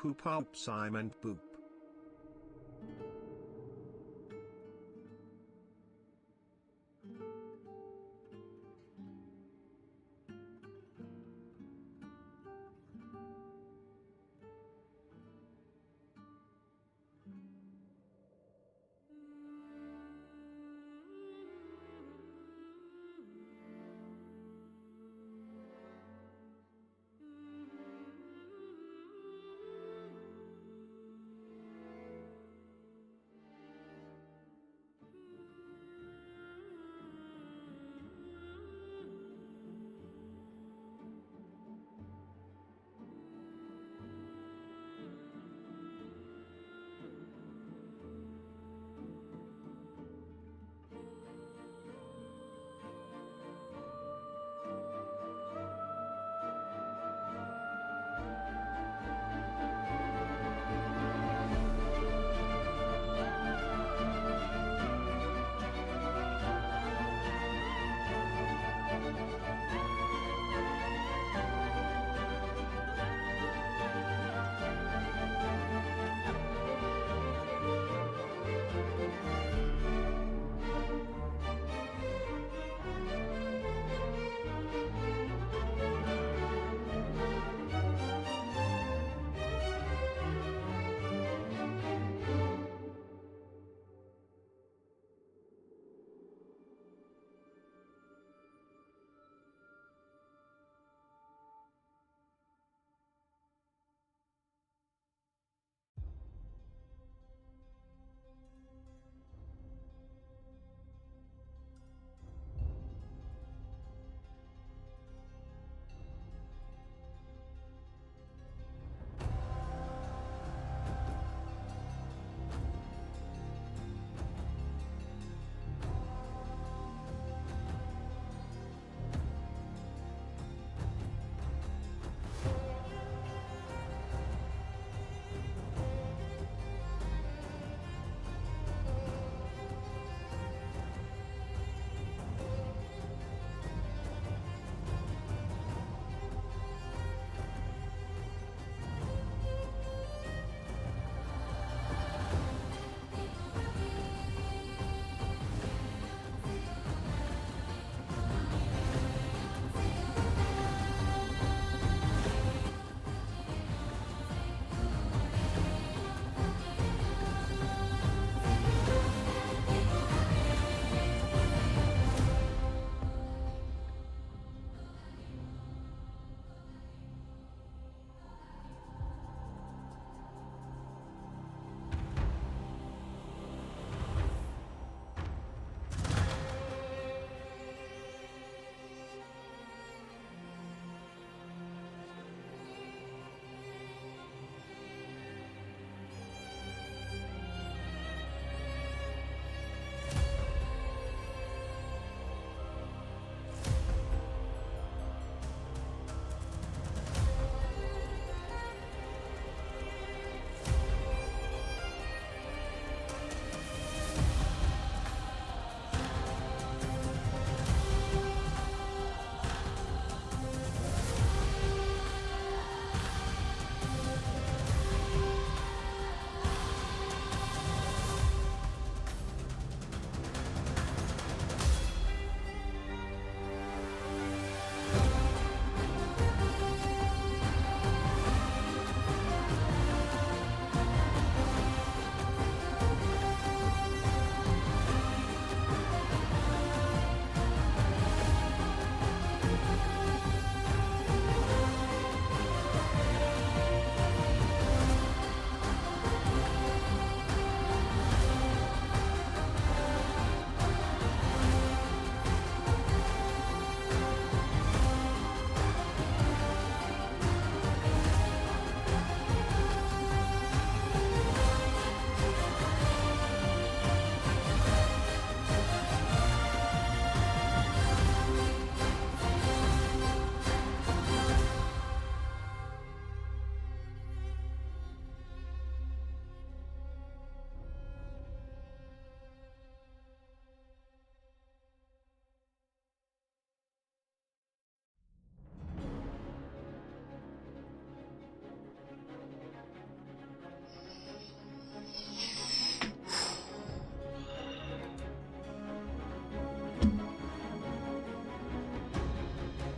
poop up Simon poop.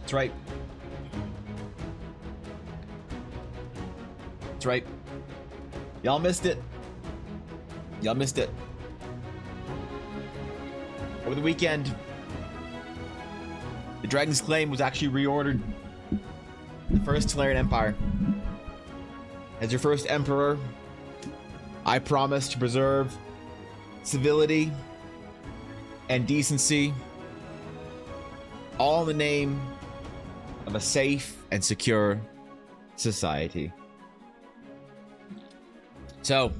That's right. That's right. Y'all missed it. Y'all missed it. Over the weekend, the Dragon's Claim was actually reordered. The first Tolarian Empire. As your first emperor, I promise to preserve civility and decency, all in the name of a safe and secure society. So,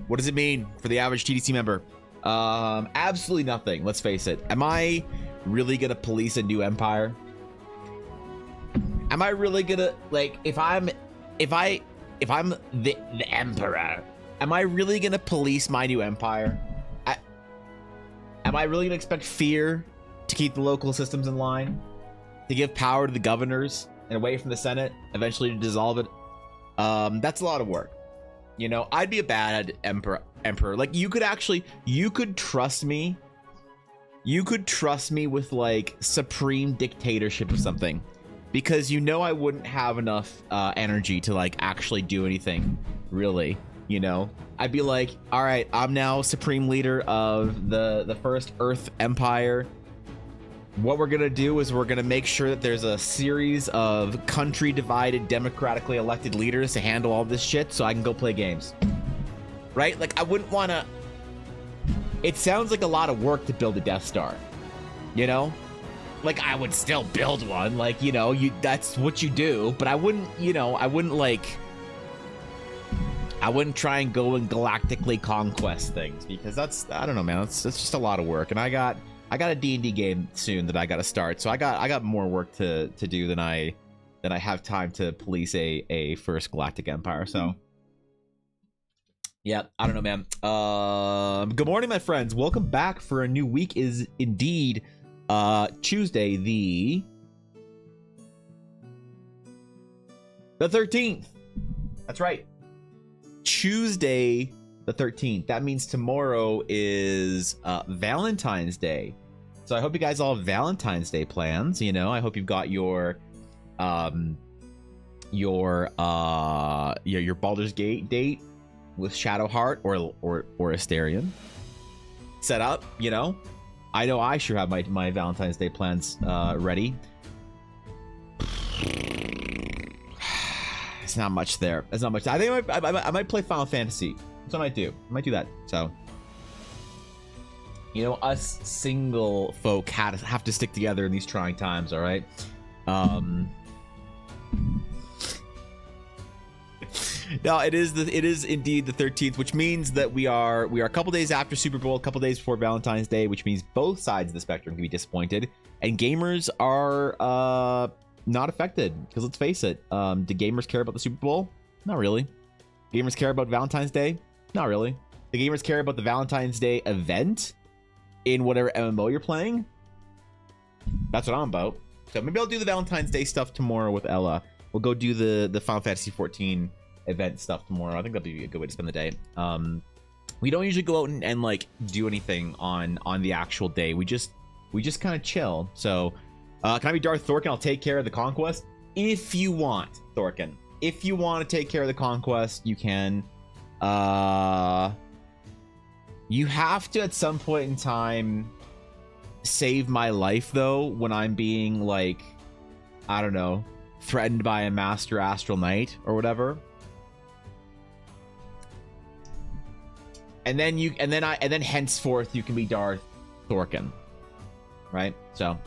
what does it mean for the average TDC member? Absolutely nothing. Let's face it. Am I really gonna police a new empire? Am I really gonna, like, if I'm the emperor, am I really gonna police my new empire? Am I really gonna expect fear to keep the local systems in line? To give power to the governors and away from the Senate, eventually to dissolve it? That's a lot of work. You know, I'd be a bad emperor. Like, you could trust me. You could trust me with, like, supreme dictatorship or something. Because you know I wouldn't have enough energy to, like, actually do anything, really, you know? I'd be like, all right, I'm now supreme leader of the first Earth Empire. What we're gonna do is we're gonna make sure that there's a series of country-divided, democratically elected leaders to handle all this shit so I can go play games. Right? Like, I wouldn't wanna... It sounds like a lot of work to build a Death Star, you know? Like, I would still build one, like, you know, that's what you do, but I wouldn't, you know, I wouldn't try and go and galactically conquest things, because that's, I don't know, man, that's just a lot of work. And I got a D&D game soon that I got to start, so I got more work to do than I have time to police a first galactic empire. So yeah, I don't know, man. Good morning, my friends. Welcome back for a new week. Is indeed Tuesday the 13th. That's right, Tuesday the 13th. That means tomorrow is Valentine's Day. So I hope you guys all have Valentine's Day plans. You know, I hope you've got your Baldur's Gate date with Shadowheart or Asterion set up. You know I sure have my Valentine's Day plans ready. It's not much there. There's not much. I think I might play Final Fantasy. That's what I might do. I might do that. So, you know, us single folk have to stick together in these trying times. All right. No, it is indeed the 13th, which means that we are a couple days after Super Bowl, a couple days before Valentine's Day, which means both sides of the spectrum can be disappointed, and gamers are not affected. Because let's face it, do gamers care about the Super Bowl? Not really. Gamers care about Valentine's Day? Not really. The gamers care about the Valentine's Day event in whatever MMO you're playing? That's what I'm about. So maybe I'll do the Valentine's Day stuff tomorrow with Ella. We'll go do the Final Fantasy 14 event stuff tomorrow. I think that'll be a good way to spend the day. We don't usually go out and like do anything on the actual day. We just kind of chill. So can I be Darth Thorkin? I'll take care of the conquest if you want, Thorkin. If you want to take care of the conquest, you can. You have to at some point in time save my life though, when I'm being, like, I don't know, threatened by a master astral knight or whatever. And then henceforth you can be Darth Thorkin. Right? So,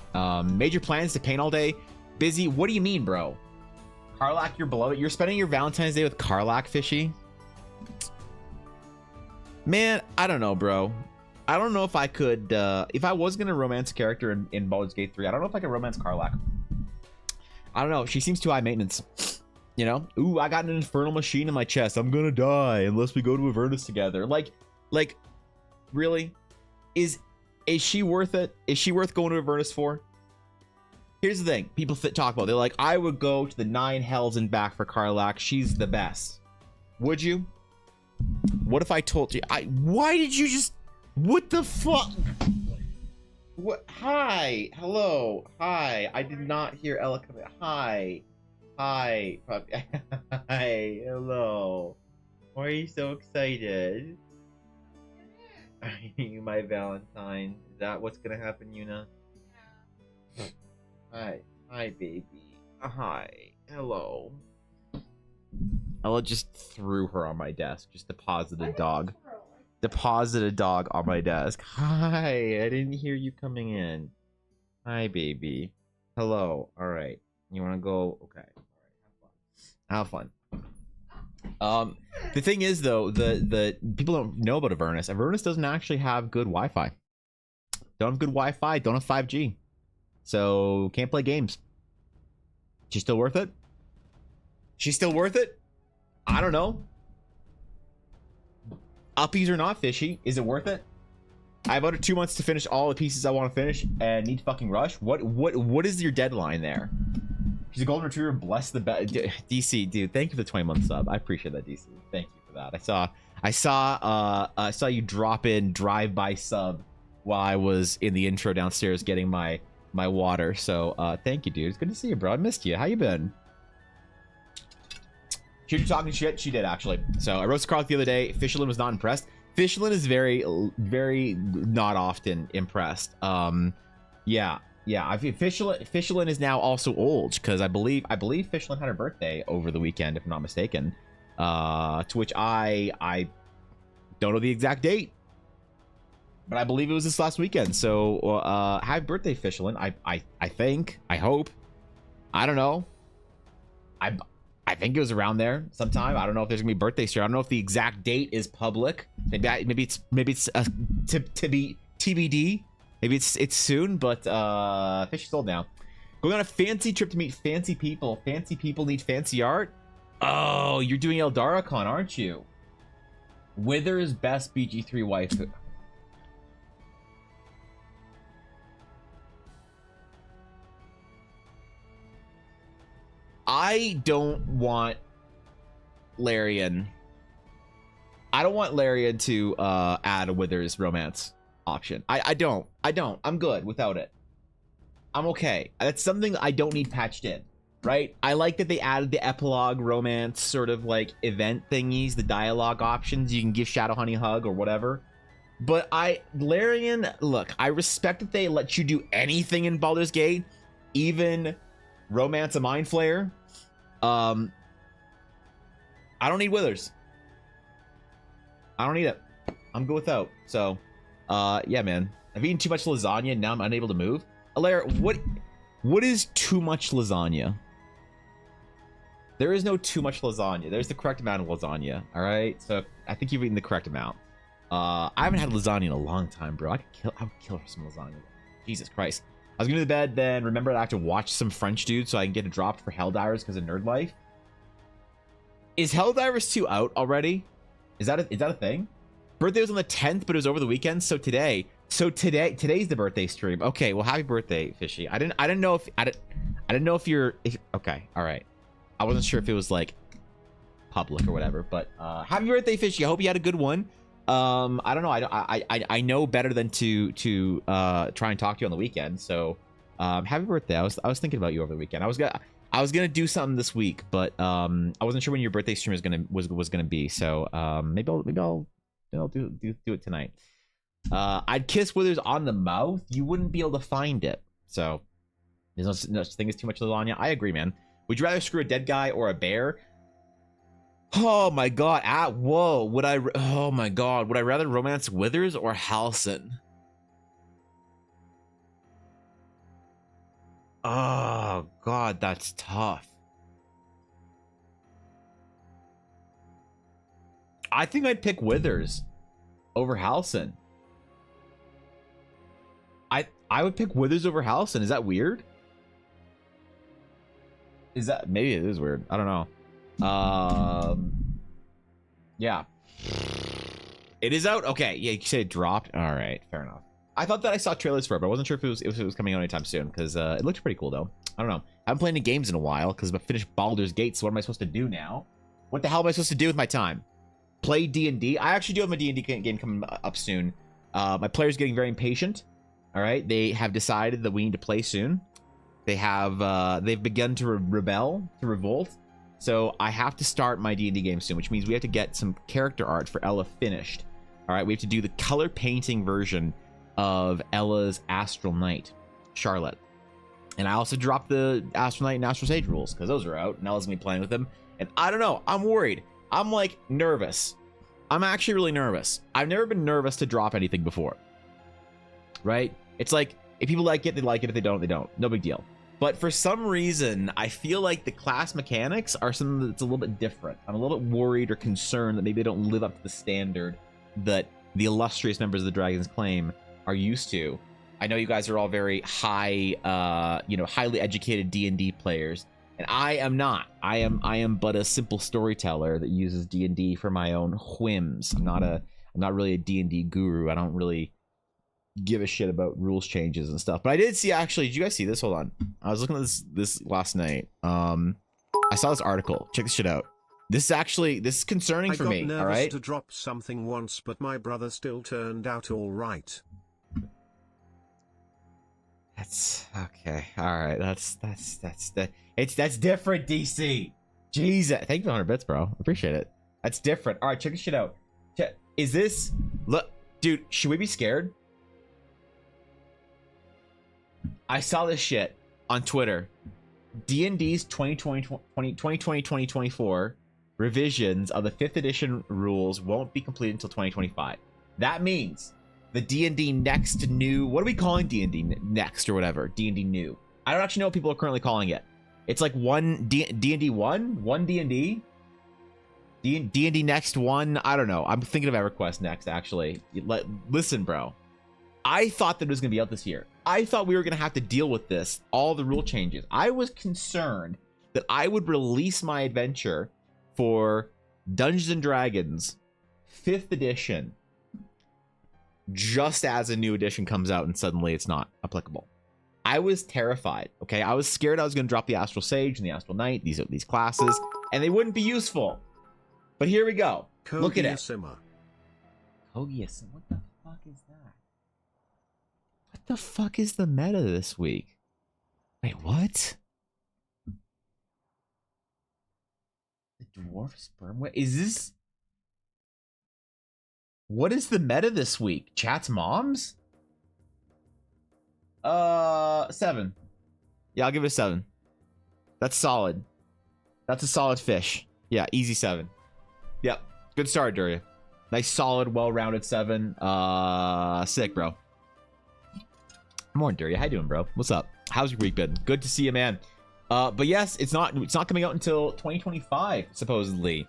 major plans to paint all day. Busy. What do you mean, bro? Karlach, your beloved. You're spending your Valentine's Day with Karlach, Fishy? Man, I don't know, bro. I don't know if I could, if I was gonna romance a character in Baldur's Gate 3, I don't know if I could romance Karlach. I don't know. She seems too high maintenance. You know? Ooh, I got an infernal machine in my chest. I'm gonna die unless we go to Avernus together. Like, really? Is she worth it? Is she worth going to Avernus for? Here's the thing. People talk about. They're like, I would go to the 9 hells and back for Karlach. She's the best. Would you? What if I told you? Why did you just... What the fuck? What? Hi. Hello. Hi. I did not hear Ella come in. Hi. Hi. Hi. Hello. Why are you so excited? Are you my Valentine? Is that what's gonna happen, Yuna? Yeah. Hi. Hi, baby. Hi. Hello. Ella just threw her on my desk. Just deposited a dog. Deposit a dog on my desk. Hi, I didn't hear you coming in. Hi, baby. Hello. All right. You want to go? Okay. All right. Have fun. The thing is, though, the people don't know about Avernus. Avernus doesn't actually have good Wi-Fi. Don't have good Wi-Fi. Don't have 5G. So can't play games. She's still worth it? She's still worth it? I don't know. Uppies or not fishy, is it worth it? I have about 2 months to finish all the pieces I want to finish and need to fucking rush. What is your deadline there? She's a golden retriever. Bless the DC, dude. Thank you for the 20-month sub. I appreciate that, DC. Thank you for that. I saw you drop in drive-by sub while I was in the intro downstairs getting my water. So thank you, dude. It's good to see you, bro. I missed you. How you been? Should you talking shit? She did, actually. So I roasted Carl the other day. Fisherlin was not impressed. Fisherlin is very not often impressed. Yeah. I think Fisherlin is now also old because I believe Fisherlin had her birthday over the weekend, if I'm not mistaken. To which I don't know the exact date, but I believe it was this last weekend. So happy birthday, Fisherlin. I hope. I don't know. I think it was around there sometime. I don't know if there's gonna be birthdays here. I don't know if the exact date is public. Maybe it's to be TBD. Maybe it's soon, but fish is old now. Going on a fancy trip to meet fancy people. Fancy people need fancy art. Oh, you're doing Eldaracon, aren't you? Wither's best BG3 waifu. I don't want Larian. I don't want Larian to add a Wither's romance option. I don't. I'm good without it. I'm okay. That's something I don't need patched in, right? I like that they added the epilogue romance sort of like event thingies, the dialogue options. You can give Shadowhoney a hug or whatever. But Larian, look, I respect that they let you do anything in Baldur's Gate, even romance a Mind Flayer. I don't need Withers. I don't need it. I'm good without. So, yeah, man. I've eaten too much lasagna and now I'm unable to move. Alaire, what is too much lasagna? There is no too much lasagna. There's the correct amount of lasagna. All right. So I think you've eaten the correct amount. I haven't had lasagna in a long time, bro. I would kill for some lasagna. Jesus Christ. I was going to bed, then remember I have to watch some French dude so I can get it dropped for Helldivers because of Nerd Life. Is Helldivers 2 out already? Is that a thing? Birthday was on the 10th, but it was over the weekend. So today's the birthday stream. Okay, well, happy birthday, Fishy. I didn't know if you're okay. All right. I wasn't sure if it was like public or whatever, but happy birthday, Fishy. I hope you had a good one. I don't know. I know better than to try and talk to you on the weekend. So, happy birthday. I was thinking about you over the weekend. I was gonna do something this week, but I wasn't sure when your birthday stream was gonna be. So, maybe I'll do it tonight. I'd kiss Withers on the mouth. You wouldn't be able to find it. So, there's no such thing as too much lasagna. I agree, man. Would you rather screw a dead guy or a bear? Oh my god. Whoa. Oh my god. Would I rather romance Withers or Halcyon? Oh god, that's tough. I think I'd pick Withers over Halcyon. I would pick Withers over Halcyon. Is that weird? Is that, maybe it is weird. I don't know. Yeah. It is out? Okay. Yeah, you said it dropped. All right, fair enough. I thought that I saw trailers for it, but I wasn't sure if it was coming out anytime soon because it looked pretty cool though. I don't know. I haven't played any games in a while because I've finished Baldur's Gate, so what am I supposed to do now? What the hell am I supposed to do with my time? Play D&D? I actually do have my D&D game coming up soon. My player's getting very impatient. All right, they have decided that we need to play soon. They have they've begun to revolt. So I have to start my D&D game soon, which means we have to get some character art for Ella finished. All right, we have to do the color painting version of Ella's Astral Knight, Charlotte. And I also dropped the Astral Knight and Astral Sage rules because those are out and Ella's gonna be playing with them. And I don't know, I'm worried. I'm like nervous. I'm actually really nervous. I've never been nervous to drop anything before. Right? It's like, if people like it, they like it. If they don't, they don't. No big deal. But for some reason, I feel like the class mechanics are something that's a little bit different. I'm a little bit worried or concerned that maybe they don't live up to the standard that the illustrious members of the Dragon's Claim are used to. I know you guys are all very high, highly educated D&D players, and I am not. I am but a simple storyteller that uses D&D for my own whims. I'm not really a D&D guru. I don't really give a shit about rules changes and stuff. But I did see, actually, did you guys see this? Hold on. I was looking at this last night. I saw this article. Check this shit out. This is concerning for me. All right. I got to drop something once, but my brother still turned out all right. That's okay. All right. That's different, DC. Jesus. Thank you for 100 bits, bro. Appreciate it. That's different. All right, check this shit out. Is this, look, dude, should we be scared? I saw this shit on Twitter. D&D's 2020-2024 revisions of the 5th edition rules won't be completed until 2025. That means the D&D next new, what are we calling D&D next or whatever? D&D new. I don't actually know what people are currently calling it. It's like D&D 1 D&D? D&D next 1? I don't know. I'm thinking of EverQuest next, actually. Listen, bro. I thought that it was going to be out this year. I thought we were going to have to deal with this, all the rule changes. I was concerned that I would release my adventure for Dungeons and Dragons 5th edition just as a new edition comes out and suddenly it's not applicable. I was terrified, okay? I was scared I was going to drop the Astral Sage and the Astral Knight, these classes, and they wouldn't be useful. But here we go. Look at it. Kogiasima. What the fuck is that? What the fuck is the meta this week? Wait, what? The dwarf sperm? What is this? What is the meta this week? Chat's moms? 7. Yeah, I'll give it a 7. That's solid. That's a solid fish. Yeah, easy 7. Yep. Good start, Duria. Nice, solid, well-rounded 7. Sick, bro. Morning, Duria. How you doing, bro? What's up? How's your week been? Good to see you, man. But yes, it's not coming out until 2025, supposedly.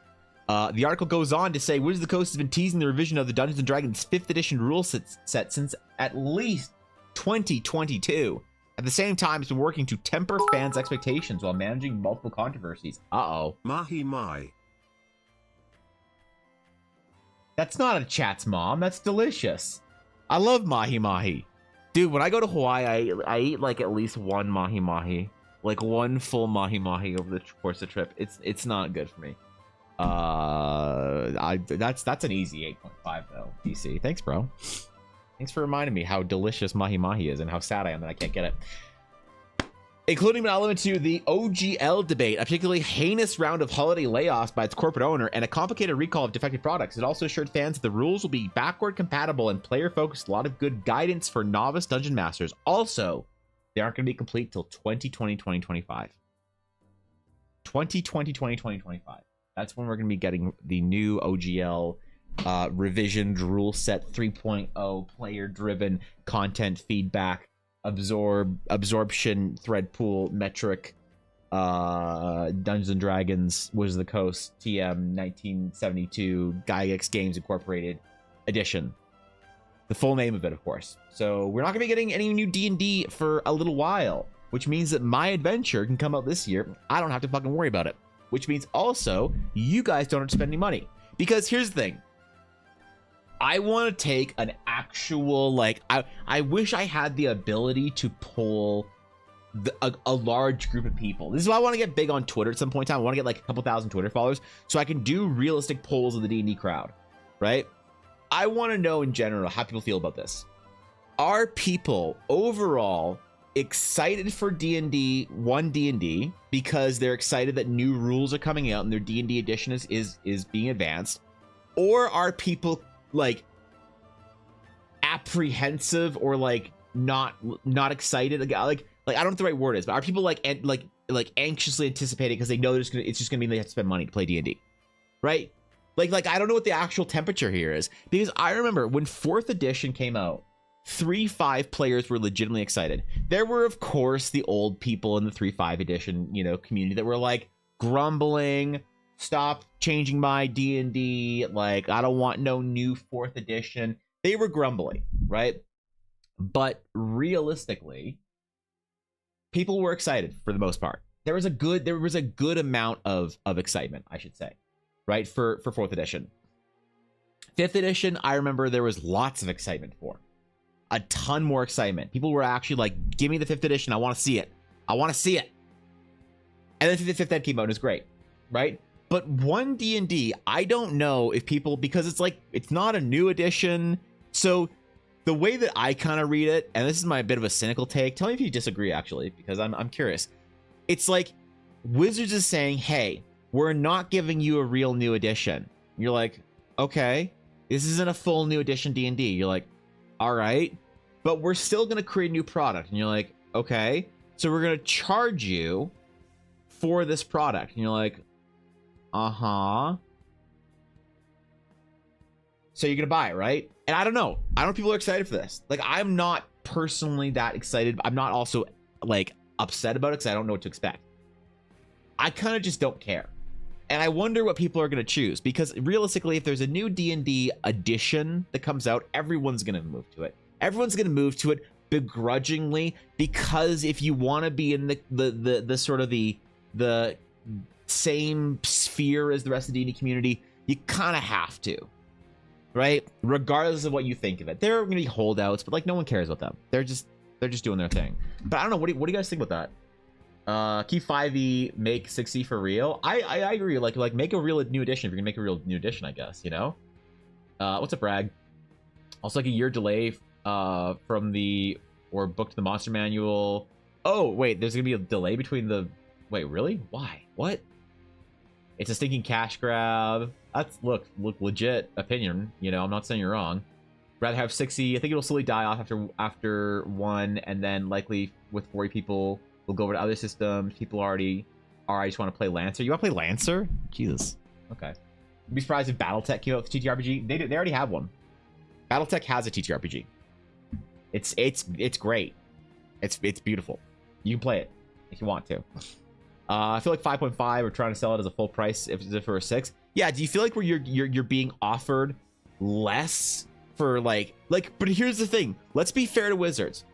The article goes on to say Wizards of the Coast has been teasing the revision of the Dungeons & Dragons 5th edition rule set since at least 2022. At the same time, it's been working to temper fans' expectations while managing multiple controversies. Uh-oh. Mahi Mai. That's not a chat's mom. That's delicious. I love Mahi Mahi. Dude, when I go to Hawaii, I eat like at least one Mahi Mahi. Like one full Mahi Mahi over the course of the trip. It's not good for me. That's an easy 8.5 though, DC. Thanks, bro. Thanks for reminding me how delicious Mahi Mahi is and how sad I am that I can't get it. Including an element to the OGL debate, a particularly heinous round of holiday layoffs by its corporate owner, and a complicated recall of defective products. It also assured fans that the rules will be backward compatible and player focused. A lot of good guidance for novice dungeon masters. Also, they aren't going to be complete till 2020-2025. 2020-2025. That's when we're going to be getting the new OGL revisioned rule set 3.0 player driven content feedback absorption thread pool metric Dungeons and Dragons Wizards of the Coast TM 1972 Gygax Games Incorporated edition. The full name of it, of course. So we're not gonna be getting any new D&D for a little while, which means that my adventure can come out this year. I don't have to fucking worry about it, which means also you guys don't have to spend any money. Because here's the thing, I want to take an actual, like, I wish I had the ability to pull a large group of people. This is why I want to get big on Twitter at some point in time. I want to get like a couple thousand Twitter followers so I can do realistic polls of the D&D crowd, right? I want to know in general how people feel about this. are people overall excited for D&D 1 D&D because they're excited that new rules are coming out and their D&D edition is being advanced, or are people like apprehensive or like not excited, like I don't know what the right word is, but are people like anxiously anticipating because they know it's just gonna mean they have to spend money to play D&D, right? Like I don't know what the actual temperature here is, because I remember when 4th edition came out, 3.5 players were legitimately excited. There were, of course, the old people in the 3.5 edition, community that were like grumbling, stop changing my D&D, like I don't want no new 4th edition. They were grumbling, right? But realistically, people were excited for the most part. There was a good amount of excitement, I should say, right, for 4th edition. 5th edition, I remember there was lots of excitement for. A ton more excitement. People were actually like, give me the 5th edition. I want to see it. I want to see it. And then 5th ed came out and it was great, right? But 1 D&D, I don't know if people, because it's not a new edition. So the way that I kind of read it, and this is my bit of a cynical take, tell me if you disagree actually, because I'm curious. It's like Wizards is saying, hey, we're not giving you a real new edition. You're like, okay, this isn't a full new edition D&D. You're like, all right, but we're still going to create a new product. And you're like, okay, so we're going to charge you for this product. And you're like, uh-huh. So you're going to buy it, right? And I don't know. I don't know if people are excited for this. Like, I'm not personally that excited. I'm not also like upset about it because I don't know what to expect. I kind of just don't care. And I wonder what people are going to choose, because realistically, if there's a new D&D edition that comes out, everyone's going to move to it. Everyone's going to move to it begrudgingly, because if you want to be in the sort of the same sphere as the rest of the D&D community, you kind of have to, right? Regardless of what you think of it. There are going to be holdouts, but like no one cares about them. They're just doing their thing. But I don't know. What do you guys think about that? Keep 5e, make 6e for real. I agree. Like make a real new edition if you're gonna make a real new edition, I guess, what's up, Bragg? Also, like a year delay from the book to the monster manual. Oh wait, there's gonna be a delay between the wait, really? Why? What? It's a stinking cash grab. That's look legit opinion, I'm not saying you're wrong. Rather have 6e. I think it'll slowly die off after 1, and then likely with 40 people we'll go over to other systems. People already just want to play Lancer. You want to play Lancer? Jesus. Okay. I'd be surprised if BattleTech came out with TTRPG. They already have one. BattleTech has a TTRPG. It's great. It's beautiful. You can play it if you want to. I feel like 5.5 we're trying to sell it as a full price if for a 6. Yeah, do you feel like where you're being offered less for like but here's the thing. Let's be fair to Wizards.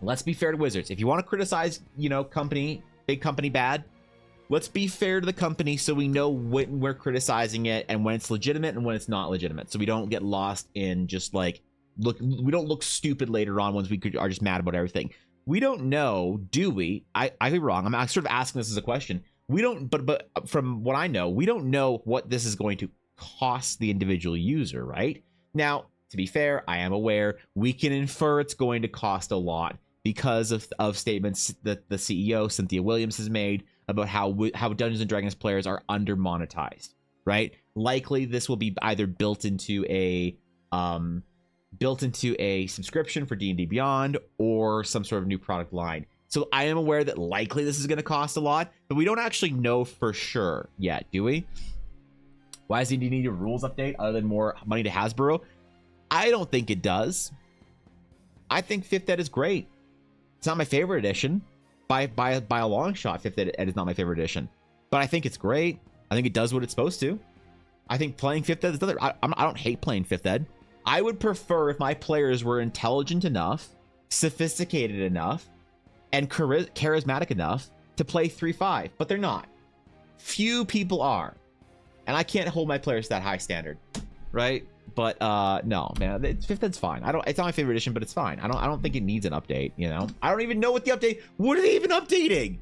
If you want to criticize, big company bad, let's be fair to the company so we know when we're criticizing it and when it's legitimate and when it's not legitimate. So we don't get lost in just like, we don't look stupid later on once are just mad about everything. We don't know, do we? I could be wrong. I'm sort of asking this as a question. We don't, but from what I know, we don't know what this is going to cost the individual user, right? Now, to be fair, I am aware we can infer it's going to cost a lot, because of statements that the CEO, Cynthia Williams, has made about how Dungeons & Dragons players are under-monetized, right? Likely this will be either built into a subscription for D&D Beyond or some sort of new product line. So I am aware that likely this is going to cost a lot, but we don't actually know for sure yet, do we? Why does D&D need a rules update other than more money to Hasbro? I don't think it does. I think 5th Ed is great. It's not my favorite edition. By a long shot, 5th Ed is not my favorite edition. But I think it's great. I think it does what it's supposed to. I think playing 5th Ed is other. I don't hate playing 5th Ed. I would prefer if my players were intelligent enough, sophisticated enough, and charismatic enough to play 3.5, but they're not. Few people are. And I can't hold my players to that high standard, right? But no, man, 5th Ed's fine. It's not my favorite edition, but it's fine. I don't think it needs an update, I don't even know what the update. What are they even updating?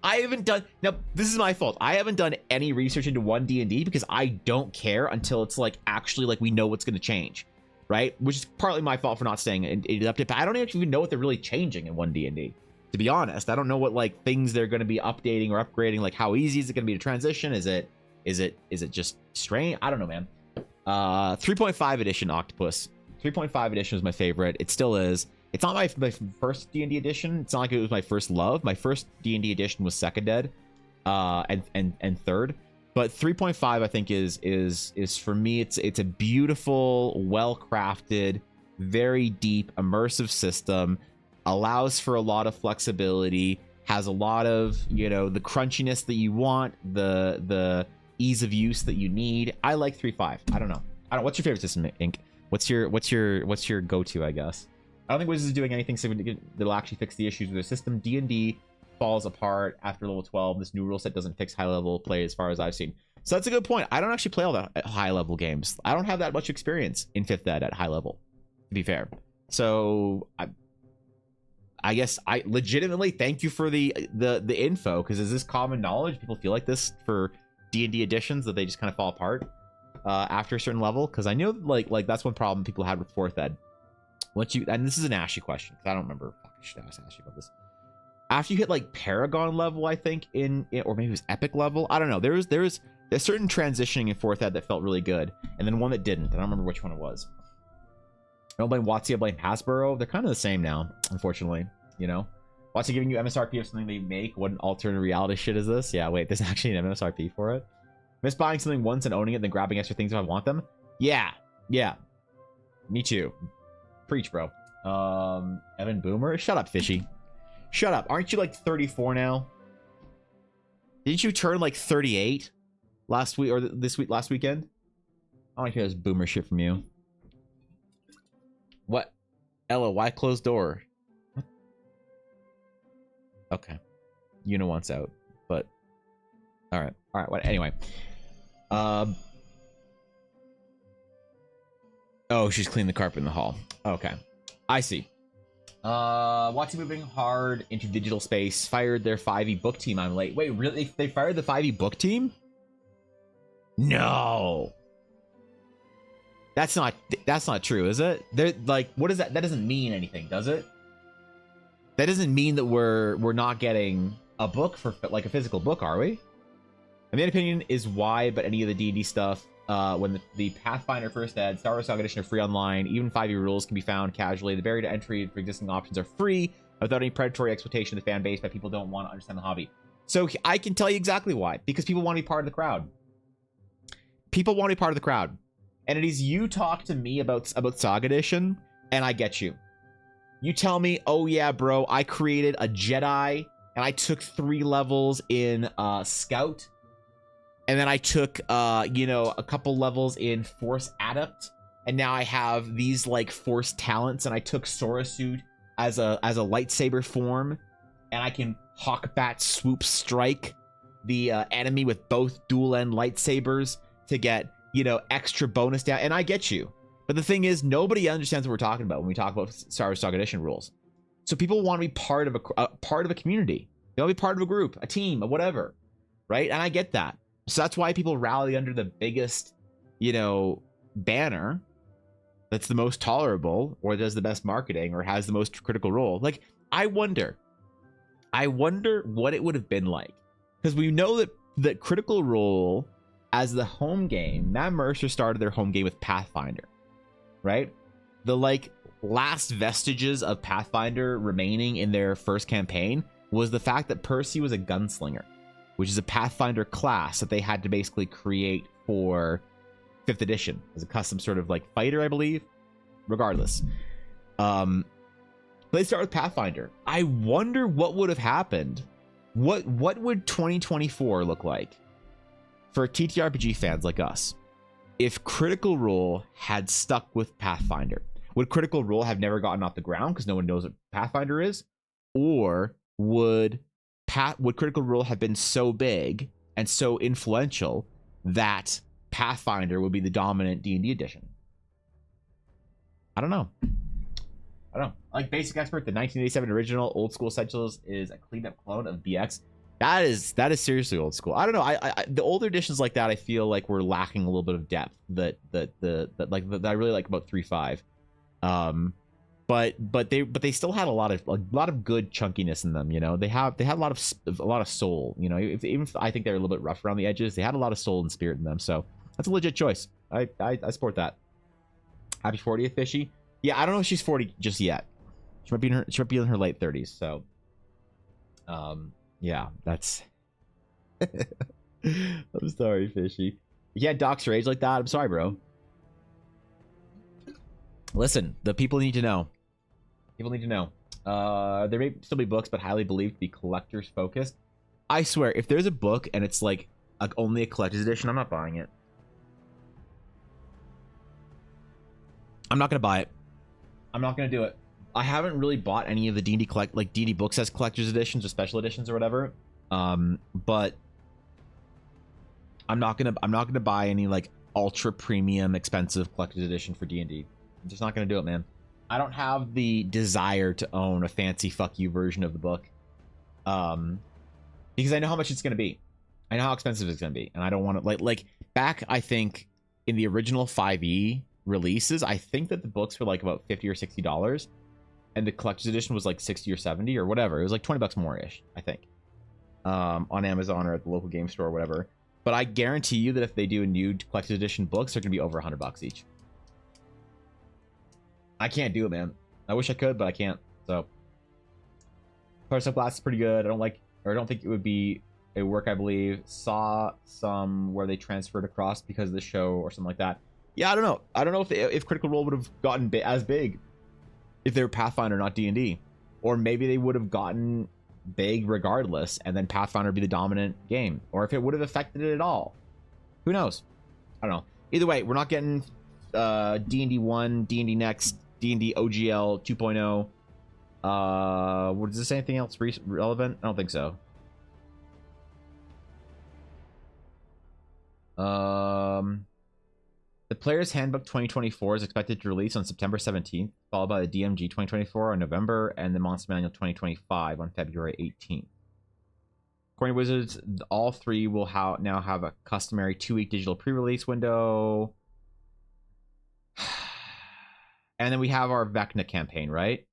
I haven't done. Now, this is my fault. I haven't done any research into 1 D&D because I don't care until it's like actually like we know what's going to change. right? Which is partly my fault for not staying updated. But I don't actually even know what they're really changing in 1D&D. To be honest, I don't know what like things they're going to be updating or upgrading. Like how easy is it going to be to transition? Is it just strange? I don't know, man. 3.5 edition Octopus. 3.5 edition was my favorite. It still is. It's not my first D&D edition. It's not like it was my first love. My first D&D edition was Second Ed, and third. But 3.5 I think is for me. It's a beautiful, well-crafted, very deep, immersive system. Allows for a lot of flexibility. Has a lot of, you know, the crunchiness that you want, the ease of use that you need. I like 3.5. I don't know. What's your favorite system, Ink? What's your go-to? I guess. I don't think Wizards is doing anything significant that'll actually fix the issues with their system. D&D falls apart after level 12. This new rule set doesn't fix high-level play as far as I've seen. So that's a good point. I don't actually play all that high-level games. I don't have that much experience in 5th Ed at high level, to be fair. So I guess I legitimately thank you for the info, because is this common knowledge? People feel like this for D&D editions, that they just kind of fall apart after a certain level? Because I know like that's one problem people had with 4th Ed. Once you, and this is an Ashy question, because I don't remember. Fuck, I should ask Ashy about this. After you hit like Paragon level, I think or maybe it was Epic level. I don't know. There's certain transitioning in 4th Ed that felt really good, and then one that didn't. I don't remember which one it was. I don't blame WotC, I blame Hasbro. They're kind of the same now, unfortunately. You know, WotC giving you MSRP of something they make. What an alternate reality shit is this? Yeah, wait, there's actually an MSRP for it. Miss buying something once and owning it, then grabbing extra things if I want them. Yeah, me too. Preach, bro. Evan Boomer, shut up, Fishy. Shut up. Aren't you like 34 now? Didn't you turn like 38 last week or last weekend? I want to hear this boomer shit from you. What? Ella, why closed door? What? Okay. Una wants out, but all right. What? Anyway. Oh, she's cleaning the carpet in the hall. Okay, I see. WotC moving hard into digital space. Fired their 5e book team. I'm late. Wait, really? They fired the 5e book team? No. That's not true, is it? They're like, what is that? That doesn't mean anything, does it? That doesn't mean that we're not getting a book for like a physical book, are we? And the opinion is why, but any of the D&D stuff, when the Pathfinder First Ed, Star Wars Saga Edition are free online, even 5e rules can be found casually. The barrier to entry for existing options are free without any predatory exploitation of the fan base, but people don't want to understand the hobby. So I can tell you exactly why. Because people want to be part of the crowd. People want to be part of the crowd. And it is you talk to me about Saga Edition, and I get you. You tell me, oh yeah, bro, I created a Jedi, and I took 3 levels in Scout, and then I took, you know, a couple levels in Force Adept, and now I have these like Force talents, and I took Sora Suit as a lightsaber form, and I can Hawk Bat Swoop Strike the enemy with both dual end lightsabers to get, you know, extra bonus down. And I get you, but the thing is, nobody understands what we're talking about when we talk about Star Wars Saga Edition rules. So people want to be part of a community. They want to be part of a group, a team, or whatever, right? And I get that. So that's why people rally under the biggest, you know, banner that's the most tolerable, or does the best marketing, or has the most critical role. Like, I wonder what it would have been like, because we know that Critical Role as the home game, Matt Mercer started their home game with Pathfinder, right? The like last vestiges of Pathfinder remaining in their first campaign was the fact that Percy was a gunslinger, which is a Pathfinder class that they had to basically create for 5th edition as a custom sort of like fighter, I believe. Regardless, they start with Pathfinder. I wonder what would have happened. What would 2024 look like for TTRPG fans like us if Critical Role had stuck with Pathfinder? Would Critical Role have never gotten off the ground because no one knows what Pathfinder is? Or would Critical Role have been so big and so influential that Pathfinder would be the dominant D&D edition? I don't know. Like Basic Expert, the 1987 original Old School Essentials is a cleaned up clone of BX. That is seriously old school. I don't know. I the older editions like that, I feel like we're lacking a little bit of depth that that I really like about 3.5. But they still had a lot of good chunkiness in them. You know, they had a lot of soul. You know, even if I think they're a little bit rough around the edges, they had a lot of soul and spirit in them. So that's a legit choice. I support that. Happy 40th, Fishy. Yeah, I don't know if she's 40 just yet. She might be in her late 30s. So, yeah, that's. I'm sorry, Fishy. You can't dox your age like that. I'm sorry, bro. Listen, the people need to know. People need to know. There may still be books, but highly believed to be collectors focused. I swear, if there's a book and it's like only a collector's edition, I'm not buying it. I'm not gonna buy it. I'm not gonna do it. I haven't really bought any of the D&D D&D books as collector's editions or special editions or whatever. But I'm not gonna buy any like ultra premium expensive collector's edition for D&D. I'm just not gonna do it, man. I don't have the desire to own a fancy fuck you version of the book. Because I know how much it's gonna be. I know how expensive it's gonna be, and I don't want to like back. I think in the original 5e releases, I think that the books were like about $50 or $60, and the collector's edition was like 60 or 70 or whatever. It was like $20 more ish, I think, on Amazon or at the local game store or whatever. But I guarantee you that if they do a new collector's edition books, they're gonna be over $100 each. I can't do it, man. I wish I could, but I can't. So, First Up Glass is pretty good. I don't think it would be a work. I believe saw some where they transferred across because of the show or something like that. Yeah, I don't know. I don't know if Critical Role would have gotten as big if they were Pathfinder, not D&D, or maybe they would have gotten big regardless, and then Pathfinder would be the dominant game, or if it would have affected it at all. Who knows? I don't know. Either way, we're not getting D&D 1, D&D Next, D&D OGL 2.0. What is this? Anything else relevant? I don't think so. The Player's Handbook 2024 is expected to release on September 17th, followed by the DMG 2024 on November, and the Monster Manual 2025 on February 18th. According to Wizards, all three will now have a customary 2-week digital pre-release window. And then we have our Vecna campaign, right?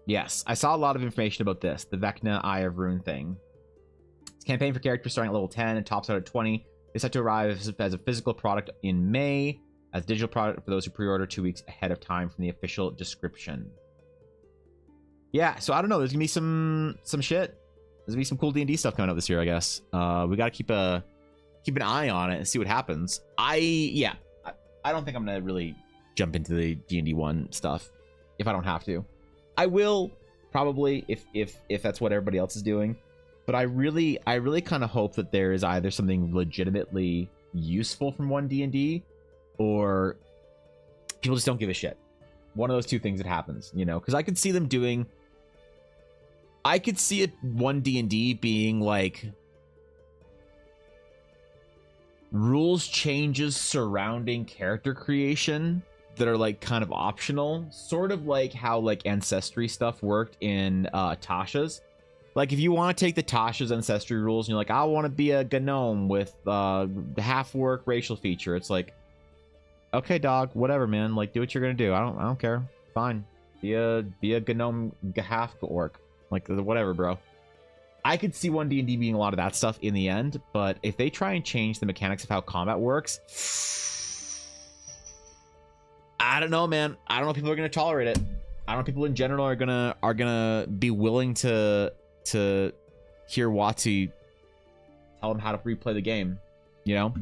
Yes, I saw a lot of information about this, the Vecna Eye of Rune thing. It's a campaign for characters starting at level 10 and tops out at 20. It's set to arrive as a physical product in May, as a digital product for those who pre-order 2 weeks ahead of time from the official description. Yeah, so I don't know. There's gonna be some shit. There's gonna be some cool D&D stuff coming out this year, I guess. We gotta keep an eye on it and see what happens. I don't think I'm gonna really jump into the D&D 1 stuff if I don't have to. I will probably if that's what everybody else is doing. But I really kind of hope that there is either something legitimately useful from 1D&D, or people just don't give a shit. One of those two things that happens, you know? Because I could see them doing... I could see it 1D&D being like... rules changes surrounding character creation that are like kind of optional. Sort of like how like Ancestry stuff worked in Tasha's. Like, if you want to take the Tasha's Ancestry rules and you're like, I want to be a gnome with half-work racial feature, it's like, okay, dog, whatever, man. Like, do what you're gonna do. I don't care. Fine. Be a gnome half-orc. Like, whatever, bro. I could see 1D&D being a lot of that stuff in the end, but if they try and change the mechanics of how combat works, I don't know, man. I don't know if people are gonna tolerate it. I don't know if people in general are gonna be willing to hear WotC tell them how to replay the game, you know?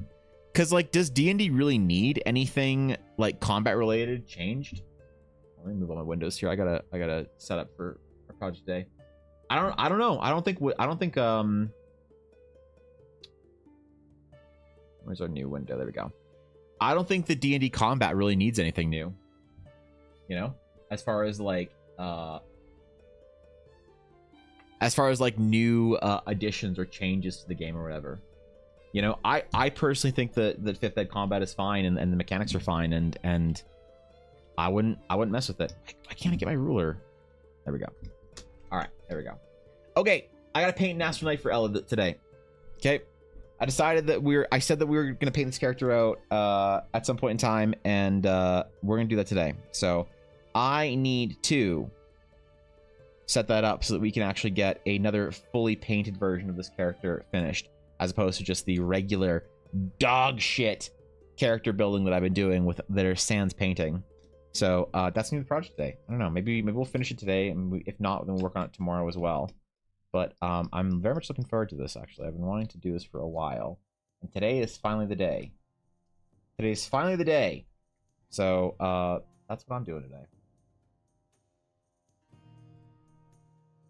Because, like, does D&D really need anything, like, combat-related changed? Let me move all my windows here. I gotta set up for our project today. I don't know. I don't think, where's our new window? There we go. I don't think the D&D combat really needs anything new. You know? As far as, like, new additions or changes to the game or whatever. You know, I personally think that 5th Ed combat is fine and the mechanics are fine, and I wouldn't mess with it. Why can't I get my ruler? There we go. All right, there we go. Okay, I gotta paint an Astral Knight for Ella today. Okay. I decided that I said that we were gonna paint this character out at some point in time, and we're gonna do that today. So I need to set that up so that we can actually get another fully painted version of this character finished, as opposed to just the regular dog shit character building that I've been doing with that are sans painting. So that's gonna be the project today. I don't know, maybe we'll finish it today, and if not, then we'll work on it tomorrow as well. But I'm very much looking forward to this, actually. I've been wanting to do this for a while, and today is finally the day. Today is finally the day. So that's what I'm doing today.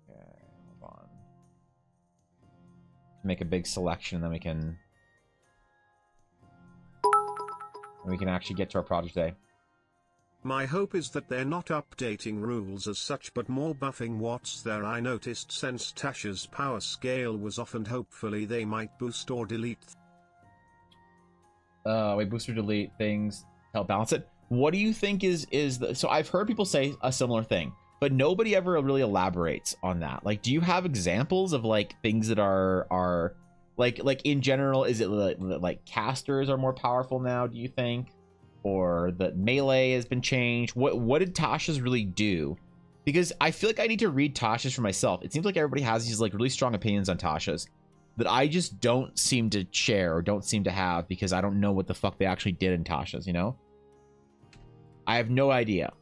Okay, hold on. Make a big selection, and then we can actually get to our project today. My hope is that they're not updating rules as such but more buffing what's there. I noticed since Tasha's power scale was off, and hopefully they might boost or delete. Wait, boost or delete things to help balance it. What do you think is the... So I've heard people say a similar thing, but nobody ever really elaborates on that. Like, do you have examples of like things that are like in general? Is it like casters are more powerful now, do you think? Or that melee has been changed? What did Tasha's really do? Because I feel like I need to read Tasha's for myself. It seems like everybody has these like really strong opinions on Tasha's that I just don't seem to share or don't seem to have, because I don't know what the fuck they actually did in Tasha's, you know? I have no idea.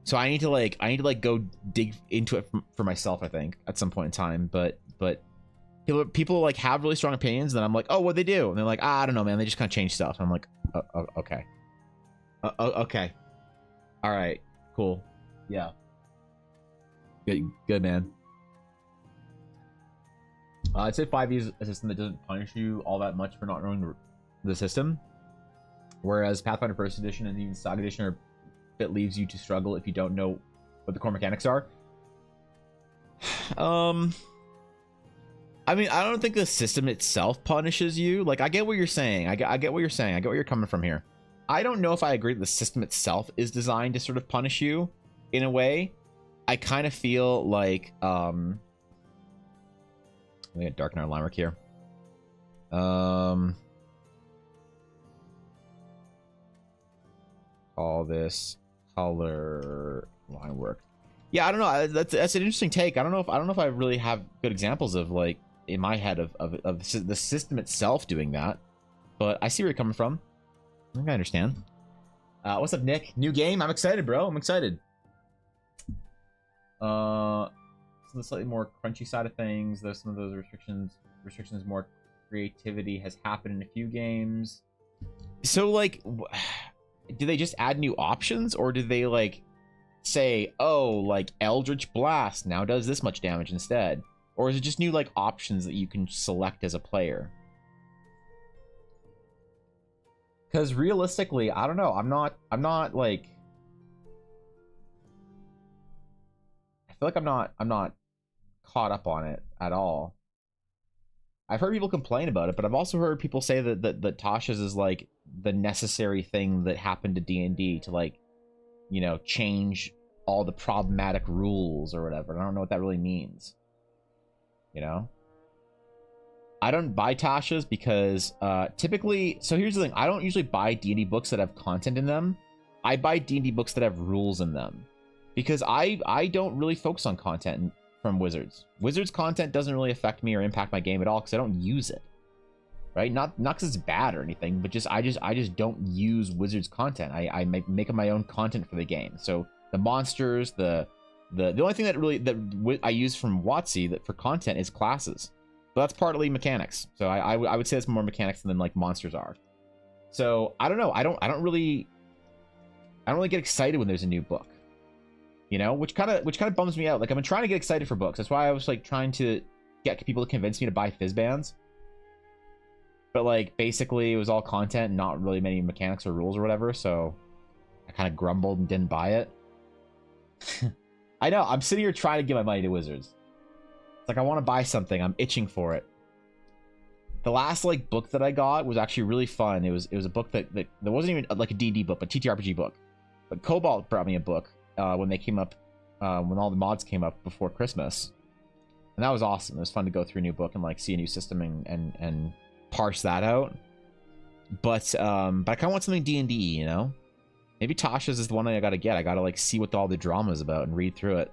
So I need to go dig into it for myself, I think, at some point in time. But people like have really strong opinions, and then I'm like, oh, what'd they do? And they're like, I don't know, man, they just kind of change stuff. And I'm like, okay. Okay. All right. Cool. Yeah. Good, man. I'd say 5e is a system that doesn't punish you all that much for not knowing the system. Whereas Pathfinder First Edition and even Saga Edition are bit leaves you to struggle if you don't know what the core mechanics are. I mean, I don't think the system itself punishes you. Like, I get what you're saying. I get what you're saying. I get where you're coming from here. I don't know if I agree that the system itself is designed to sort of punish you in a way. I kind of feel like, let me darken our line work here. All this color line work. Yeah, I don't know. That's an interesting take. I don't know if I really have good examples of like in my head of the system itself doing that, but I see where you're coming from. I think I understand. What's up, Nick? New game? I'm excited, bro. I'm excited. So the slightly more crunchy side of things, though some of those restrictions more creativity has happened in a few games. So like, do they just add new options, or did they like say, oh, like Eldritch Blast now does this much damage instead? Or is it just new like options that you can select as a player? Because realistically, I don't know. I'm not like, I feel like I'm not caught up on it at all. I've heard people complain about it, but I've also heard people say that Tasha's is like the necessary thing that happened to D&D to like, you know, change all the problematic rules or whatever. And I don't know what that really means. You know? I don't buy Tasha's because typically, so here's the thing, I don't usually buy D&D books that have content in them. I buy D&D books that have rules in them. Because I don't really focus on content from Wizards. Wizards content doesn't really affect me or impact my game at all because I don't use it. Right? Not because it's bad or anything, but just I just don't use Wizards content. I make my own content for the game. So the monsters, the only thing that I use from WotC that for content is classes. But that's partly mechanics. So I would say it's more mechanics than like monsters are. So I don't know. I don't really get excited when there's a new book. You know, which kind of bums me out. Like, I've been trying to get excited for books. That's why I was like trying to get people to convince me to buy Fizzbands. But like basically it was all content and not really many mechanics or rules or whatever, so I kind of grumbled and didn't buy it. I know, I'm sitting here trying to give my money to Wizards. It's like I want to buy something, I'm itching for it. The last like book that I got was actually really fun. It was a book that wasn't even like a D&D book, but TTRPG book. But Cobalt brought me a book when they came up, when all the mods came up before Christmas. And And that was awesome. It was fun to go through a new book and like see a new system and parse that out. But I kind of want something D&D, you know? Maybe Tasha's is the one I gotta get. I gotta like see what all the drama is about and read through it.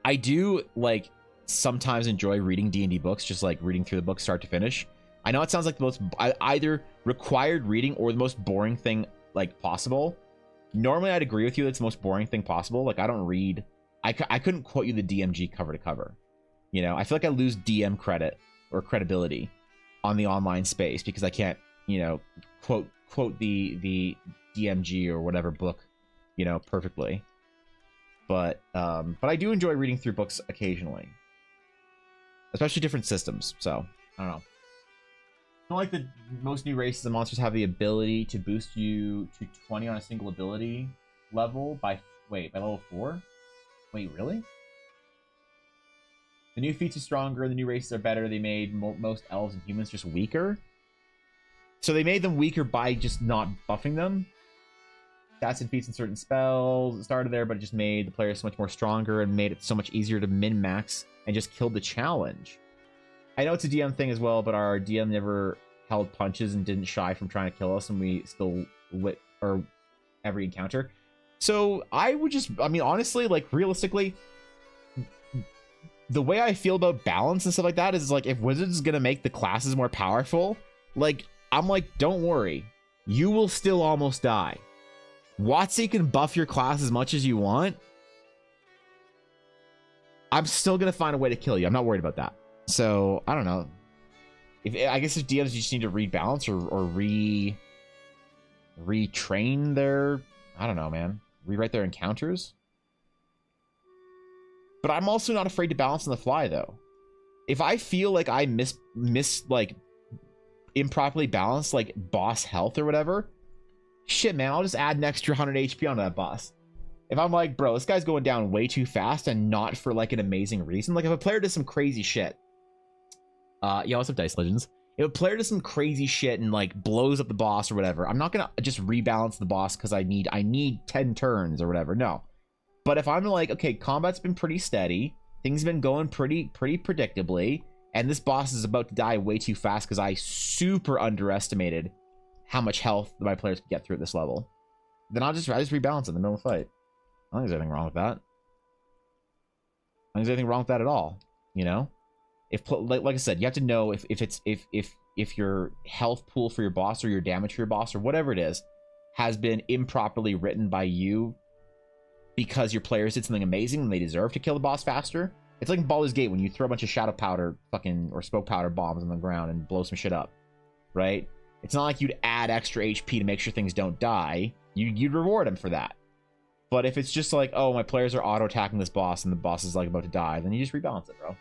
I do like sometimes enjoy reading D&D books, just like reading through the book start to finish. I know it sounds like the most either required reading or the most boring thing like possible. Normally I'd agree with you, that's the most boring thing possible. Like I don't read, I couldn't quote you the DMG cover to cover. You know, I feel like I lose DM credit or credibility on the online space because I can't, you know, quote the DMG or whatever book, you know, perfectly. But I do enjoy reading through books occasionally, especially different systems. So I don't know. I don't like that most new races and monsters have the ability to boost you to 20 on a single ability level by level 4. Wait, really? The new feats are stronger. The new races are better. They made most elves and humans just weaker. So they made them weaker by just not buffing them. Stats and feats and certain spells. It started there, but it just made the players so much more stronger and made it so much easier to min-max and just killed the challenge. I know it's a DM thing as well, but our DM never held punches and didn't shy from trying to kill us, and we still lit every encounter. So I would just, I mean, honestly, like realistically, the way I feel about balance and stuff like that is like if Wizards is gonna make the classes more powerful, like I'm like, don't worry, you will still almost die. WotC can buff your class as much as you want. I'm still gonna find a way to kill you. I'm not worried about that. So I don't know. I guess if DMs just need to rebalance or retrain their, I don't know, man, rewrite their encounters. But I'm also not afraid to balance on the fly though. If I feel like I miss like improperly balanced like boss health or whatever, shit, man, I'll just add an extra 100 HP onto that boss. If I'm like, bro, this guy's going down way too fast and not for like an amazing reason. Like if a player does some crazy shit, yeah, what's up, Dice Legends? If a player does some crazy shit and like blows up the boss or whatever, I'm not gonna just rebalance the boss because I need 10 turns or whatever. No. But if I'm like, okay, combat's been pretty steady, things have been going pretty predictably, and this boss is about to die way too fast because I super underestimated how much health my players can get through at this level, then I just rebalance in the middle of the fight. I don't think there's anything wrong with that. I don't think there's anything wrong with that at all. You know, if like I said, you have to know if your health pool for your boss or your damage for your boss or whatever it is has been improperly written by you because your players did something amazing and they deserve to kill the boss faster. It's like in Baldur's Gate when you throw a bunch of shadow powder or smoke powder bombs on the ground and blow some shit up, right? It's not like you'd add extra HP to make sure things don't die. You'd reward them for that. But if it's just like, oh, my players are auto-attacking this boss and the boss is like about to die, then you just rebalance it, bro.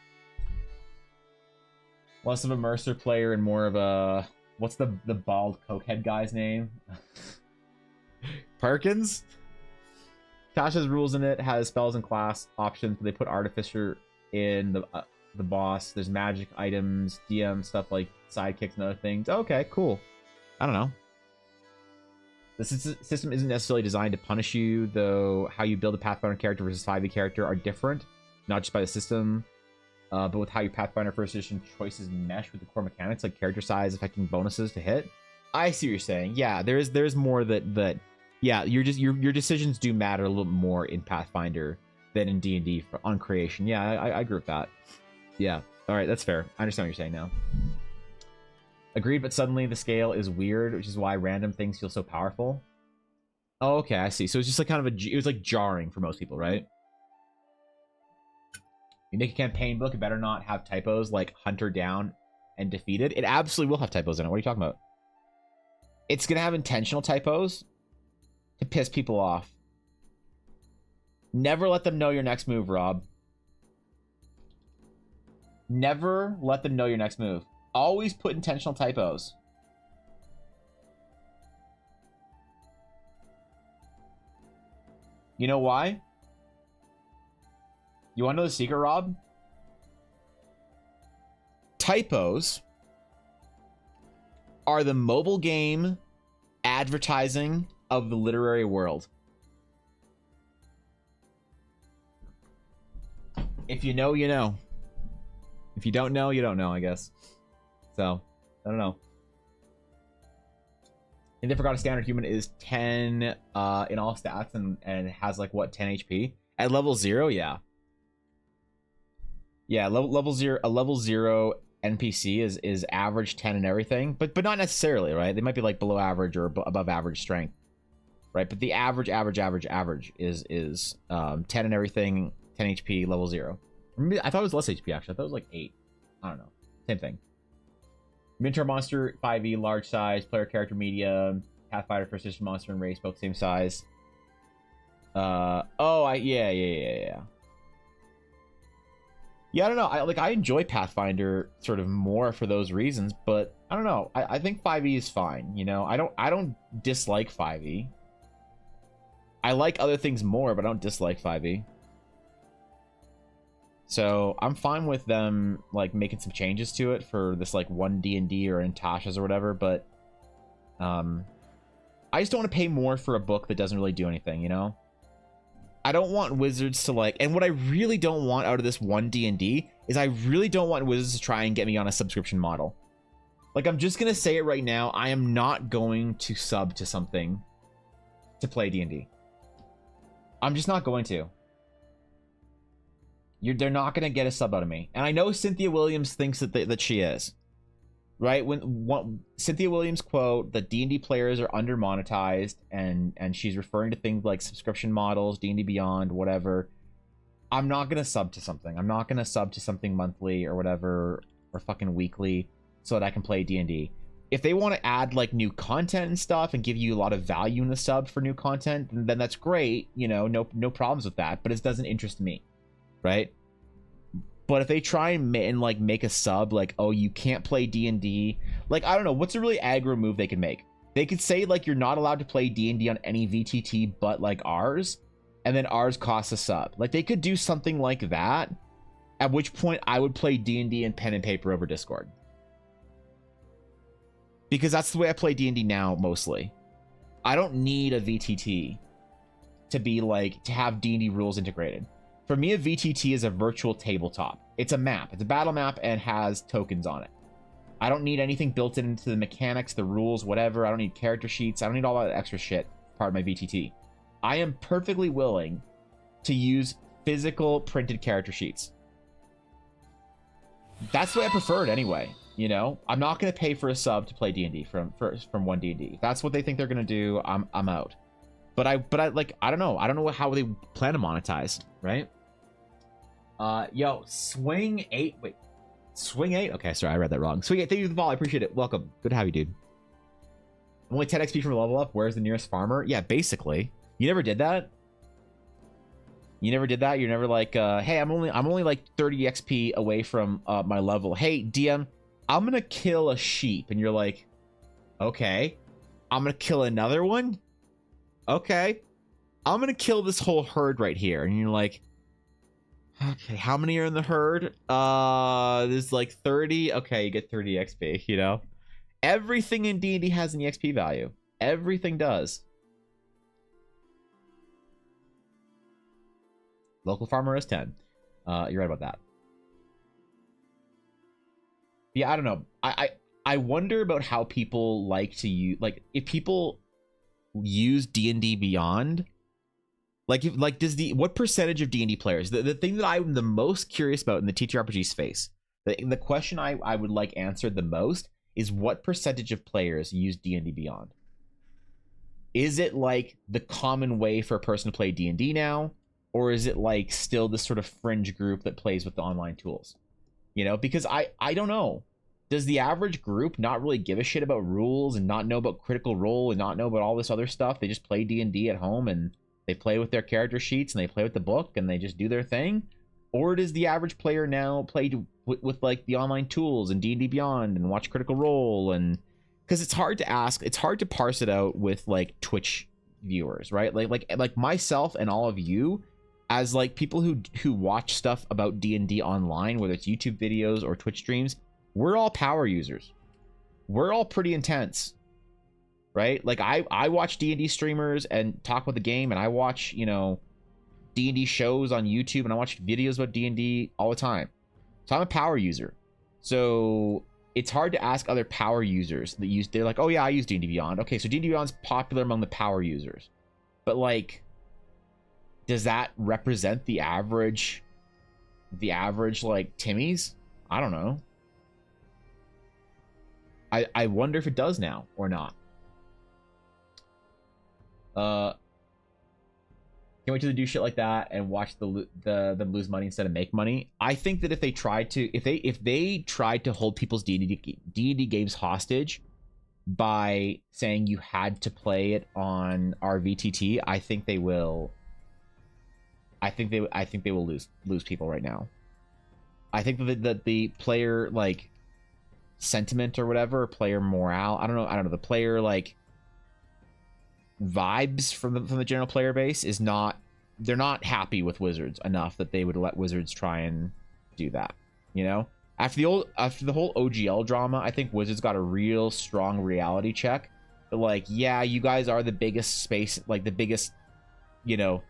Less of a Mercer player and more of a... What's the bald cokehead guy's name? Perkins? Tasha's rules in it has spells and class options. They put Artificer in the boss. There's magic items, DM stuff like sidekicks and other things. Okay, cool. I don't know. The system isn't necessarily designed to punish you, though how you build a Pathfinder character versus 5e character are different, not just by the system, but with how your Pathfinder first edition choices mesh with the core mechanics, like character size affecting bonuses to hit. I see what you're saying. Yeah, there's more that yeah, your decisions do matter a little more in Pathfinder than in D&D on creation. Yeah, I agree with that. Yeah, all right, that's fair. I understand what you're saying now. Agreed, but suddenly the scale is weird, which is why random things feel so powerful. Oh, okay, I see. So it's just like kind of it was like jarring for most people, right? You make a campaign book, it better not have typos like hunter down and defeated. It absolutely will have typos in it. What are you talking about? It's gonna have intentional typos to piss people off. Never let them know your next move, Rob. Never let them know your next move. Always put intentional typos. You know why? You want to know the secret, Rob? Typos are the mobile game advertising of the literary world. If you know, you know. If you don't know, you don't know, I guess. So, I don't know. And they forgot a standard human is 10 in all stats and has like what, 10 HP? At level 0, yeah. Yeah, level 0, a level 0 NPC is average 10 and everything, but not necessarily, right? They might be like below average or above average strength. Right, but the average is 10 and everything, 10 HP, level 0. I thought it was less HP actually. I thought it was like 8. I don't know. Same thing. Minotaur monster, 5e, large size. Player character, medium. Pathfinder, first edition monster and race, both same size. Yeah. Yeah, I don't know. I enjoy Pathfinder sort of more for those reasons, but I don't know. I think 5e is fine. You know, I don't dislike 5e. I like other things more, but I don't dislike 5e. So I'm fine with them like making some changes to it for this like one D&D or in Tasha's or whatever, but I just don't want to pay more for a book that doesn't really do anything, you know? I don't want Wizards to like, and what I really don't want out of this one D&D is I really don't want Wizards to try and get me on a subscription model. Like, I'm just gonna say it right now, I am not going to sub to something to play D&D. I'm just not going to. They're not going to get a sub out of me. And I know Cynthia Williams thinks that she is. Right? Cynthia Williams quote, the D&D players are under monetized, and she's referring to things like subscription models, D&D Beyond, whatever. I'm not going to sub to something. I'm not going to sub to something monthly or whatever, or fucking weekly, so that I can play D&D. If they want to add like new content and stuff and give you a lot of value in the sub for new content, then that's great. You know, no problems with that, but it doesn't interest me, right? But if they try and like make a sub like, oh, you can't play D&D, like, I don't know, what's a really aggro move they could make? They could say like you're not allowed to play D&D on any VTT but like ours, and then ours costs a sub. Like, they could do something like that, at which point I would play D&D and pen and paper over Discord. Because that's the way I play D&D now, mostly. I don't need a VTT to be like, to have D&D rules integrated. For me, a VTT is a virtual tabletop. It's a map. It's a battle map and has tokens on it. I don't need anything built into the mechanics, the rules, whatever. I don't need character sheets. I don't need all that extra shit part of my VTT. I am perfectly willing to use physical printed character sheets. That's the way I prefer it anyway. You know, I'm not going to pay for a sub to play D&D from one D&D. If that's what they think they're going to do, I'm out. But I like, I don't know how they plan to monetize, right? Yo, Swing 8. Wait, Swing 8? Okay, sorry, I read that wrong. Swing 8, thank you for the follow. I appreciate it. Welcome. Good to have you, dude. I'm only 10 XP from a level up. Where's the nearest farmer? Yeah, basically. You never did that? You never did that? You're never like, hey, I'm only like 30 XP away from my level. Hey, DM, I'm gonna kill a sheep. And you're like, okay. I'm gonna kill another one? Okay. I'm gonna kill this whole herd right here. And you're like, okay, how many are in the herd? There's like 30. Okay, you get 30 XP, you know? Everything in D&D has an EXP value. Everything does. Local farmer is 10. You're right about that. Yeah, I don't know. I wonder about how people like to use, like, if people use D&D Beyond, what percentage of D&D players, the thing that I'm the most curious about in the TTRPG space, the question I would like answered the most is what percentage of players use D&D Beyond? Is it like the common way for a person to play D&D now? Or is it like still this sort of fringe group that plays with the online tools? You know, because I don't know. Does the average group not really give a shit about rules and not know about Critical Role and not know about all this other stuff? They just play D&D at home and they play with their character sheets and they play with the book and they just do their thing? Or does the average player now play with like the online tools and D&D Beyond and watch Critical Role? And because it's hard to parse it out with like Twitch viewers, right? Like myself and all of you, as like people who watch stuff about D&D online, whether it's YouTube videos or Twitch streams, we're all power users. We're all pretty intense, right? Like I watch D&D streamers and talk about the game, and I watch, you know, D&D shows on YouTube, and I watch videos about D&D all the time. So I'm a power user. So it's hard to ask other power users that use, they're like, oh yeah, I use D&D Beyond. Okay, so D&D Beyond's popular among the power users. But like, does that represent the average like Timmy's? I don't know. I wonder if it does now or not. Can't wait till they do shit like that and watch them lose money instead of make money. I think that if they tried to, if they tried to hold people's D&D games hostage by saying you had to play it on RVTT, I think they will. I think they will lose people right now. I think that the player like sentiment or whatever, player morale, I don't know, the player like vibes from the general player base is not, they're not happy with Wizards enough that they would let Wizards try and do that, you know? After the whole OGL drama, I think Wizards got a real strong reality check. But like, yeah, you guys are the biggest space, like the biggest, you know,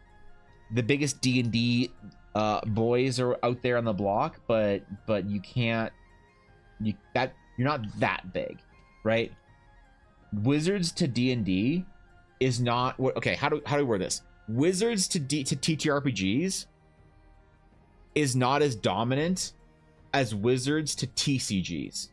the biggest D&D boys are out there on the block, but you can't, you're not that big, right? Wizards to D&D is not what, okay, how do we word this? Wizards to TTRPGs is not as dominant as Wizards to TCGs,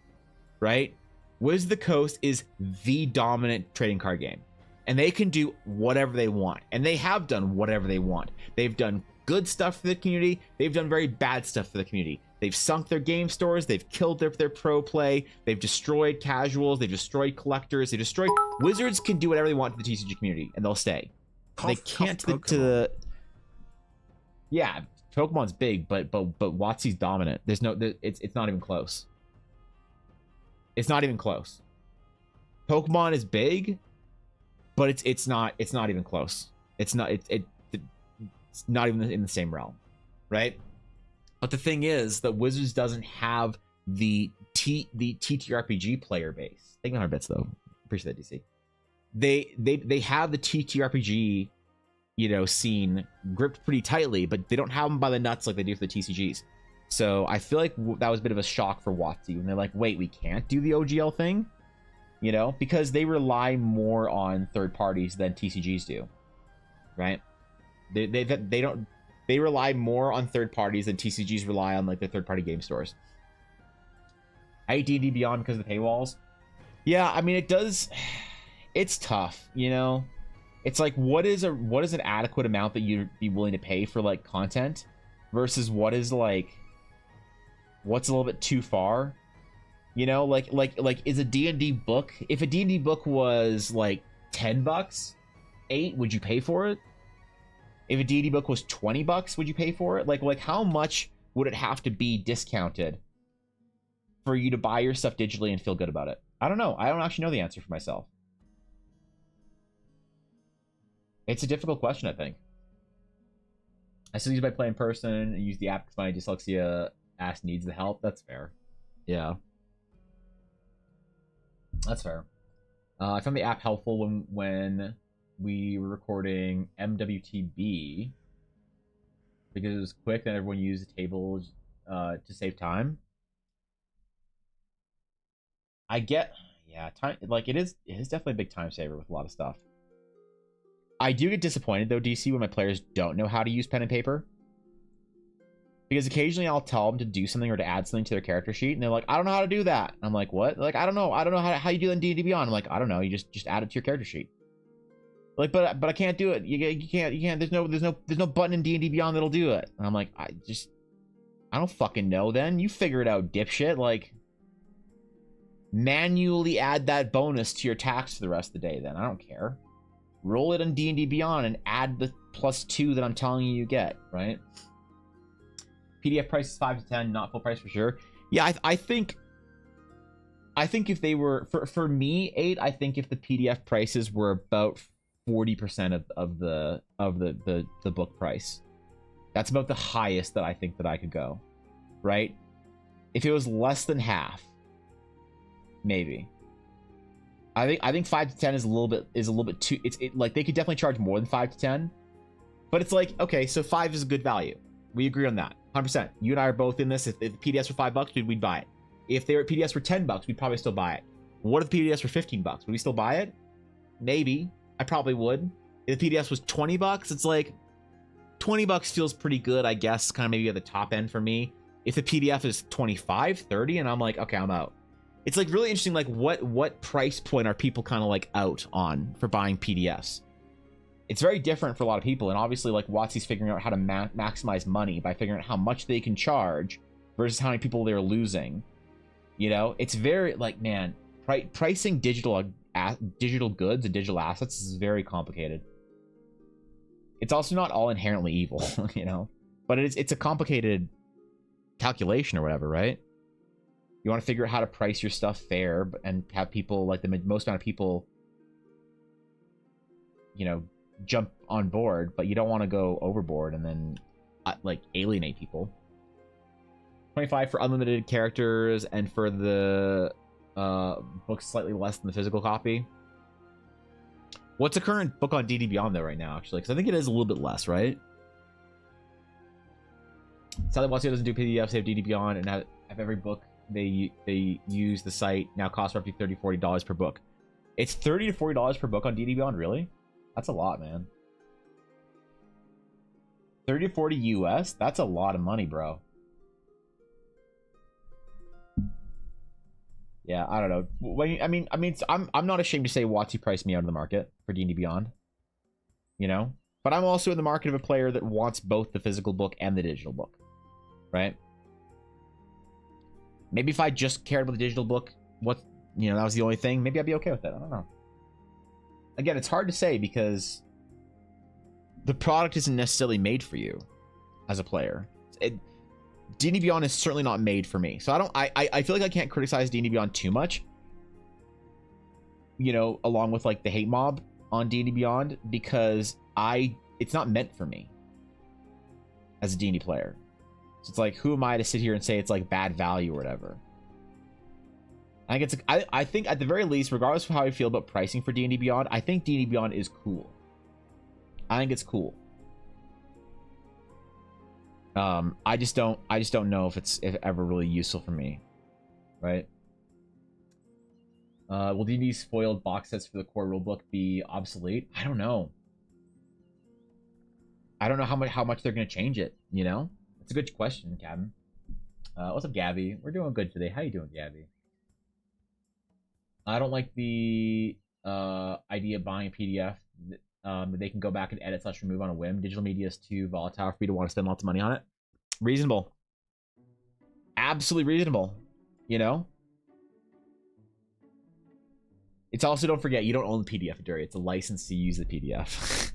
right? Wizards of the Coast is the dominant trading card game, and they can do whatever they want, and they have done whatever they want. They've done good stuff for the community. They've done very bad stuff for the community. They've sunk their game stores. They've killed their pro play. They've destroyed casuals. They've destroyed collectors. They destroyed. Wizards can do whatever they want to the TCG community, and they'll stay. They can't to the. Yeah, Pokemon's big, but WotC's dominant. There's no. It's not even close. It's not even close. Pokemon is big, but it's not even close. It's not it's not even in the same realm, right? But the thing is that Wizards doesn't have the TTRPG player base. Thank you 100 bits though. Appreciate that, DC. They have the TTRPG, you know, scene gripped pretty tightly, but they don't have them by the nuts like they do for the TCGs. So I feel like that was a bit of a shock for WotC when they're like, wait, we can't do the OGL thing, you know, because they rely more on third parties than TCGs do, right? They rely more on third parties than TCGs rely on like the third party game stores. I hate D&D Beyond because of the paywalls. Yeah, I mean it does. It's tough, you know. It's like what is an adequate amount that you'd be willing to pay for like content versus what is like what's a little bit too far, you know? Like is a D&D book, if a D&D book was like $10, $8, would you pay for it? If a D&D book was $20, would you pay for it? Like how much would it have to be discounted for you to buy your stuff digitally and feel good about it? I don't know. I don't actually know the answer for myself. It's a difficult question, I think. I still use my play in person and use the app because my dyslexia ass needs the help. That's fair. Yeah. That's fair. I found the app helpful when we were recording MWTB because it was quick and everyone used the tables to save time. I get, yeah, time, like it is definitely a big time saver with a lot of stuff. I do get disappointed though, DC, when my players don't know how to use pen and paper, because occasionally I'll tell them to do something or to add something to their character sheet and they're like, I don't know how to do that. I'm like, what? Like, I don't know how you do that in D&D Beyond. I'm like, I don't know, you just add it to your character sheet. Like, but I can't do it. You can't. There's no button in D&D Beyond that'll do it. And I'm like, I don't fucking know. Then you figure it out, dipshit. Like, manually add that bonus to your attacks for the rest of the day. Then I don't care. Roll it in D&D Beyond and add the +2 that I'm telling you get. Right. PDF price is 5 to 10, not full price for sure. Yeah, I think if they were for me 8, I think if the PDF prices were about 40% of the book price, that's about the highest that I think that I could go, right? If it was less than half, maybe. I think 5 to 10 is a little bit too. It like they could definitely charge more than 5 to 10, but it's like, okay, so 5 is a good value. We agree on that. 100%. You and I are both in this. If the PDFs were $5, dude, we'd buy it. If they were PDFs were $10, we'd probably still buy it. What if the PDFs were $15? Would we still buy it? Maybe. I probably would. If the PDFs was $20, it's like $20 feels pretty good, I guess, kind of maybe at the top end for me. If the PDF is 25, 30, and I'm like, okay, I'm out. It's like really interesting, like what price point are people kind of like out on for buying PDFs? It's very different for a lot of people, and obviously like WotC's figuring out how to maximize money by figuring out how much they can charge versus how many people they're losing. You know, it's very like, man, pricing digital goods and digital assets is very complicated. It's also not all inherently evil, you know, but it's a complicated calculation or whatever, right? You want to figure out how to price your stuff fair and have people, like the most amount of people, you know, jump on board, but you don't want to go overboard and then like alienate people. 25 for unlimited characters, and for the book slightly less than the physical copy. What's the current book on D&D Beyond though right now, actually? Because I think it is a little bit less, right? Sadly, WotC doesn't do PDFs. They have D&D Beyond, and have every book they use the site now costs roughly $30-$40 per book. It's $30 to $40 per book on D&D Beyond, really? That's a lot, man. 30 to 40 US? That's a lot of money, bro. Yeah, I don't know. I mean, I'm not ashamed to say WotC priced me out of the market for D&D Beyond. You know? But I'm also in the market of a player that wants both the physical book and the digital book. Right? Maybe if I just cared about the digital book, that was the only thing, maybe I'd be okay with that. I don't know. Again, it's hard to say because the product isn't necessarily made for you as a player. D&D Beyond is certainly not made for me. So I feel like I can't criticize D&D Beyond too much. You know, along with like the hate mob on D&D Beyond, because it's not meant for me as a D&D player. So it's like, who am I to sit here and say it's like bad value or whatever? I think at the very least, regardless of how I feel about pricing for D&D Beyond, I think D&D Beyond is cool. I think it's cool. I just don't know if it's ever really useful for me, right? Will D&D's foiled box sets for the core rulebook be obsolete? I don't know. I don't know how much they're gonna change it. You know, it's a good question, Captain. What's up, Gabby? We're doing good today. How you doing, Gabby? I don't like the idea of buying a PDF that they can go back and edit / remove on a whim. Digital media is too volatile for me to want to spend lots of money on it. Reasonable. Absolutely reasonable. You know? It's also, don't forget, you don't own the PDF, Dury. It's a license to use the PDF.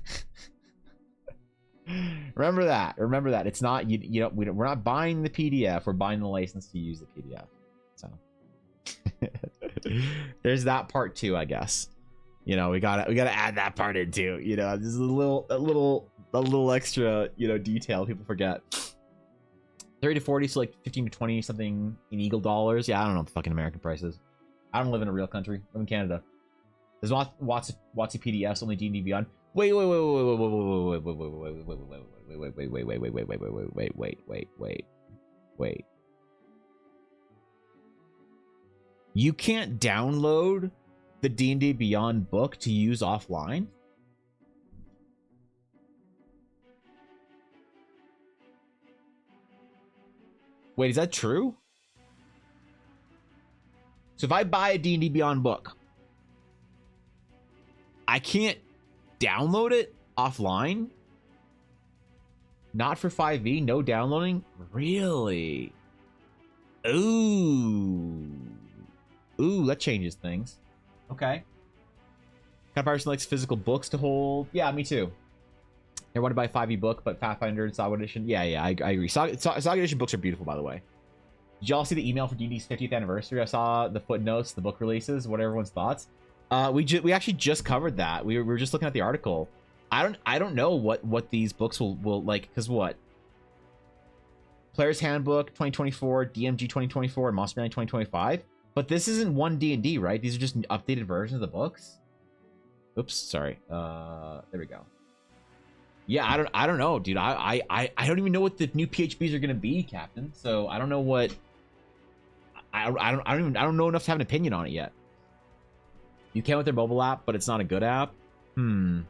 Remember that. It's not, we're not buying the PDF. We're buying the license to use the PDF. So there's that part too, I guess. You know, we gotta add that part in too. You know, this is a little extra, detail people forget. 30 to 40, so like 15 to 20 something in Eagle dollars. Yeah, I don't know the fucking American prices. I don't live in a real country. I live in Canada. There's WotC PDFs, only D&D Beyond. Wait. You can't download the D&D Beyond book to use offline? Wait, is that true? So if I buy a D&D Beyond book, I can't download it offline? Not for 5e? No downloading? Really? Ooh, that changes things. Okay. Kind of person likes physical books to hold. Yeah, me too. I want to buy a 5e book, but Pathfinder and Saga Edition. Yeah, I agree. Saga Edition books are beautiful, by the way. Did y'all see the email for D&D's 50th anniversary? I saw the footnotes, the book releases. What are everyone's thoughts? We actually just covered that. We were just looking at the article. I don't know what these books will like, because what? Player's Handbook 2024, DMG 2024, and Monster Manual 2025. But this isn't one D&D, right? These are just updated versions of the books. Oops, sorry. There we go. Yeah, I don't know, dude. I don't even know what the new PHBs are gonna be, Captain. So I don't know what. I don't know enough to have an opinion on it yet. You can with their mobile app, but it's not a good app. Only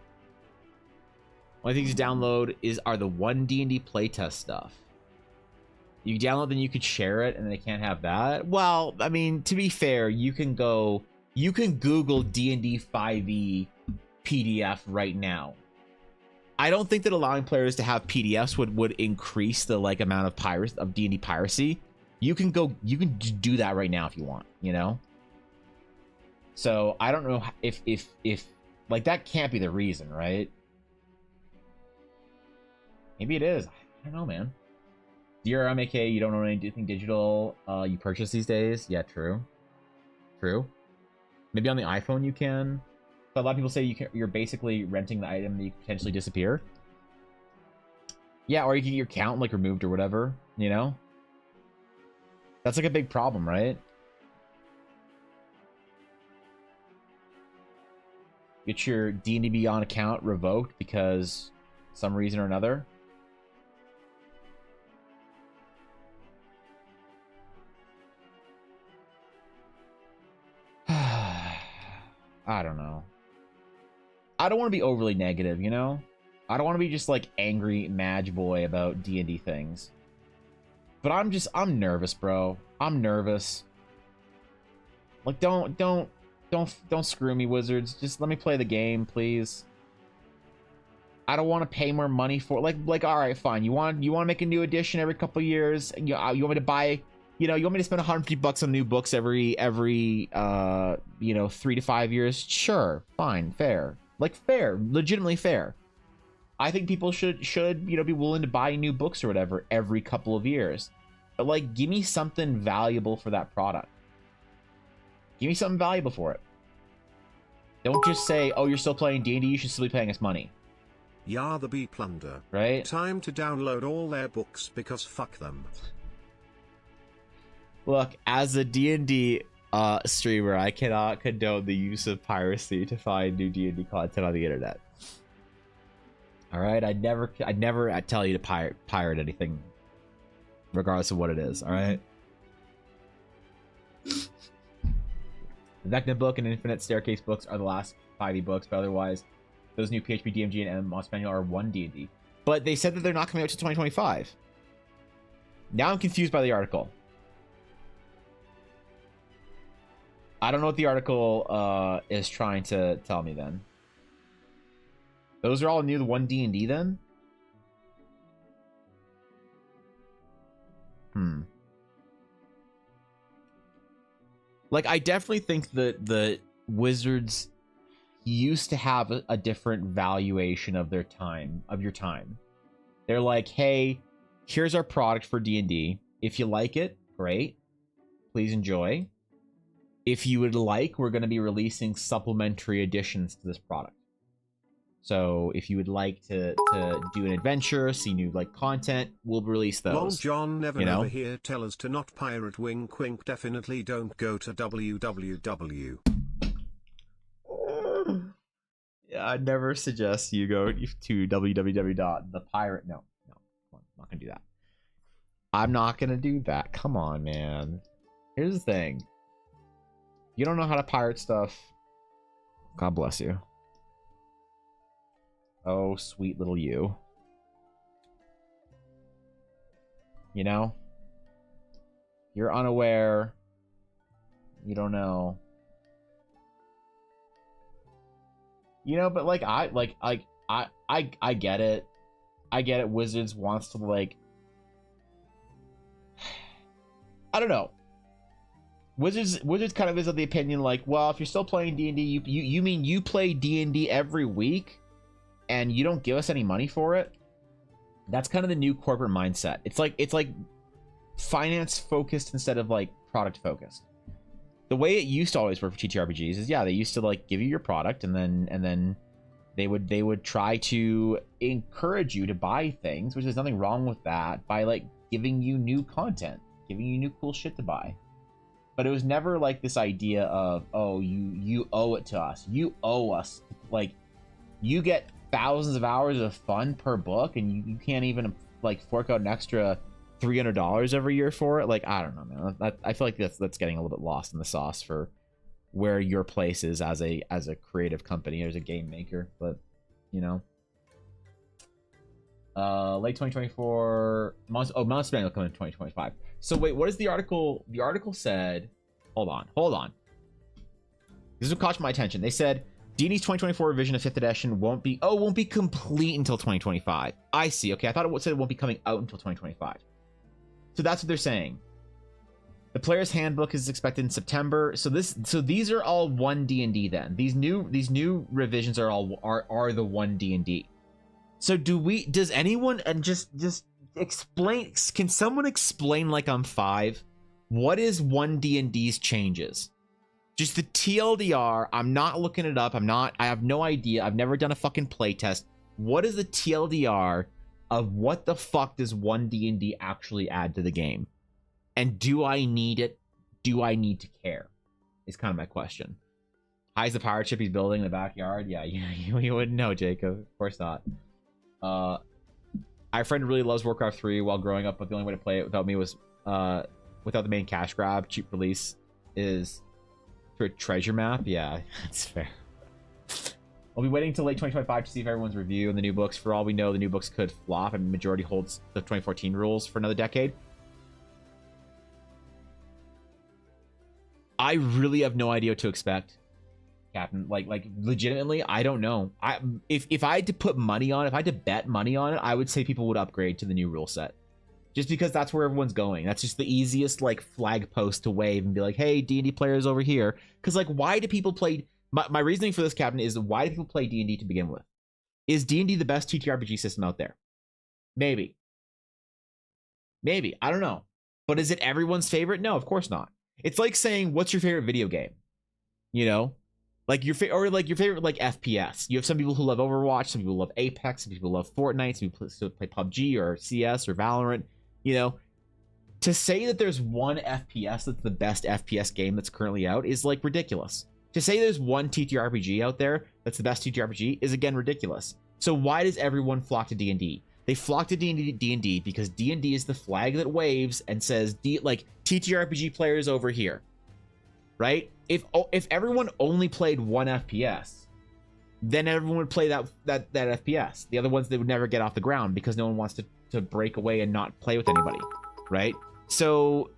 things you download are the one D&D playtest stuff. You download, then you could share it, and then they can't have that. Well, I mean, to be fair, you can Google D&D 5e PDF right now. I don't think that allowing players to have PDFs would increase the like amount of D&D piracy. You can do that right now if you want, you know? So I don't know if like that can't be the reason, right? Maybe it is. I don't know, man. DRM, aka you don't own anything digital you purchase these days. Yeah, true. Maybe on the iPhone you can. But a lot of people say you're basically renting the item that you could potentially disappear. Yeah, or you can get your account like removed or whatever, you know? That's like a big problem, right? Get your D&D Beyond account revoked because some reason or another. I don't know. I don't want to be overly negative, you know? I don't want to be just like angry Madge boy about D&D things. But I'm nervous, bro. I'm nervous. Like don't screw me, Wizards. Just let me play the game, please. I don't want to pay more money for like all right, fine. You want to make a new edition every couple years? You want me to buy, you want me to spend $150 on new books every 3 to 5 years? Sure, fine, fair. Like fair, legitimately fair. I think people should be willing to buy new books or whatever every couple of years. But like give me something valuable for that product. Give me something valuable for it. Don't just say, "Oh, you're still playing D&D, you should still be paying us money." Yeah, the bee plunder. Right? Time to download all their books because fuck them. Look, as a D&D streamer, I cannot condone the use of piracy to find new D&D content on the internet. All right, I'd never tell you to pirate anything, regardless of what it is. All right. The Vecna book and Infinite Staircase books are the last 5e books, but otherwise, those new PHP, DMG, and MMOS manual are one D&D. But they said that they're not coming out to 2025. Now I'm confused by the article. I don't know what the article is trying to tell me then. Those are all new to one D&D then? Like, I definitely think that the Wizards used to have a different valuation of their time, of your time. They're like, hey, here's our product for D&D. If you like it, great. Please enjoy. If you would like, we're going to be releasing supplementary additions to this product. So if you would like to do an adventure, see new like content, we'll release those. Long John never here tell us to not pirate, wink wink, definitely don't go to www. Yeah, I'd never suggest you go to www.thepirate. No, come on, I'm not gonna do that. I'm not gonna do that. Come on, man. Here's the thing. You don't know how to pirate stuff. God bless you. Oh, sweet little you. You know? You're unaware. You don't know. But like I get it. I get it. Wizards wants to like I don't know. Wizards kind of is of the opinion like, well, if you're still playing D&D, you mean you play D&D every week and you don't give us any money for it? That's kind of the new corporate mindset. It's like finance focused instead of like product focused. The way it used to always work for TTRPGs is, yeah, they used to like give you your product and then they would try to encourage you to buy things, which there's nothing wrong with that, by like giving you new content, giving you new cool shit to buy. But it was never like this idea of, oh, you owe it to us. You owe us, like, you get thousands of hours of fun per book, and you can't even like fork out an extra $300 every year for it. Like, I don't know, man. I feel like that's getting a little bit lost in the sauce for where your place is as a creative company, as a game maker. But you know, late 2024 months. Oh, months will come in 2025. So wait, what is the article? The article said, hold on. This is what caught my attention. They said D&D's 2024 revision of 5th edition won't be complete until 2025. I see. Okay, I thought it said it won't be coming out until 2025. So that's what they're saying. The player's handbook is expected in September. So these are all one D&D then. These new revisions are the one D&D. So does anyone, and just explain, can someone explain, like I'm 5, what is one D&D's changes? Just the TLDR. I'm not looking it up. I have no idea. I've never done a fucking playtest. What is the TLDR of what the fuck does one D&D actually add to the game? And do I need it? Do I need to care? Is kind of my question. How's the pirate ship he's building in the backyard? Yeah, you wouldn't know, Jacob. Of course not. I have a friend who really loves Warcraft 3 while growing up, but the only way to play it without me was without the main cash grab, cheap release, is through a treasure map. Yeah, that's fair. I'll be waiting until late 2025 to see if everyone's review and the new books. For all we know, the new books could flop, and the majority holds the 2014 rules for another decade. I really have no idea what to expect, Captain. Like legitimately, I don't know. If I had to put money on it, if I had to bet money on it, I would say people would upgrade to the new rule set. Just because that's where everyone's going. That's just the easiest like flag post to wave and be like, hey, D&D players over here. Because like, why do people play? My reasoning for this, Captain, is why do people play D&D to begin with? Is D&D the best TTRPG system out there? Maybe. I don't know. But is it everyone's favorite? No, of course not. It's like saying, what's your favorite video game? You know, like your favorite like FPS. You have some people who love Overwatch, some people love Apex, some people love Fortnite, some people play PUBG or CS or Valorant. You know, to say that there's one FPS that's the best FPS game that's currently out is like ridiculous. To say there's one TTRPG out there that's the best TTRPG is again ridiculous. So why does everyone flock to D&D? They flock to D&D because D&D is the flag that waves and says like TTRPG players over here, right? If everyone only played one FPS, then everyone would play that FPS. The other ones, they would never get off the ground because no one wants to break away and not play with anybody, right? So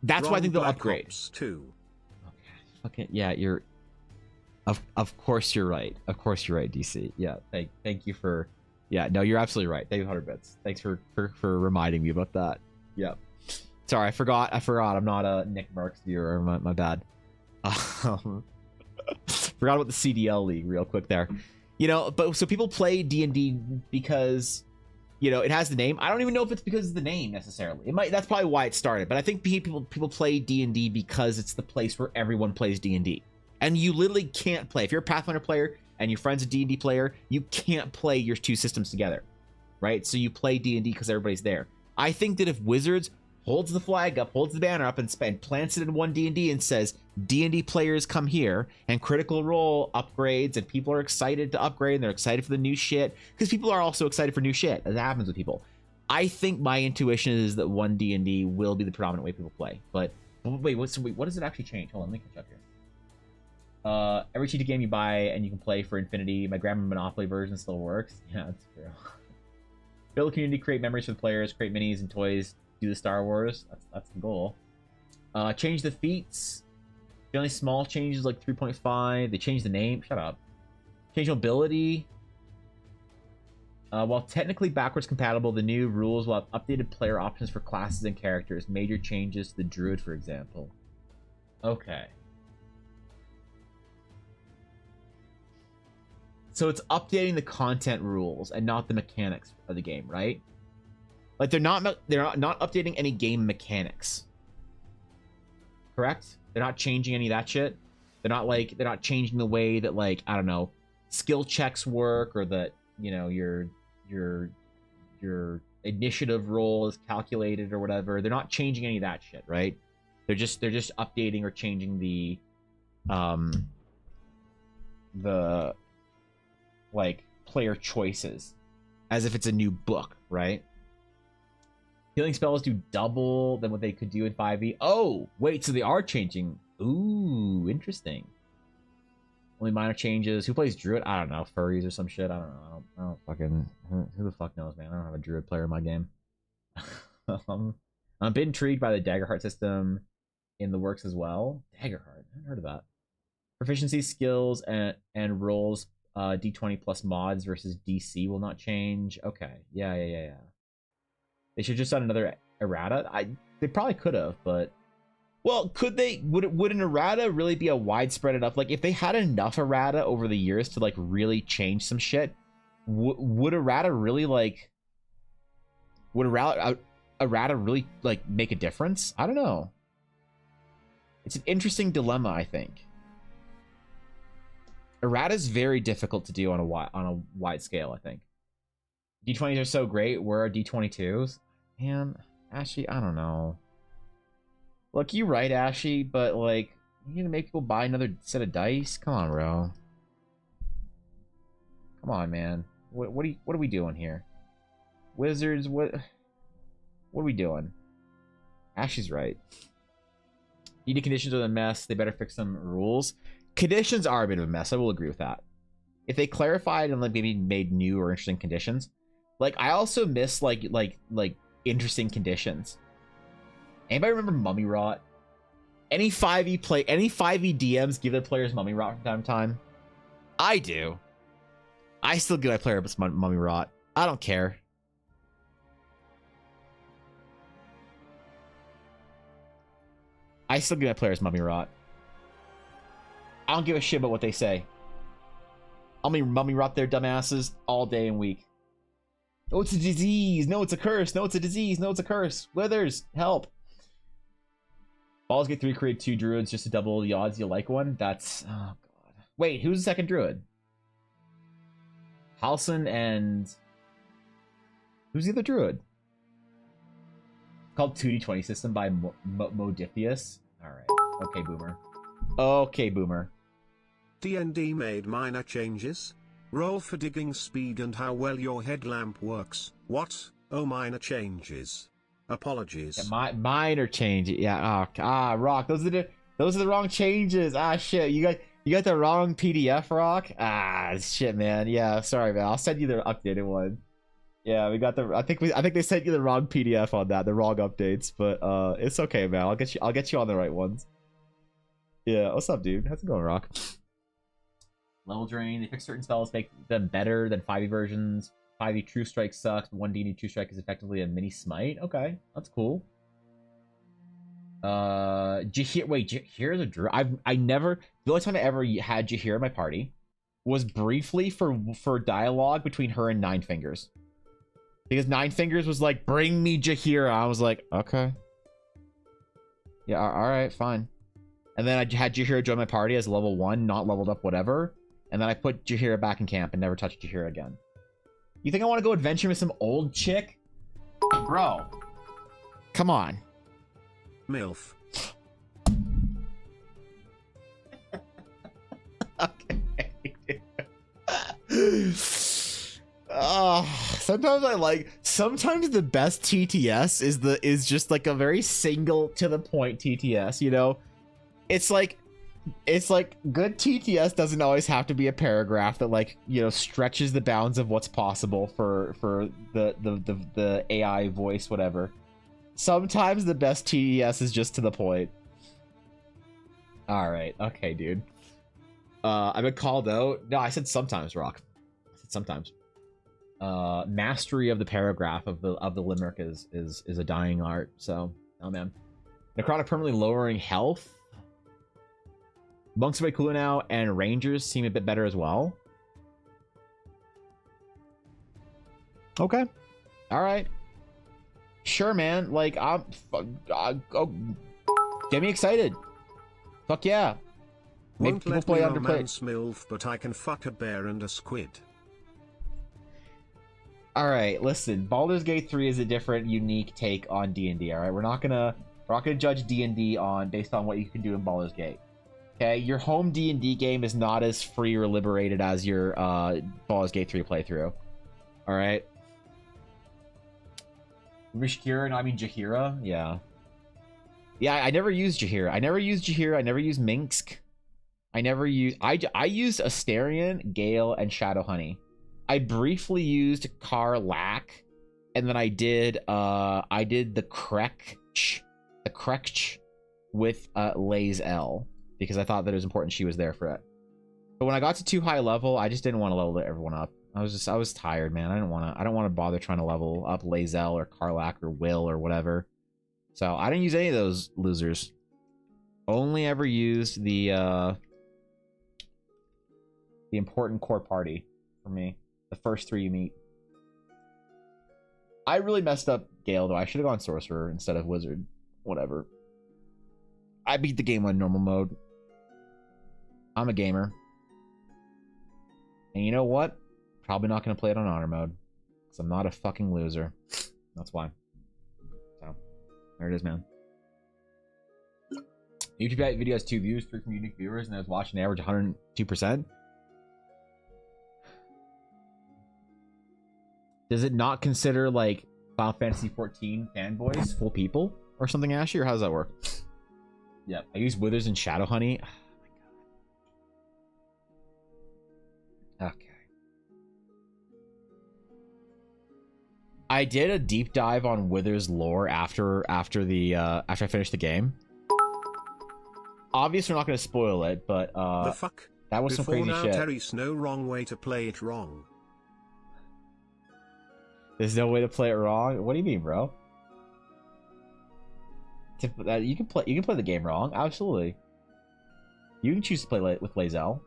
that's why I think they'll upgrade. Too. Okay, yeah, you're. Of course you're right. Of course you're right, DC. Yeah, thank you for. Yeah, no, you're absolutely right. Thank you, 100 bits. Thanks for reminding me about that. Yeah. Sorry, I forgot. I'm not a Nick Marks viewer. My bad. Forgot about the CDL league real quick there. You know, but so people play D&D because, you know, it has the name. I don't even know if it's because of the name necessarily. It might. That's probably why it started. But I think people play D&D because it's the place where everyone plays D&D. And you literally can't play. If you're a Pathfinder player and your friend's a D&D player, you can't play your two systems together, right? So you play D&D because everybody's there. I think that if Wizards holds the flag up, holds the banner up, and plants it in one D&D and says, D&D players come here, and Critical Role upgrades, and people are excited to upgrade, and they're excited for the new shit, because people are also excited for new shit, as happens with people. I think my intuition is that one D&D will be the predominant way people play. But wait, what does it actually change? Hold on, let me catch up here. Every cheated game you buy and you can play for infinity. My Grammar Monopoly version still works. Yeah, that's true. Build a community, create memories for the players, create minis and toys, do the Star Wars. That's the goal. Change the feats. The only small changes like 3.5. They changed the name. Shut up. Change mobility. While technically backwards compatible, the new rules will have updated player options for classes and characters. Major changes to the druid, for example. Okay. So it's updating the content rules and not the mechanics of the game, right? Like they're not updating any game mechanics. Correct? They're not changing any of that shit. They're not changing the way that, like, I don't know, skill checks work, or that, you know, your initiative roll is calculated or whatever. They're not changing any of that shit, right? They're just updating or changing the like player choices, as if it's a new book, right? Healing spells do double than what they could do in 5e. Oh, wait, so they are changing. Ooh, interesting. Only minor changes. Who plays Druid? I don't know. Furries or some shit. I don't know. I don't fucking... Who the fuck knows, man? I don't have a Druid player in my game. I'm a bit intrigued by the Daggerheart system in the works as well. Daggerheart? I haven't heard of that. Proficiency, skills, and rolls, D20 plus mods versus DC will not change. Okay. Yeah. They should just done another errata. They probably could have, but... Well, could they? Would an errata really be a widespread enough? Like, if they had enough errata over the years to, like, really change some shit, would errata really, like... Would errata really, like, make a difference? I don't know. It's an interesting dilemma, I think. Errata is very difficult to do on a wide scale, I think. D20s are so great. Where are D22s? Man, actually, I don't know. Look, you're right, Ashy, but, like, you need to make people buy another set of dice? Come on, bro. Come on, man. What are we doing here? Wizards, what are we doing? Ashy's right. ED conditions are a mess. They better fix some rules. Conditions are a bit of a mess. I will agree with that. If they clarified and, like, maybe made new or interesting conditions. Like, I also miss, like interesting conditions. Anybody remember Mummy Rot? Any 5e DMs give their players Mummy Rot from time to time? I do. I still give my player Mummy Rot. I don't care. I still give my players Mummy Rot. I don't give a shit about what they say. I'll be Mummy Rot their dumbasses all day and week. Oh, it's a disease. No, it's a curse. No, it's a disease. No, it's a curse. Withers, help. Baldur's Gate 3 created 2 druids just to double the odds you like one. That's... Oh, God. Wait, who's the second druid? Halson and... Who's the other druid? It's called 2D20 system by Modiphius. Alright. Okay, boomer. Okay, boomer. D&D made minor changes. Roll for digging speed and how well your headlamp works. What? Oh, minor changes. Apologies. Yeah, minor changes. Yeah. Rock. Those are the wrong changes. Shit. You got the wrong PDF, Rock. Shit, man. Yeah. Sorry, man. I'll send you the updated one. Yeah, we got the. I think they sent you the wrong PDF on that. The wrong updates, but it's okay, man. I'll get you on the right ones. Yeah. What's up, dude? How's it going, Rock? Level drain. They fix certain spells, make them better than 5e versions. 5e True Strike sucks. 1D True Strike is effectively a mini smite. Okay, that's cool. Jaheir. Wait, Jaheir's a druid. I never. The only time I ever had Jaheir in my party was briefly for dialogue between her and Nine Fingers, because Nine Fingers was like, "Bring me Jaheir." I was like, "Okay, yeah, all right, fine." And then I had Jaheir join my party as level 1, not leveled up, whatever. And then I put Jaheir back in camp and never touched Jaheir again. You think I want to go adventure with some old chick? Bro. Come on. MILF. Okay. Sometimes the best TTS is just like a very single to the point TTS, you know? It's like good TTS doesn't always have to be a paragraph that, like, you know, stretches the bounds of what's possible for the AI voice, whatever. Sometimes the best TTS is just to the point. All right, okay, dude. I've been called out. No, I said sometimes, Rock. I said sometimes. Mastery of the paragraph of the limerick is a dying art. So, oh man, necrotic permanently lowering health. Monks are way cooler now, and Rangers seem a bit better as well. Okay. All right. Sure, man. Like, get me excited. Fuck yeah. Make Won't people let play me underplay. romance MILF, but I can fuck a bear and a squid. All right, listen. Baldur's Gate 3 is a different, unique take on D&D. All right, we're not gonna judge D&D based on what you can do in Baldur's Gate. Okay, your home D&D game is not as free or liberated as your Baldur's Gate 3 playthrough. All right. Rishkira, no, I mean Jaheira. Yeah. Yeah, I never used Jaheira. I never used Minsk. I used Asterion, Gale, and Shadowhoney. I briefly used Karlach, and then I did the Krekch with Lae'zel, because I thought that it was important she was there for it. But when I got to too high level, I just didn't want to level everyone up. I was tired, man. I don't want to bother trying to level up Lae'zel or Karlach or Will or whatever. So I didn't use any of those losers. Only ever used the important core party for me. The first 3 you meet. I really messed up Gale though. I should have gone Sorcerer instead of Wizard. Whatever. I beat the game on normal mode. I'm a gamer. And you know what? Probably not going to play it on honor mode. Because I'm not a fucking loser. That's why. So, there it is, man. YouTube video has 2 views, 3 from unique viewers, and I was watching an average 102%. Does it not consider, like, Final Fantasy 14 fanboys full people? Or something, Ashy? Or how does that work? Yeah, I use Withers and Shadowhoney. Oh, my God. Okay. I did a deep dive on Withers lore after I finished the game. Obviously, we're not going to spoil it, but the fuck? That was some crazy shit. Terry's no wrong way to play it wrong. There's no way to play it wrong. What do you mean, bro? You can play the game wrong. Absolutely. You can choose to play with Lae'zel.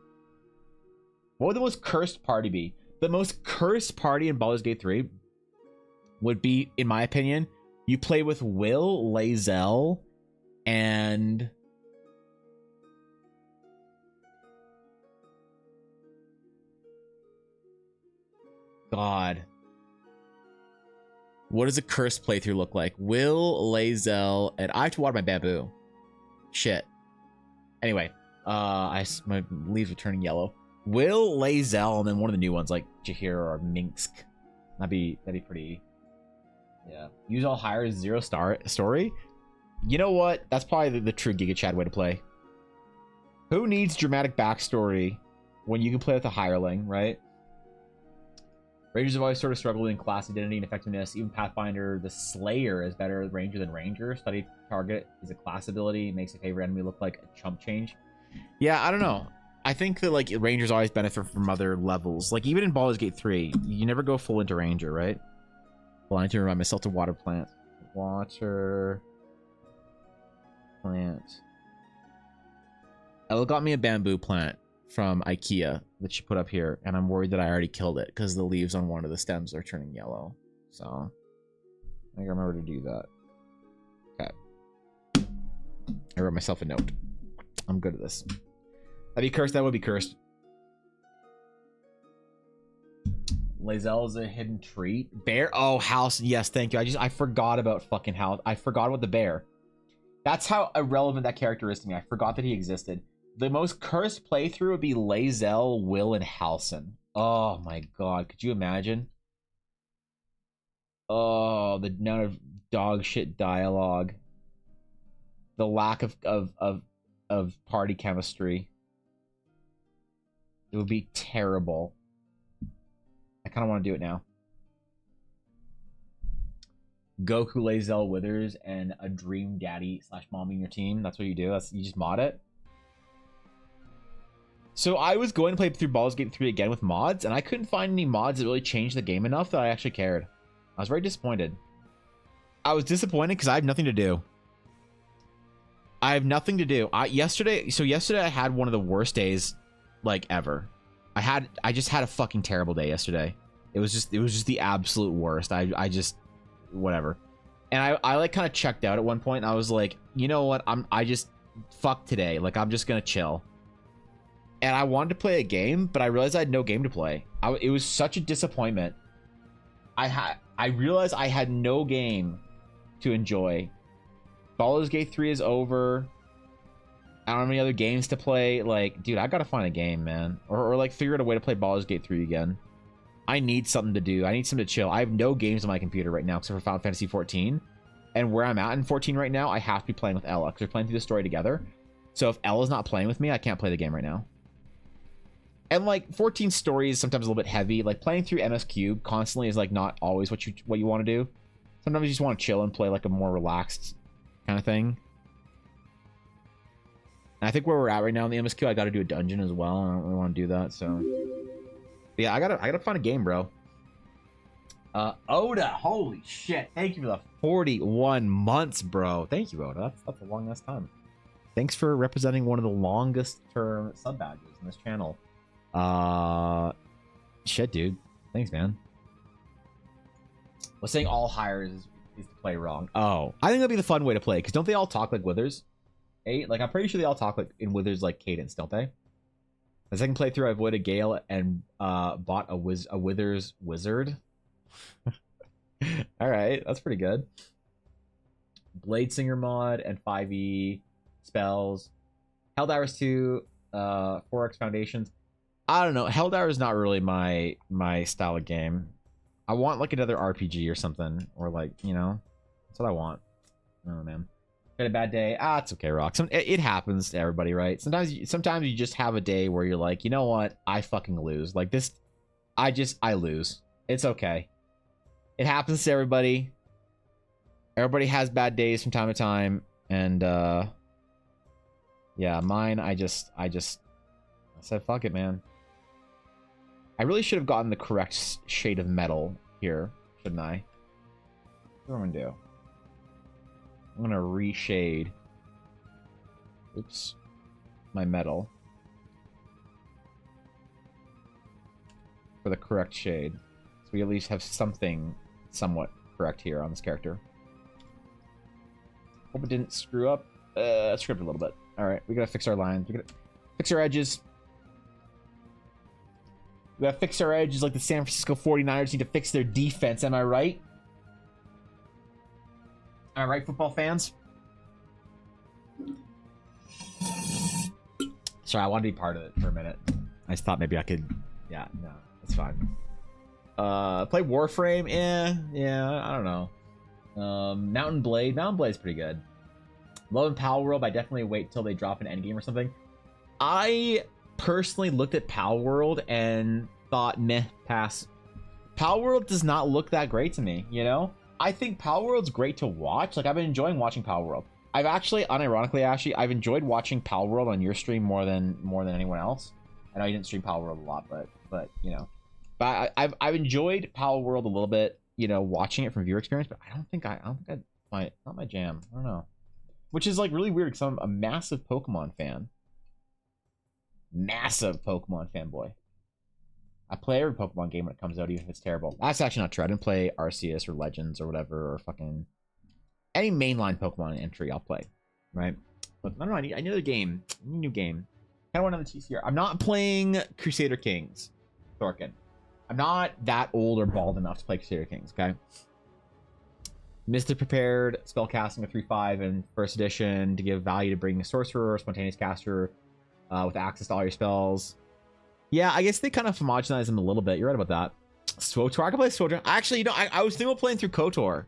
What would the most cursed party be? The most cursed party in Baldur's Gate 3 would be, in my opinion, you play with Will, Lae'zel, and God. What does a cursed playthrough look like? Will, Lae'zel, and I have to water my bamboo. Shit. Anyway, my leaves are turning yellow. Will, Lae'zel, and then one of the new ones like Jaheira or Minsk. That'd be pretty. Yeah. Use all higher 0-star story. You know what? That's probably the true Giga Chad way to play. Who needs dramatic backstory when you can play with a hireling, right? Rangers have always sort of struggled in class identity and effectiveness. Even Pathfinder, the Slayer, is better Ranger than Ranger. Study target is a class ability. Makes a favorite enemy look like a chump change. Yeah, I don't know. I think that like Rangers always benefit from other levels. Like even in Baldur's Gate 3, you never go full into Ranger, right? Well, I need to remind myself to water plant. Water plant. Ella got me a bamboo plant from IKEA that she put up here, and I'm worried that I already killed it because the leaves on one of the stems are turning yellow. So I think I remember to do that. Okay. I wrote myself a note. I'm good at this. That'd be cursed. That would be cursed. Lae'zel is a hidden treat. Bear? Oh, house. Yes, thank you. I forgot about fucking house. I forgot about the bear. That's how irrelevant that character is to me. I forgot that he existed. The most cursed playthrough would be Lae'zel, Will, and Halsin. Oh my god, could you imagine? Oh, the amount of dog shit dialogue. The lack of party chemistry. It would be terrible. I kind of want to do it now. Goku, Lae'zel, Withers, and a dream daddy / mommy in your team. That's what you do. You just mod it. So I was going to play through Baldur's Gate 3 again with mods, and I couldn't find any mods that really changed the game enough that I actually cared. I was very disappointed. I was disappointed because I have nothing to do. I have nothing to do. Yesterday I had one of the worst days like ever. I just had a fucking terrible day yesterday. It was just the absolute worst. I just whatever. And I like kind of checked out at one point, and I was like, you know what? I just fuck today. Like I'm just gonna chill. And I wanted to play a game, but I realized I had no game to play. It was such a disappointment. I realized I had no game to enjoy. Baldur's Gate 3 is over. I don't have any other games to play. Like, dude, I gotta find a game, man. Or like figure out a way to play Baldur's Gate 3 again. I need something to do. I need something to chill. I have no games on my computer right now except for Final Fantasy 14. And where I'm at in 14 right now, I have to be playing with Ella because we're playing through the story together. So if Ella's not playing with me, I can't play the game right now. And like 14 story is sometimes a little bit heavy. Like playing through MSQ constantly is like not always what you want to do. Sometimes you just want to chill and play like a more relaxed kind of thing. And I think where we're at right now in the MSQ, I got to do a dungeon as well. I don't really want to do that, so but yeah, I gotta find a game, bro. Oda, holy shit! Thank you for the 41 months, bro. Thank you, Oda. That's a long ass time. Thanks for representing one of the longest term sub badges in this channel. Shit, dude. Thanks, man. Was saying all hires is to play wrong. Oh, I think that'd be the fun way to play because don't they all talk like Withers? Like I'm pretty sure they all talk like in Withers like cadence, don't they? The second playthrough, I avoided Gale and bought a Withers wizard. All right, that's pretty good. Blade Singer mod and 5e spells. Helldivers 2, 4x Foundations. I don't know. Helldiver is not really my style of game. I want like another RPG or something, or like, you know, that's what I want. I don't know, man. Got a bad day. It's okay, Rock. It happens to everybody, right? Sometimes you just have a day where you're like, you know what? I fucking lose. Like this, I lose. It's okay. It happens to everybody. Everybody has bad days from time to time, and yeah, mine. I said fuck it, man. I really should have gotten the correct shade of metal here, shouldn't I? What am I gonna do? I'm gonna reshade. Oops. My metal. For the correct shade. So we at least have something somewhat correct here on this character. Hope it didn't screw up. Screwed up a little bit. Alright, we gotta fix our lines. We gotta fix our edges. We gotta fix our edges like the San Francisco 49ers need to fix their defense, am I right? Am I right, football fans? Sorry, I wanted to be part of it for a minute. I just thought maybe I could... Yeah, no, that's fine. Play Warframe? Yeah, I don't know. Mountain Blade? Mountain Blade's pretty good. Love and Power World, I definitely wait till they drop an endgame or something. I personally looked at Power World and thought, meh, pass. Power World does not look that great to me, you know? I think Power World's great to watch. Like, I've been enjoying watching Power World. I've actually, unironically, Ashy, I've enjoyed watching Power World on your stream more than anyone else. I know you didn't stream Power World a lot, but you know. But I've enjoyed Power World a little bit, you know, watching it from viewer experience, but I don't think not my jam. I don't know. Which is like really weird because I'm a massive Pokemon fan. Massive Pokemon fanboy. I play every Pokemon game when it comes out, even if it's terrible. That's actually not true. I didn't play Arceus or Legends or whatever, or fucking any mainline Pokemon entry I'll play, right? But I don't know. I need another game. I need a new game. I want another TCR. I'm not playing Crusader Kings, Thorkin. I'm not that old or bald enough to play Crusader Kings, okay? Mr. Prepared, spellcasting a 3/5 in first edition to give value to bring a sorcerer or spontaneous caster with access to all your spells. Yeah, I guess they kind of homogenize them a little bit. You're right about that. SWTOR, I can play SWTOR. Actually, you know, I was thinking about playing through KOTOR.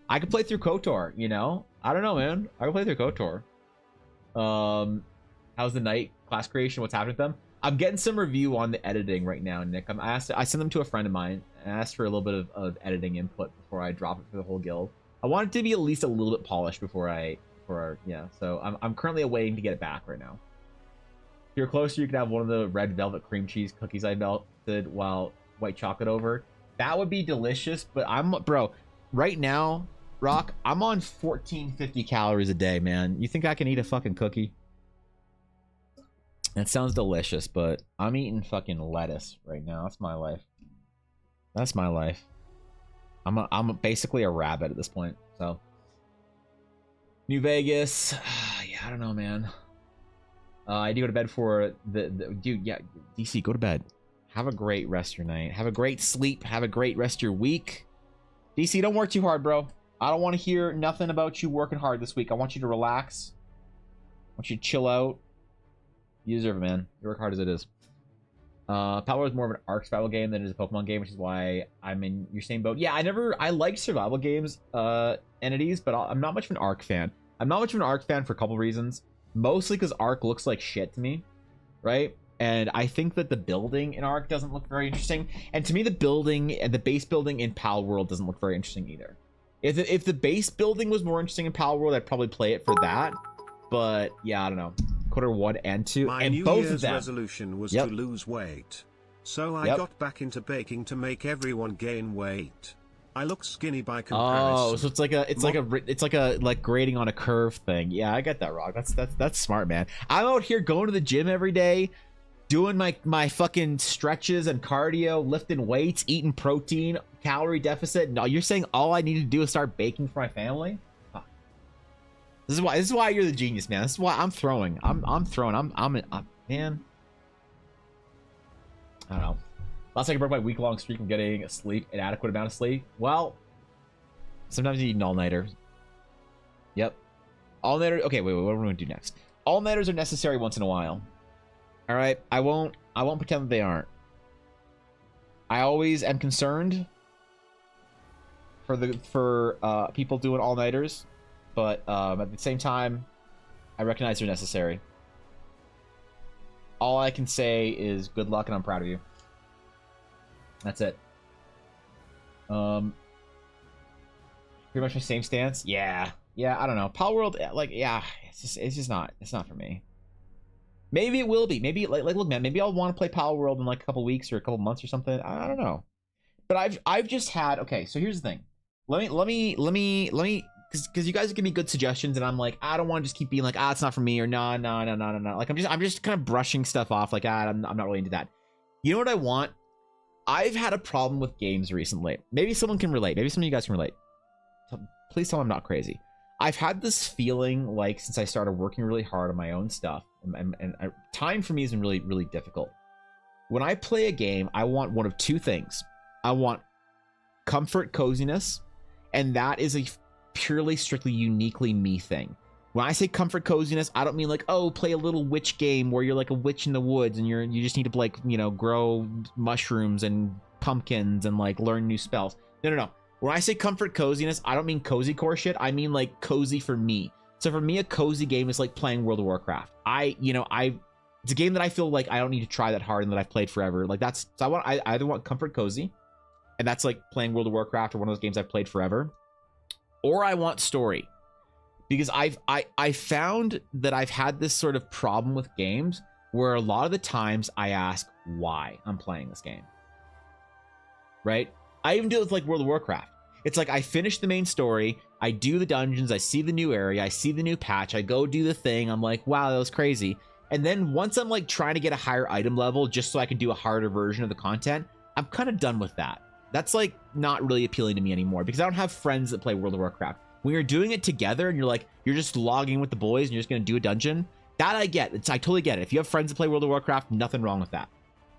I could play through KOTOR, you know? I don't know, man. I can play through KOTOR. How's the night class creation? What's happening with them? I'm getting some review on the editing right now, Nick. I sent them to a friend of mine and asked for a little bit of editing input before I drop it for the whole guild. I want it to be at least a little bit polished yeah. So I'm currently waiting to get it back right now. If you're closer, you can have one of the red velvet cream cheese cookies I melted while white chocolate over. That would be delicious, but bro, right now, Rock, I'm on 1450 calories a day, man. You think I can eat a fucking cookie? That sounds delicious, but I'm eating fucking lettuce right now. That's my life. That's my life. I'm basically a rabbit at this point, so. New Vegas. Yeah, I don't know, man. I do go to bed for the dude. Yeah, DC, go to bed. Have a great rest of your night. Have a great sleep. Have a great rest of your week. DC, don't work too hard, bro. I don't want to hear nothing about you working hard this week. I want you to relax. I want you to chill out. You deserve it, man. You work hard as it is. Power is more of an arc survival game than it is a Pokemon game, which is why I'm in your same boat. Yeah, I like survival games, entities, but I'm not much of an arc fan. I'm not much of an arc fan for a couple reasons. Mostly because arc looks like shit to me, right? And I think that the building in arc doesn't look very interesting. And to me, the building and the base building in Pal World doesn't look very interesting either. If the base building was more interesting in Pal World, I'd probably play it for that. But yeah, I don't know. Quarter 1 and 2, My and New both Year's of them. resolution was to lose weight. So I got back into baking to make everyone gain weight. I look skinny by comparison. Oh, so it's like grading on a curve thing. Yeah, I get that, Rock. That's smart, man. I'm out here going to the gym every day, doing my fucking stretches and cardio, lifting weights, eating protein, calorie deficit. No, you're saying all I need to do is start baking for my family? Huh. This is why you're the genius, man. This is why I'm throwing. I'm throwing. Man. I don't know. Last time I broke my week-long streak of getting sleep, an adequate amount of sleep. Well, sometimes you need an all-nighter. Yep. All-nighter. Okay, wait. What are we gonna do next? All-nighters are necessary once in a while. All right. I won't pretend that they aren't. I always am concerned for people doing all-nighters, but at the same time, I recognize they're necessary. All I can say is good luck, and I'm proud of you. That's it. Pretty much my same stance. Yeah, I don't know. Pal World, like, yeah, it's just not. It's not for me. Maybe it will be. Maybe like look, man. Maybe I'll want to play Pal World in like a couple weeks or a couple months or something. I don't know. But I've just had. Okay, so here's the thing. Let me. Because you guys give me good suggestions, and I'm like, I don't want to just keep being like, it's not for me, or no. Like I'm just kind of brushing stuff off. Like, I'm not really into that. You know what I want? I've had a problem with games recently. Maybe someone can relate. Maybe some of you guys can relate. Please tell me I'm not crazy. I've had this feeling like since I started working really hard on my own stuff, and time for me has been really, really difficult. When I play a game, I want one of two things. I want comfort, coziness, and that is a purely, strictly, uniquely me thing. When I say comfort, coziness, I don't mean like, oh, play a little witch game where you're like a witch in the woods and you just need to like, grow mushrooms and pumpkins and like learn new spells. No. When I say comfort, coziness, I don't mean cozy core shit. I mean like cozy for me. So for me, a cozy game is like playing World of Warcraft. It's a game that I feel like I don't need to try that hard and that I've played forever. Like I either want comfort, cozy, and that's like playing World of Warcraft or one of those games I've played forever, or I want story. Because I found that I've had this sort of problem with games where a lot of the times I ask why I'm playing this game. Right? I even do it with like World of Warcraft. It's like I finish the main story, I do the dungeons, I see the new area, I see the new patch, I go do the thing, I'm like, wow, that was crazy. And then once I'm like trying to get a higher item level just so I can do a harder version of the content, I'm kind of done with that. That's like not really appealing to me anymore because I don't have friends that play World of Warcraft. When you're doing it together and you're just logging with the boys and you're just going to do a dungeon, that I get. I totally get it. If you have friends that play World of Warcraft, nothing wrong with that.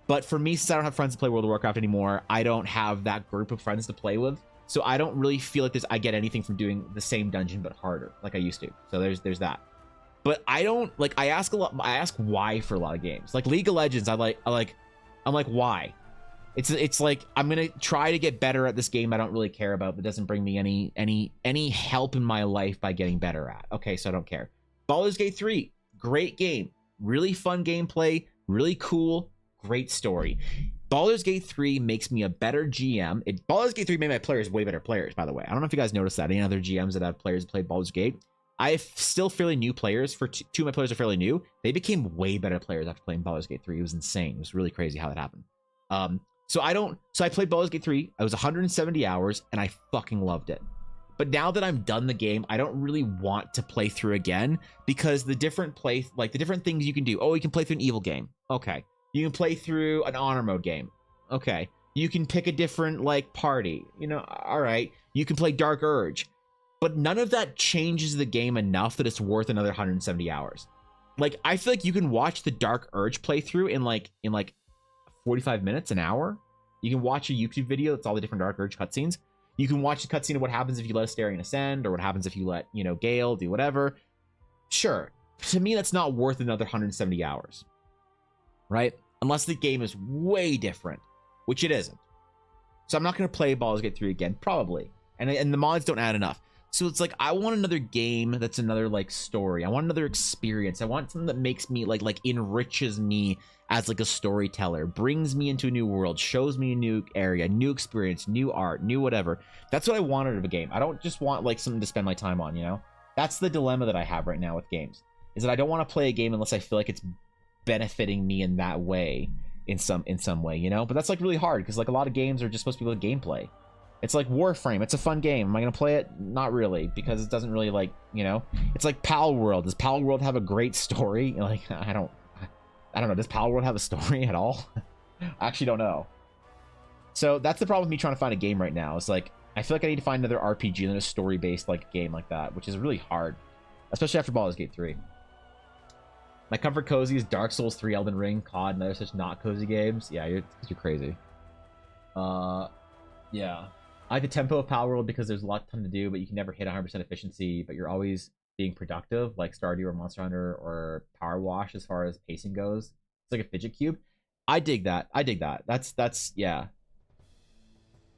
But for me, since I don't have friends that play World of Warcraft anymore, I don't have that group of friends to play with. So I don't really feel like I get anything from doing the same dungeon but harder like I used to. So there's that. But I don't like. I ask why for a lot of games. Like League of Legends, I'm like why? It's like I'm gonna try to get better at this game I don't really care about that doesn't bring me any help in my life by getting better at. Okay, so I don't care. Baldur's Gate 3, great game, really fun gameplay, really cool, great story. Baldur's Gate 3 makes me a better GM. Baldur's Gate 3 made my players way better players, by the way. I don't know if you guys noticed that. Any other GMs that have players that played Baldur's Gate? I have still fairly new players. For two of my players are fairly new. They became way better players after playing Baldur's Gate 3. It was insane. It was really crazy how that happened. So I played Baldur's Gate 3. I was 170 hours and I fucking loved it. But now that I'm done the game, I don't really want to play through again because the different things you can do. Oh, you can play through an evil game. Okay. You can play through an honor mode game. Okay. You can pick a different like party. All right. You can play Dark Urge. But none of that changes the game enough that it's worth another 170 hours. Like I feel like you can watch the Dark Urge playthrough in like 45 minutes, an hour. You can watch a YouTube video that's all the different Dark Urge cutscenes. You can watch the cutscene of what happens if you let Astarion ascend, or what happens if you let, Gale do whatever. Sure. To me, that's not worth another 170 hours. right? Unless the game is way different, which it isn't. So I'm not going to play Baldur's Gate 3 again, probably. And the mods don't add enough. So it's like, I want another game that's another like story. I want another experience. I want something that makes me like enriches me as like a storyteller, brings me into a new world, shows me a new area, new experience, new art, new whatever. That's what I want out of a game. I don't just want like something to spend my time on, you know? That's the dilemma that I have right now with games, is that I don't want to play a game unless I feel like it's benefiting me in that way, in some way, you know? But that's like really hard, because like a lot of games are just supposed to be like gameplay. It's like Warframe. It's a fun game. Am I gonna play it? Not really, because it doesn't really like, you know. It's like Pal World. Does Pal World have a great story? Like I don't know. Does Pal World have a story at all? I actually don't know. So that's the problem with me trying to find a game right now. It's like I feel like I need to find another RPG and a story-based like game like that, which is really hard, especially after Baldur's Gate 3. My comfort cozy is Dark Souls 3, Elden Ring, COD, and other such not cozy games. Yeah, you're crazy. Yeah. I like the tempo of Power World because there's a lot to do, but you can never hit 100% efficiency, but you're always being productive, like Stardew or Monster Hunter or Power Wash as far as pacing goes. It's like a fidget cube. I dig that. That's yeah.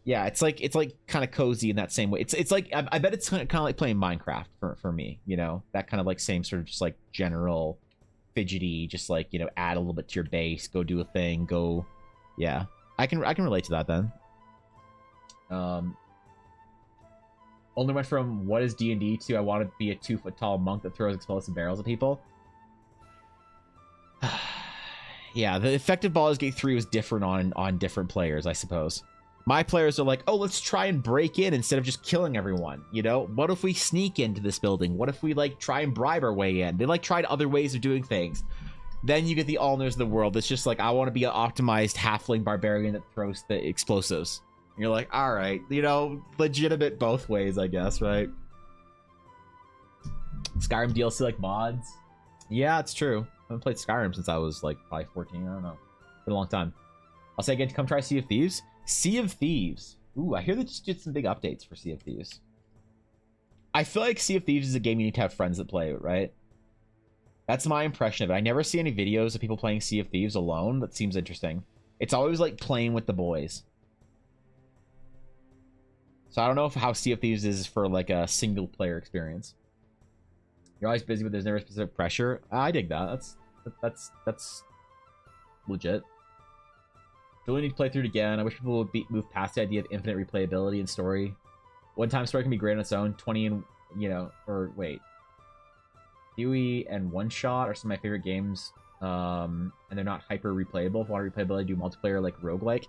Yeah, it's like kind of cozy in that same way. It's like I bet it's kind of like playing Minecraft for me, you know? That kind of like same sort of just like general fidgety, just like, you know, add a little bit to your base, go do a thing, go. Yeah. I can relate to that then. Only went from what is D&D to I want to be a 2-foot tall monk that throws explosive barrels at people. Yeah, the effective Baldur's Gate 3 was different on different players, I suppose. My players are like, oh, let's try and break in instead of just killing everyone, you know? What if we sneak into this building? What if we like try and bribe our way in? They like tried other ways of doing things. Then you get the Allners of the world. It's just like, I want to be an optimized halfling barbarian that throws the explosives. And you're like, all right, you know, legitimate both ways, I guess, right? Skyrim DLC like mods. Yeah, it's true. I haven't played Skyrim since I was like probably 14. I don't know. Been a long time. I'll say again, come try Sea of Thieves. Sea of Thieves. Ooh, I hear they just did some big updates for Sea of Thieves. I feel like Sea of Thieves is a game you need to have friends that play it, right? That's my impression of it. I never see any videos of people playing Sea of Thieves alone. That seems interesting. It's always like playing with the boys. So I don't know how Sea of Thieves is for like a single player experience. You're always busy, but there's never specific pressure. I dig that. That's legit. Really need to play through it again. I wish people would move past the idea of infinite replayability and story. One-time story can be great on its own. 20 and, you know, or wait. Huey and One Shot are some of my favorite games. And they're not hyper replayable. If you want replayability, do multiplayer like roguelike.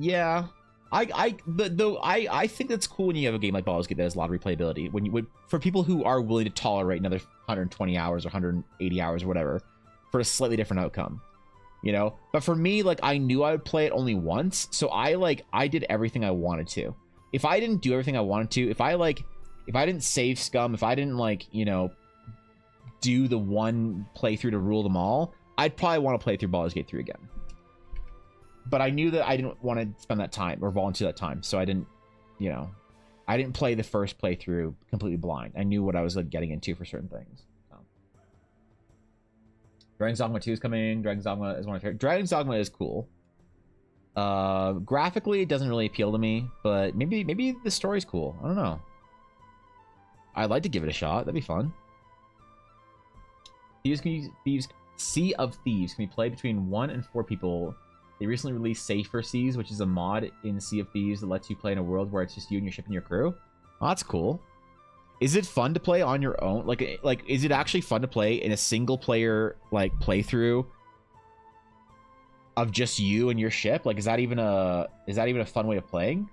Yeah. I think that's cool when you have a game like Baldur's Gate that has a lot of replayability. When you would, for people who are willing to tolerate another 120 hours or 180 hours or whatever for a slightly different outcome. You know, but for me, like, I knew I would play it only once, so I did everything I wanted to. If I didn't do everything I wanted to, if I didn't save scum, if I didn't, like, you know, do the one playthrough to rule them all, I'd probably want to play through Baldur's Gate 3 again. But I knew that I didn't want to spend that time or volunteer that time, so I didn't, you know, I didn't play the first playthrough completely blind. I knew what I was like getting into for certain things. Dragon's Dogma 2 is coming. Dragon's Dogma is one of my favorite. Dragon's Dogma is cool. Graphically, it doesn't really appeal to me, but maybe the story's cool. I don't know. I'd like to give it a shot. That'd be fun. Sea of Thieves can be played between 1 and 4 people. They recently released Safer Seas, which is a mod in Sea of Thieves that lets you play in a world where it's just you and your ship and your crew. Oh, that's cool. Is it fun to play on your own? Like, is it actually fun to play in a single player, like, playthrough of just you and your ship? Like, is that even a fun way of playing?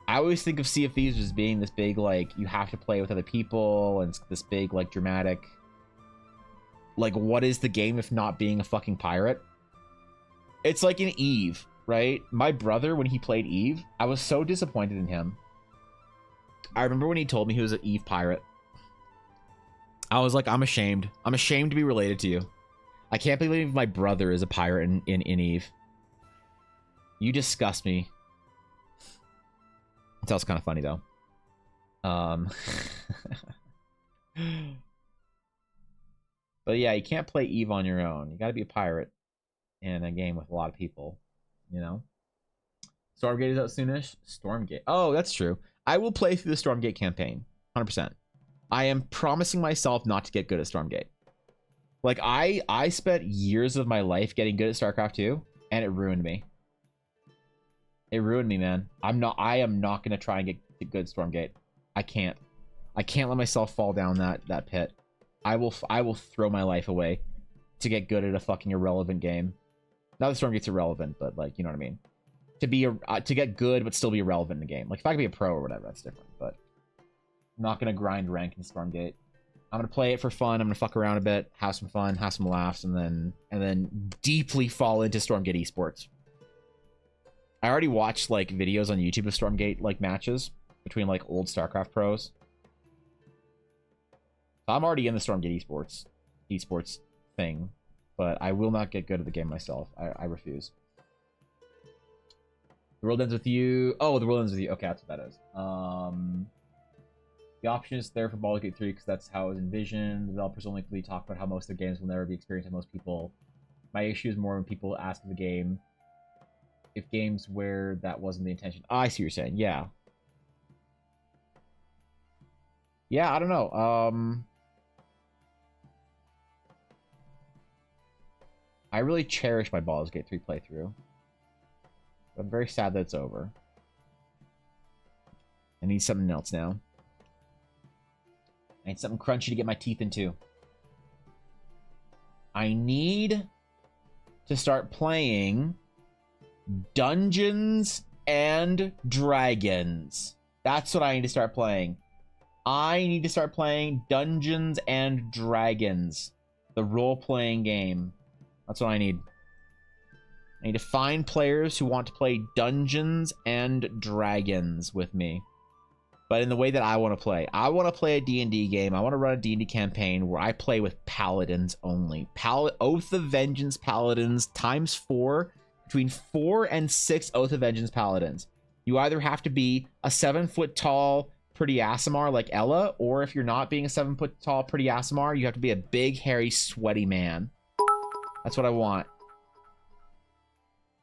I always think of Sea of Thieves as being this big, like, you have to play with other people, and it's this big, like, dramatic, like, what is the game if not being a fucking pirate? It's like in Eve, right? My brother, when he played Eve, I was so disappointed in him. I remember when he told me he was an Eve pirate. I was like, I'm ashamed. I'm ashamed to be related to you. I can't believe my brother is a pirate in Eve. You disgust me. That was kind of funny, though. But yeah, you can't play Eve on your own. You got to be a pirate in a game with a lot of people. You know. Stormgate is out soonish. Stormgate. Oh, that's true. I will play through the Stormgate campaign. 100%. I am promising myself not to get good at Stormgate. Like I spent years of my life getting good at StarCraft 2, and it ruined me. It ruined me, man. I am not gonna try and get good at Stormgate. I can't. I can't let myself fall down that pit. I will throw my life away to get good at a fucking irrelevant game. Not that Stormgate's irrelevant, but like, you know what I mean. To get good but still be irrelevant in the game. Like if I could be a pro or whatever, that's different. But I'm not gonna grind rank in Stormgate. I'm gonna play it for fun. I'm gonna fuck around a bit, have some fun, have some laughs, and then deeply fall into Stormgate esports. I already watched like videos on YouTube of Stormgate like matches between like old StarCraft pros. So I'm already in the Stormgate esports thing, but I will not get good at the game myself. I refuse. The world ends with you. Oh, the world ends with you. Okay, that's what that is. The option is there for Baldur's Gate 3 because that's how it was envisioned. The developers only really talk about how most of their games will never be experienced by most people. My issue is more when people ask the game if games where that wasn't the intention. Oh, I see what you're saying. Yeah. Yeah, I don't know. I really cherish my Baldur's Gate 3 playthrough. I'm very sad that it's over. I need something else now. I need something crunchy to get my teeth into. I need to start playing Dungeons and Dragons. That's what I need to start playing. I need to start playing Dungeons and Dragons. The role-playing game. That's what I need. I need to find players who want to play Dungeons and Dragons with me. But in the way that I want to play. I want to play a D&D game. I want to run a D&D campaign where I play with paladins only. Oath of Vengeance paladins times 4. Between 4 and 6 Oath of Vengeance paladins. You either have to be a 7-foot tall pretty Aasimar like Ella, or if you're not being a 7-foot tall pretty Aasimar, you have to be a big, hairy, sweaty man. That's what I want.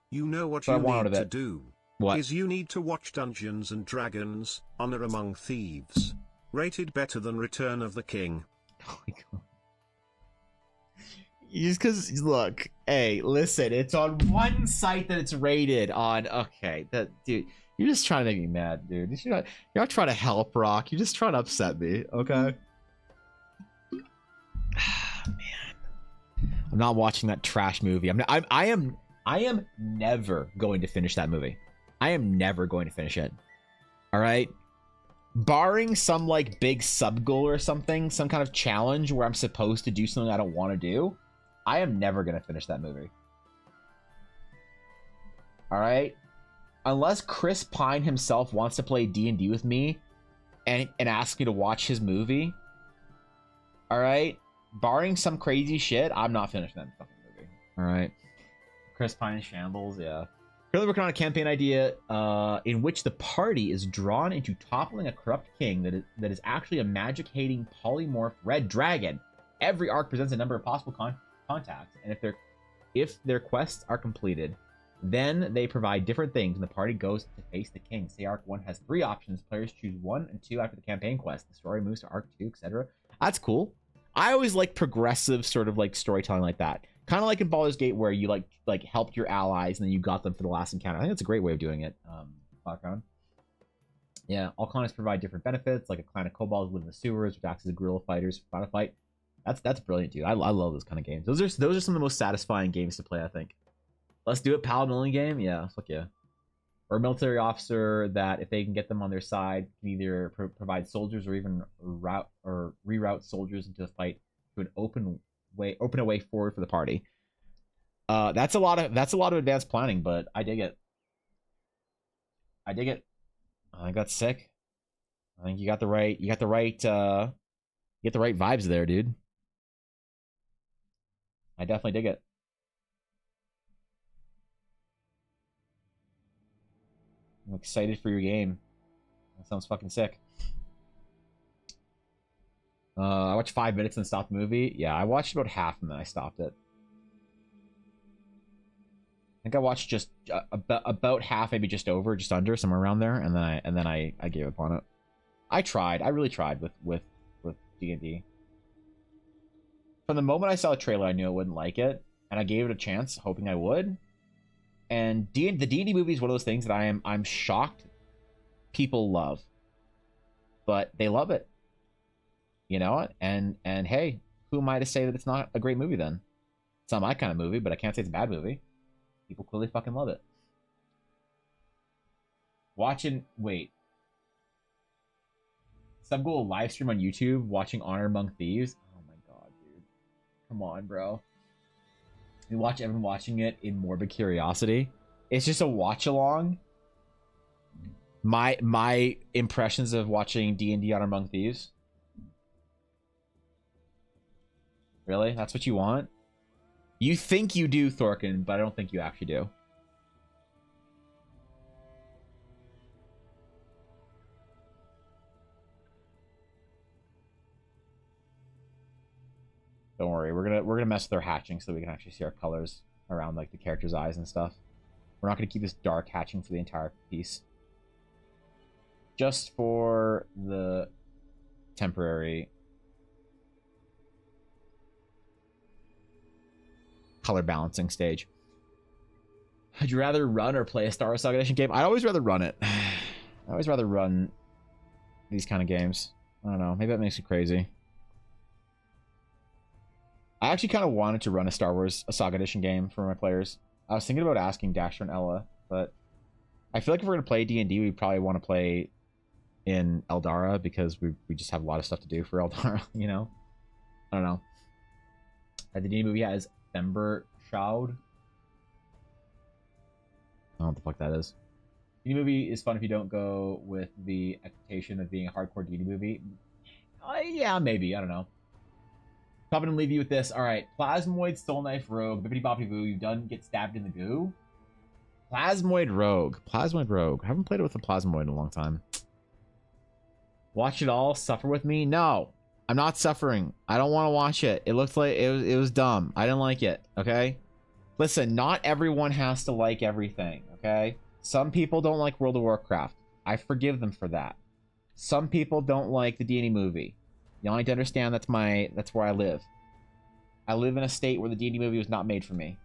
You know what you need to do? What? Is you need to watch Dungeons and Dragons, Honor Among Thieves. Rated better than Return of the King. Oh my god. Just because, look, hey, listen, it's on one site that it's rated on. Okay, that dude, you're just trying to make me mad, dude. You're not trying to help Rock. You're just trying to upset me, okay? Man, I'm not watching that trash movie. I am never going to finish that movie. I am never going to finish it. All right. Barring some like big sub goal or something, some kind of challenge where I'm supposed to do something I don't want to do, I am never going to finish that movie. All right. Unless Chris Pine himself wants to play D&D with me and ask me to watch his movie. All right. Barring some crazy shit, I'm not finishing that fucking movie. All right. Chris Pine shambles, yeah. Currently working on a campaign idea in which the party is drawn into toppling a corrupt king that is actually a magic-hating polymorph red dragon. Every arc presents a number of possible contacts, and if their quests are completed, then they provide different things, and the party goes to face the king. Say Arc 1 has 3 options. Players choose 1 and 2 after the campaign quest. The story moves to Arc 2, etc. That's cool. I always like progressive sort of like storytelling like that. Kind of like in Baldur's Gate where you like helped your allies and then you got them for the last encounter. I think that's a great way of doing it. Background. Yeah, all clans provide different benefits. Like a clan of kobolds live in the sewers, which acts as guerrilla fighters for final fight. That's brilliant, dude. I love those kind of games. Those are some of the most satisfying games to play, I think. Let's do it, paladin only game. Yeah, fuck yeah. Or a military officer that, if they can get them on their side, can either provide soldiers or even reroute soldiers into the fight to an open a way forward for the party. That's a lot of advanced planning, but I dig it. I think that's sick. I think you got the right vibes there, dude. I definitely dig it. I'm excited for your game. That sounds fucking sick. I watched 5 minutes and stopped the movie. Yeah, I watched about half and then I stopped it. I think I watched just about half, maybe just over, just under, somewhere around there, and then I gave up on it. I tried. I really tried with D&D. From the moment I saw the trailer, I knew I wouldn't like it, and I gave it a chance, hoping I would. And the D&D movie is one of those things that I'm shocked people love, but they love it. You know, and hey, who am I to say that it's not a great movie then? It's not my kind of movie, but I can't say it's a bad movie. People clearly fucking love it. Wait. Some go live stream on YouTube watching Honor Among Thieves. Oh my god, dude. Come on, bro. You watch everyone watching it in morbid curiosity. It's just a watch along. My impressions of watching D&D Honor Among Thieves. Really? That's what you want? You think you do, Thorkin, but I don't think you actually do. Don't worry, we're gonna mess with our hatching so we can actually see our colors around like the character's eyes and stuff. We're not gonna keep this dark hatching for the entire piece. Just for the temporary color balancing stage. Would you rather run or play a Star Wars Saga Edition game? I'd always rather run it. I always rather run these kind of games. I don't know. Maybe that makes you crazy. I actually kind of wanted to run a Star Wars Saga Edition game for my players. I was thinking about asking Dasher and Ella, but I feel like if we're going to play D&D, we probably want to play in Eldara because we just have a lot of stuff to do for Eldara, you know? I don't know. The D&D movie has Thember Shroud. I don't know what the fuck that is. D&D movie is fun if you don't go with the expectation of being a hardcore D&D movie. Yeah, maybe. I don't know. Probably gonna leave you with this. All right, Plasmoid, Soul Knife, Rogue, Bippity Boppity Boo. You done get stabbed in the goo? Plasmoid Rogue. Plasmoid Rogue. I haven't played it with a Plasmoid in a long time. Watch it all. Suffer with me? No, I'm not suffering. I don't want to watch it. It looks like it was dumb. I didn't like it. Okay. Listen, not everyone has to like everything. Okay. Some people don't like World of Warcraft. I forgive them for that. Some people don't like the D&D movie. Y'all need to understand that's where I live. I live in a state where the D&D movie was not made for me.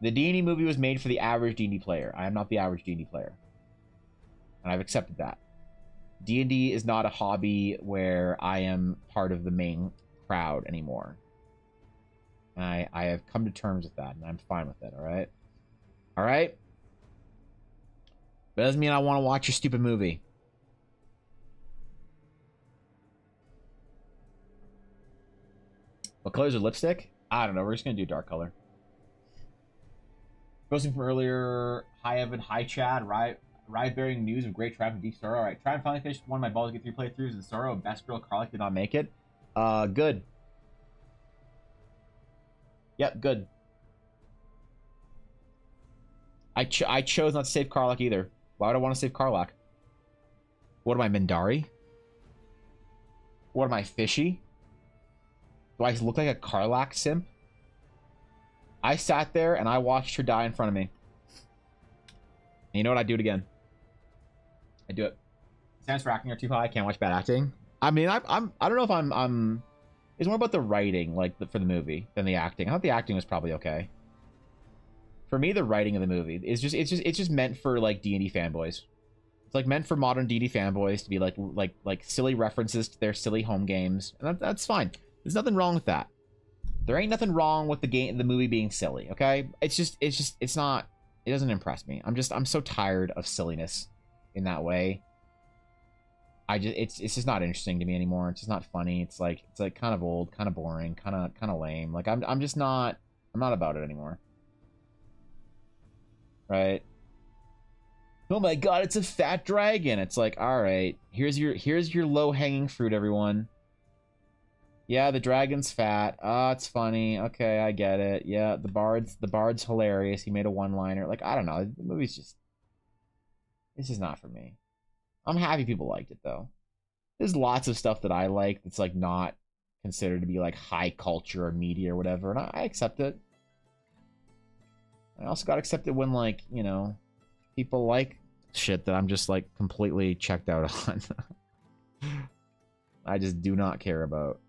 The D&D movie was made for the average D&D player. I am not the average D&D player. And I've accepted that. D&D is not a hobby where I am part of the main crowd anymore. And I have come to terms with that, and I'm fine with it, alright? Alright? But that doesn't mean I want to watch your stupid movie. What colors are lipstick? I don't know. We're just going to do dark color. Posting from earlier. Hi, Evan. Hi, Chad. Ride-bearing news of great triumph and deep sorrow. All right. Try and finally finish one of my balls to get 3 playthroughs in sorrow. Best girl Carlick did not make it. Good. Yep, good. I chose not to save Carlick either. Why would I want to save Carlac? What am I, Mindari? What am I, Fishy? Do I look like a Carlac simp? I sat there and I watched her die in front of me. And you know what? I do it again. I do it. Stands for acting are too high. I can't watch bad acting. I mean, I don't know if I'm. It's more about the writing, like for the movie, than the acting. I thought the acting was probably okay. For me, the writing of the movie is it's just meant for like D&D fanboys. It's like meant for modern D&D fanboys to be like silly references to their silly home games, and that's fine. There's nothing wrong with that. There ain't nothing wrong with the movie being silly, okay? It's not, it doesn't impress me. I'm so tired of silliness in that way. It's just not interesting to me anymore. It's just not funny. It's like kind of old, kind of boring, kind of lame. Like I'm not about it anymore. Right? Oh my god, it's a fat dragon. It's like, all right, here's your low-hanging fruit, everyone. Yeah, the dragon's fat. Oh, it's funny. Okay, I get it. Yeah, the bard's hilarious. He made a one-liner. Like, I don't know. The movie's just... This is not for me. I'm happy people liked it, though. There's lots of stuff that I like that's like not considered to be like high culture or media or whatever, and I accept it. I also gotta accept it when, like, you know, people like shit that I'm just like completely checked out on. I just do not care about.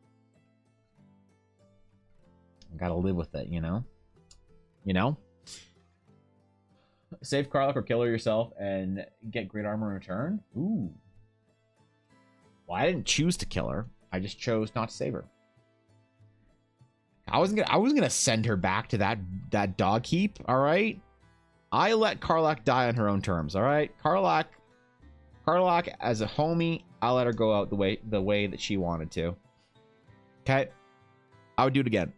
I gotta live with it, you know? You know? Save Karlach or kill her yourself and get great armor in return? Ooh. Well, I didn't choose to kill her. I just chose not to save her. I wasn't gonna send her back to that dog heap, alright? I let Karlach die on her own terms, alright? Karlach as a homie, I'll let her go out the way that she wanted to. Okay? I would do it again.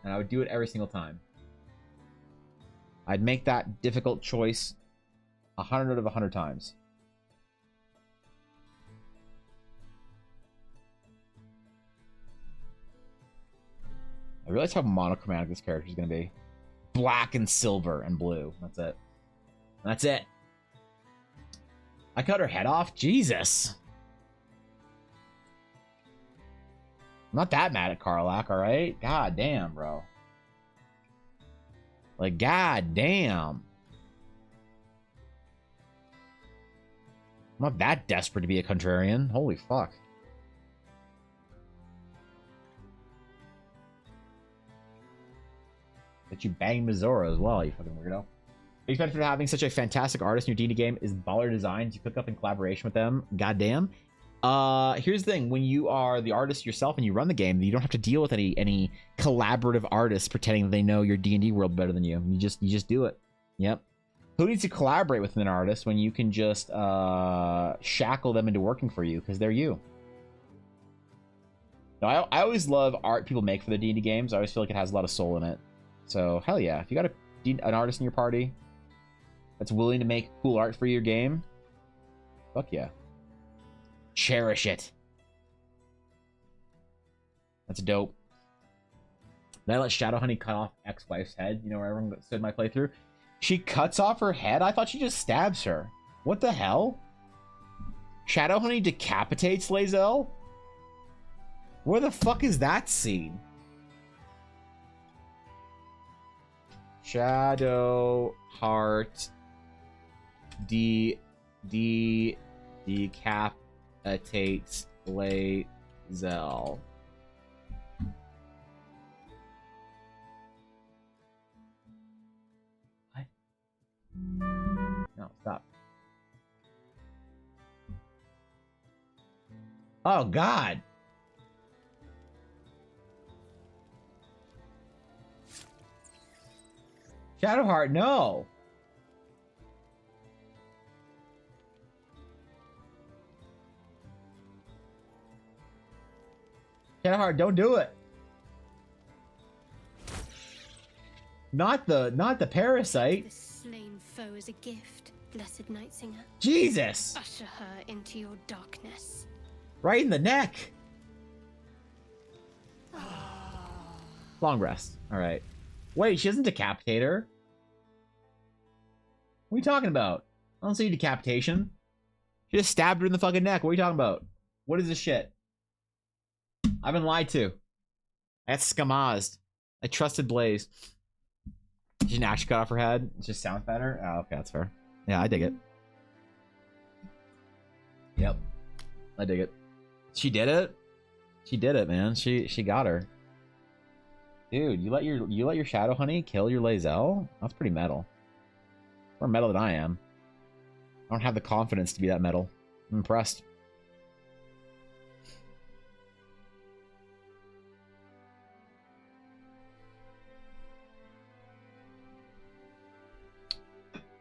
And I would do it every single time. I'd make that difficult choice 100 of 100 times. I realize how monochromatic this character is going to be. Black and silver and blue. That's it. That's it. I cut her head off? Jesus. I'm not that mad at Karlach, alright? God damn, bro. Like, god damn. I'm not that desperate to be a contrarian. Holy fuck. That you bang Mizora as well, you fucking weirdo. Big benefit for having such a fantastic artist in your D&D game is baller designs you cook up in collaboration with them. Goddamn. Here's the thing: when you are the artist yourself and you run the game, you don't have to deal with any collaborative artists pretending they know your D&D world better than you. You just do it. Yep. Who needs to collaborate with an artist when you can just shackle them into working for you because they're you? No, I always love art people make for the D&D games. I always feel like it has a lot of soul in it. So hell yeah, if you got an artist in your party that's willing to make cool art for your game, fuck yeah. Cherish it. That's dope. Then I let Shadowhoney cut off ex-wife's head. You know where everyone stood my playthrough? She cuts off her head? I thought she just stabs her. What the hell? Shadowhoney decapitates Lae'zel? Where the fuck is that scene? Shadowheart decapitates Lae'zel. What? No, stop. Oh god. Shadowheart, no. Shadowheart, don't do it. Not the parasite. The slain foe is a gift, blessed Nightsinger. Jesus. Usher her into your darkness. Right in the neck. Long rest. All right. Wait, she doesn't decapitate her. What are you talking about? I don't see decapitation. She just stabbed her in the fucking neck. What are you talking about? What is this shit? I've been lied to. That's skamazed. I trusted Blaze. She didn't actually cut off her head. It just sounds better. Oh, okay, that's fair. Yeah, I dig it. Yep. I dig it. She did it? She did it, man. She got her. Dude, you let your Shadowhoney kill your Lae'zel? That's pretty metal. More metal than I am. I don't have the confidence to be that metal. I'm impressed.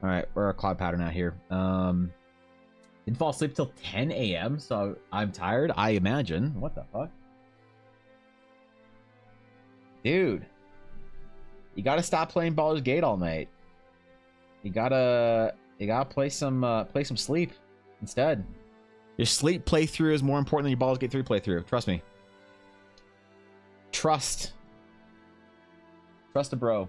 Alright, we're a cloud pattern out here. Didn't fall asleep till 10 a.m., so I'm tired, I imagine. What the fuck? Dude. You gotta stop playing Baldur's Gate all night. You gotta play some sleep instead. Your sleep playthrough is more important than your Baldur's Gate 3 playthrough. Trust me. Trust a bro.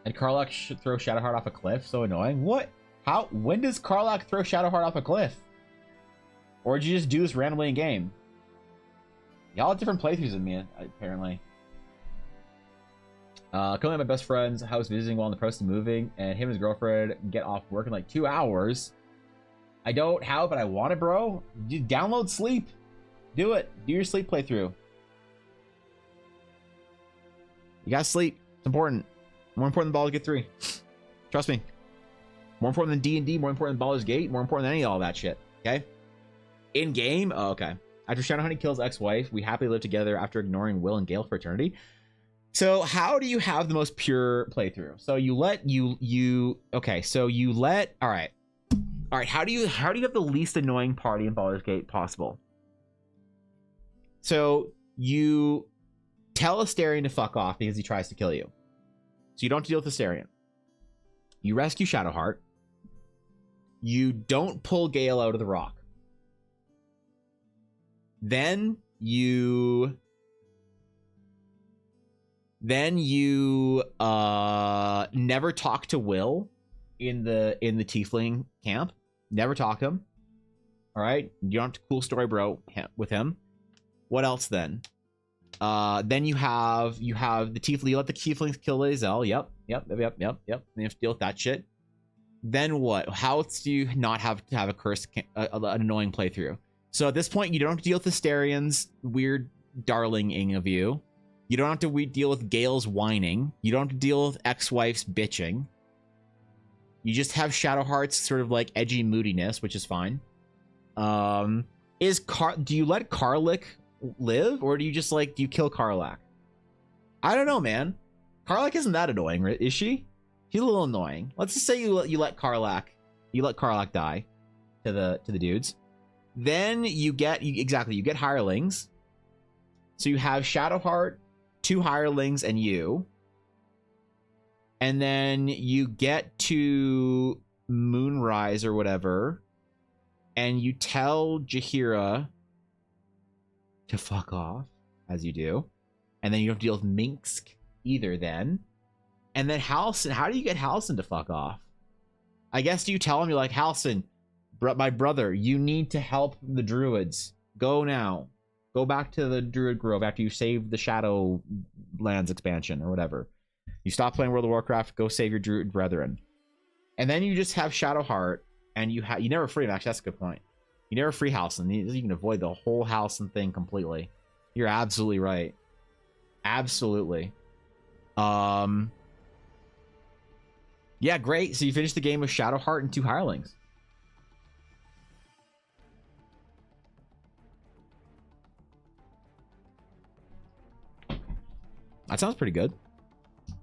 And Karlach should throw Shadowheart off a cliff. So annoying. What? How? When does Karlach throw Shadowheart off a cliff? Or did you just do this randomly in game? Y'all have different playthroughs than me, apparently. Currently at my best friend's house visiting while in the process of moving, and him and his girlfriend get off work in like 2 hours. I don't how, but I want it, bro. You download sleep. Do it. Do your sleep playthrough. You gotta sleep. It's important. More important than Baldur's Gate 3. Trust me. More important than D&D, more important than Baldur's Gate, more important than any of all that shit. Okay? In game? Oh, okay. After Shadowhunter kills ex-wife, we happily live together after ignoring Will and Gale for eternity. So how do you have the most pure playthrough? So you let okay, so you let all right. How do you have the least annoying party in Baldur's Gate possible? So you tell Astarion to fuck off because he tries to kill you. So you don't have to deal with Astarion. You rescue Shadowheart. You don't pull Gale out of the rock. Then you never talk to Will in the tiefling camp. Never talk to him. All right, you don't have to cool story bro with him. What else then? Then you have the tiefling. You let the tieflings kill Lae'zel. Yep. Then you have to deal with that shit. Then what? How else do you not have to have a cursed, an annoying playthrough? So at this point, you don't have to deal with Astarion's weird darlinging of you. You don't have to deal with Gale's whining. You don't have to deal with ex-wife's bitching. You just have Shadowheart's sort of like edgy moodiness, which is fine. Do you let Karlach live, or do you just do you kill Karlach? I don't know, man. Karlach isn't that annoying, is she? She's a little annoying. Let's just say you let Karlach die to the dudes. Then you get hirelings. So you have Shadowheart, 2 hirelings, and you. And then you get to Moonrise or whatever, and you tell Jaheira to fuck off, as you do. And then you don't deal with Minsk either then. And then Halsin, how do you get Halsin to fuck off? I guess do you tell him, you're like, Halsin, my brother, you need to help the druids. Go now. Go back to the Druid Grove after you save the Shadowlands expansion or whatever. You stop playing World of Warcraft, go save your Druid brethren. And then you just have Shadowheart, and you never free him. Actually, that's a good point. You never free Halsin. You can avoid the whole Halsin thing completely. You're absolutely right. Absolutely. Yeah, great. So you finish the game with Shadowheart and 2 hirelings. That sounds pretty good.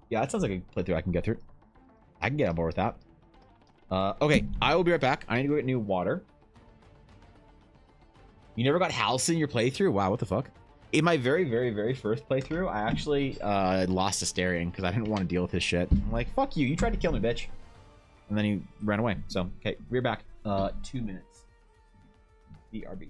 Yeah, that sounds like a playthrough I can get through. I can get on board with that. Okay, I will be right back. I need to go get new water. You never got Halsin in your playthrough? Wow, what the fuck? In my very, very, very first playthrough, I actually lost Astarion because I didn't want to deal with his shit. I'm like, fuck you. You tried to kill me, bitch. And then he ran away. So, okay, we're back. 2 minutes. BRB.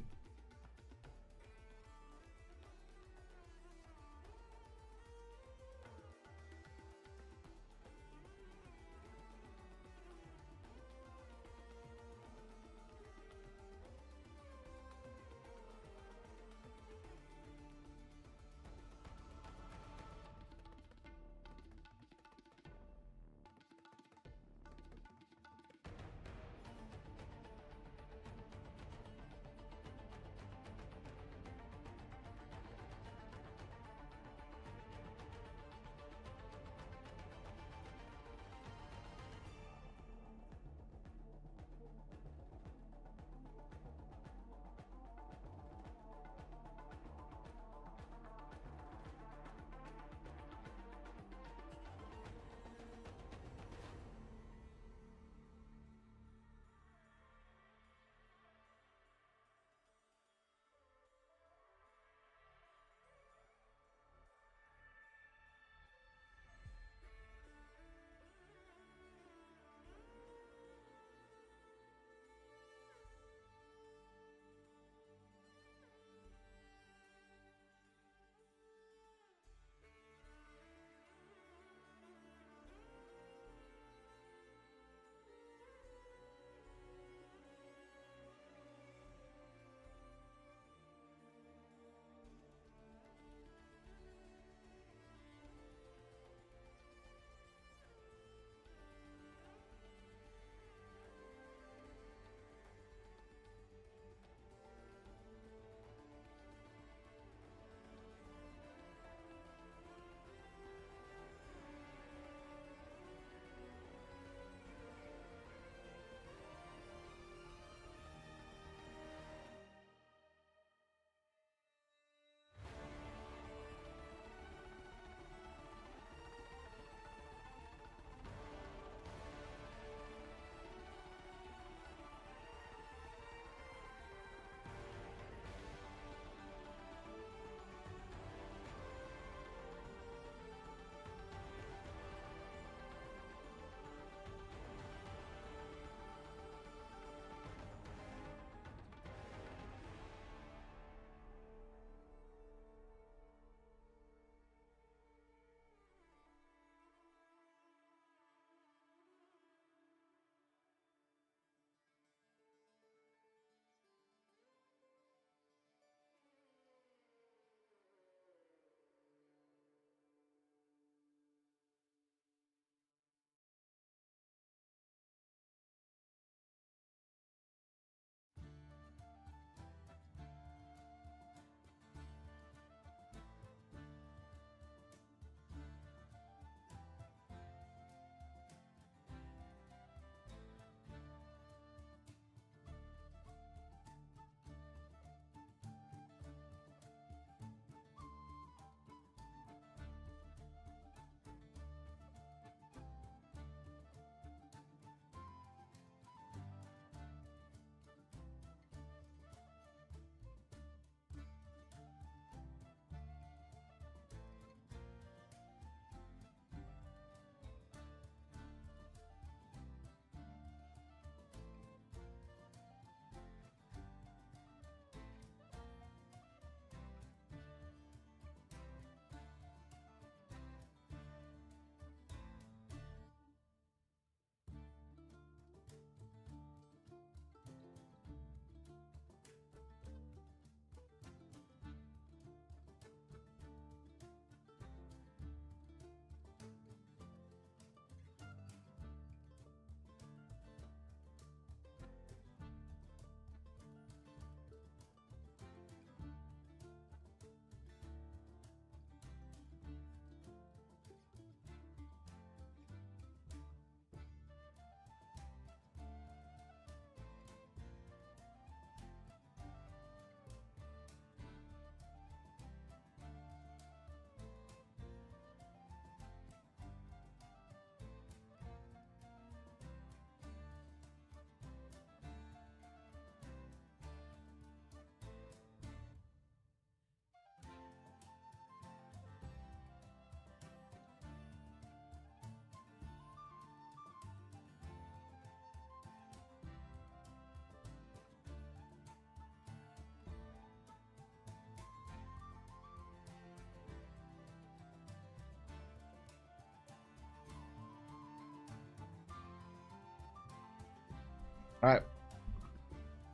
All right.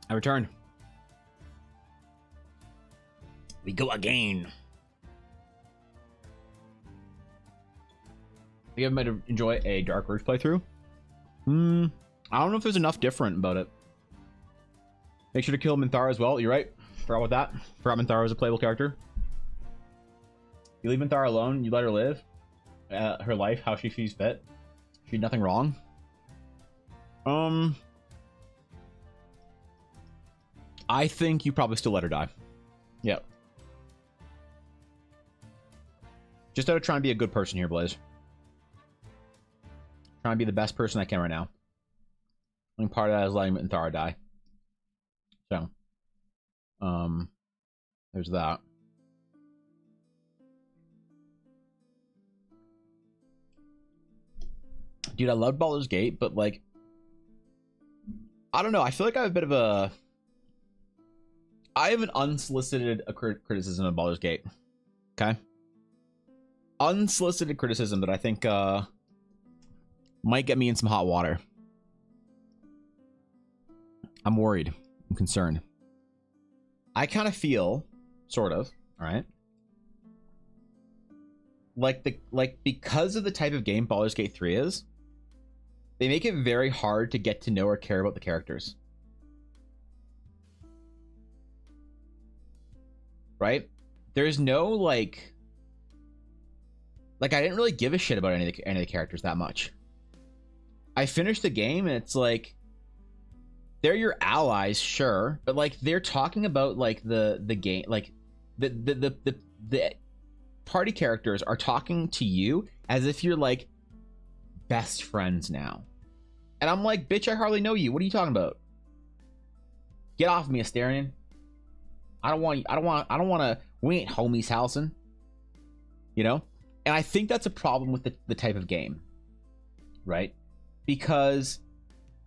I return. We go again. You ever might enjoy a Dark Urge playthrough? I don't know if there's enough different about it. Make sure to kill Minthara as well. You're right. Forgot about that. Forgot Minthara was a playable character. You leave Minthara alone. You let her live her life how she sees fit. She did nothing wrong. I think you probably still let her die. Yep. Just out of trying to be a good person here, Blaze. Trying to be the best person I can right now. I think part of that is letting Minthara die. So, there's that. Dude, I love Baldur's Gate, but like, I don't know. I feel like I have a bit of a... I have an unsolicited criticism of Baldur's Gate. Okay? Unsolicited criticism that I think might get me in some hot water. I'm worried. I'm concerned. I kind of feel, sort of, all right? Like because of the type of game Baldur's Gate 3 is, they make it very hard to get to know or care about the characters. Right? There's no like I didn't really give a shit about any of the characters that much. I finished the game and it's like, they're your allies, sure, but like they're talking about like the game, like the party characters are talking to you as if you're like best friends now. And I'm like, bitch, I hardly know you. What are you talking about? Get off me, Astarion. I don't want to, we ain't homies housing. You know? And I think that's a problem with the type of game. Right? Because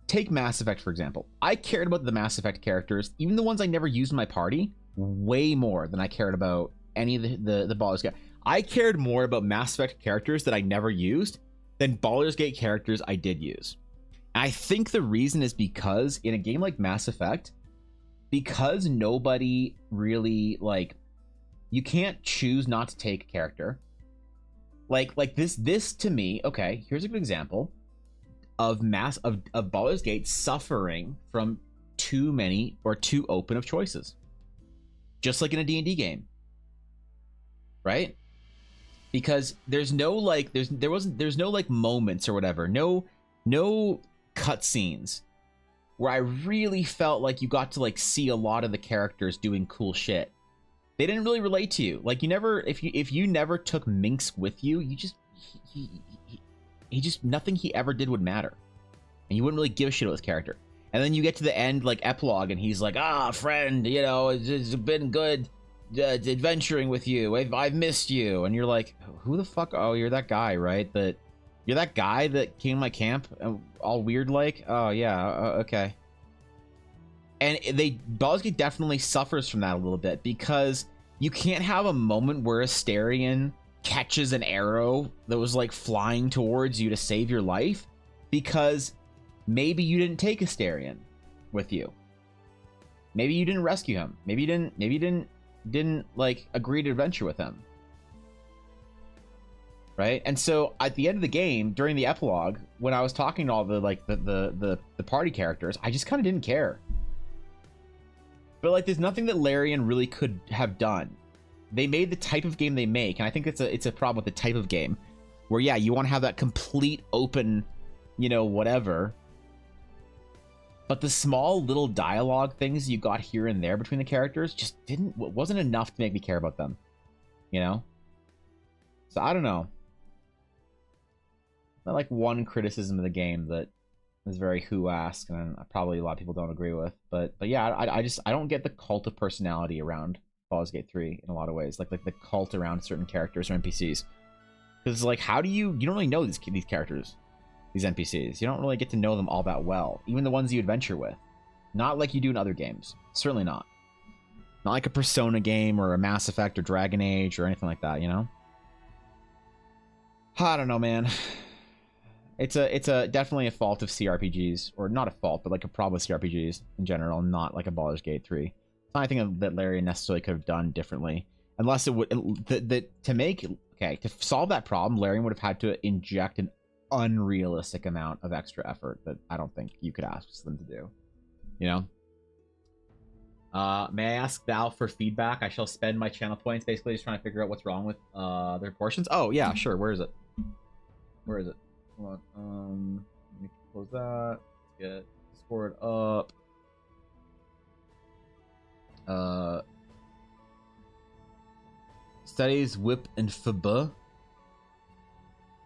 take Mass Effect, for example. I cared about the Mass Effect characters, even the ones I never used in my party, way more than I cared about any of the Baldur's Gate. I cared more about Mass Effect characters that I never used than Baldur's Gate characters I did use. And I think the reason is because in a game like Mass Effect, because nobody really, like, you can't choose not to take a character. Like this to me, okay, here's a good example of Baldur's Gate suffering from too many or too open of choices. Just like in a D&D game. Right? Because there's no like there's no like moments or whatever. No cutscenes where I really felt like you got to like see a lot of the characters doing cool shit. They didn't really relate to you. Like you never, if you never took Minx with you, you just he just, nothing he ever did would matter, and you wouldn't really give a shit about his character. And then you get to the end, like epilogue, and he's like, friend, you know, it's been good adventuring with you. I've missed you. And you're like, who the fuck? Oh, you're that guy, right? You're that guy that came to my camp all weird like? Oh yeah, okay. And Baldur's Gate definitely suffers from that a little bit, because you can't have a moment where Astarion catches an arrow that was like flying towards you to save your life, because maybe you didn't take Astarion with you. Maybe you didn't rescue him. Maybe you didn't like agree to adventure with him. Right? And so at the end of the game, during the epilogue, when I was talking to all the party characters, I just kind of didn't care. But like, there's nothing that Larian really could have done. They made the type of game they make, and I think it's a problem with the type of game, where yeah, you want to have that complete open, you know, whatever. But the small little dialogue things you got here and there between the characters just wasn't enough to make me care about them. You know? So I don't know. Not like one criticism of the game that is very who-esque, and probably a lot of people don't agree with. But yeah, I don't get the cult of personality around Baldur's Gate 3 in a lot of ways. Like the cult around certain characters or NPCs. Because it's like, how do you don't really know these characters, these NPCs. You don't really get to know them all that well. Even the ones you adventure with. Not like you do in other games. Certainly not. Not like a Persona game or a Mass Effect or Dragon Age or anything like that, you know? I don't know, man. It's a definitely a fault of CRPGs, or not a fault, but like a problem with CRPGs in general, not like a Baldur's Gate 3. It's not anything that Larian necessarily could have done differently, unless it would to solve that problem, Larian would have had to inject an unrealistic amount of extra effort that I don't think you could ask them to do. You know. May I ask thou for feedback? I shall spend my channel points basically just trying to figure out what's wrong with the proportions. Oh yeah, sure. Where is it? Where is it? Hold on. Let me close that. Let's get Discord up. Studies whip and fb.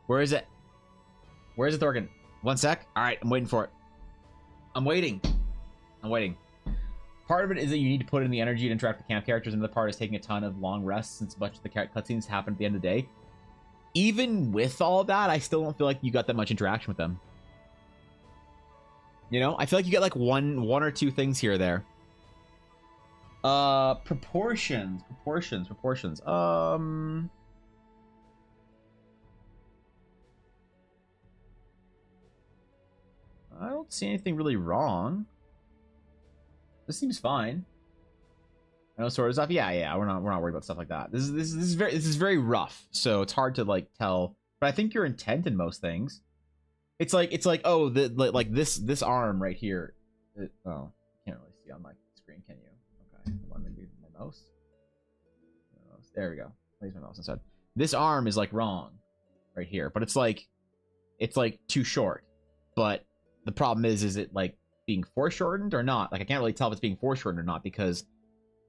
Where is it? Where is it, Thorgan? One sec. All right, I'm waiting for it. I'm waiting. Part of it is that you need to put in the energy to interact with camp characters, and the other part is taking a ton of long rests since much of the cutscenes happen at the end of the day. Even with all of that, I still don't feel like you got that much interaction with them. You know, I feel like you get like one or two things here or there. Proportions. I don't see anything really wrong. This seems fine. I know sort of stuff. Yeah. We're not worried about stuff like that. This is very rough, so it's hard to like tell. But I think your intent in most things. It's like oh like this arm right here. Oh, you can't really see on my screen, can you? Okay, hold on, maybe my mouse. There we go. I'll use my mouse instead. This arm is like wrong, right here, but it's like too short. But the problem is it like being foreshortened or not? Like I can't really tell if it's being foreshortened or not because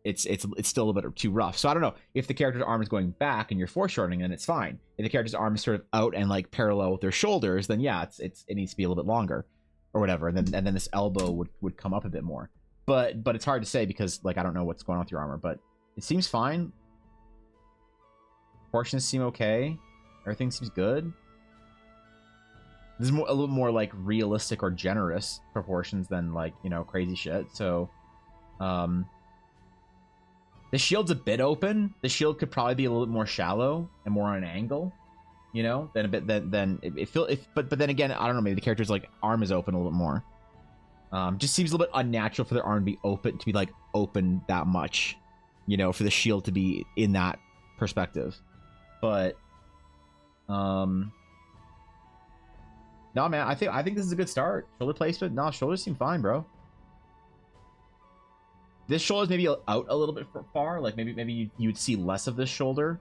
it's still a bit too rough. So I don't know if the character's arm is going back and you're foreshortening, then it's fine. If the character's arm is sort of out and like parallel with their shoulders, then yeah, it needs to be a little bit longer or whatever. And then this elbow would come up a bit more. But it's hard to say because like I don't know what's going on with your armor, but it seems fine. Proportions seem okay. Everything seems good. This is a little more like realistic or generous proportions than like, you know, crazy shit. So, the shield's a bit open. The shield could probably be a little bit more shallow and more on an angle, you know, than a bit than it feels. But then again, I don't know. Maybe the character's like arm is open a little bit more. Just seems a little bit unnatural for their arm to be like open that much, you know, for the shield to be in that perspective. But, no, man, I think this is a good start. Shoulder placement, no, shoulders seem fine, bro. This shoulder is maybe out a little bit far. Like maybe you'd see less of this shoulder,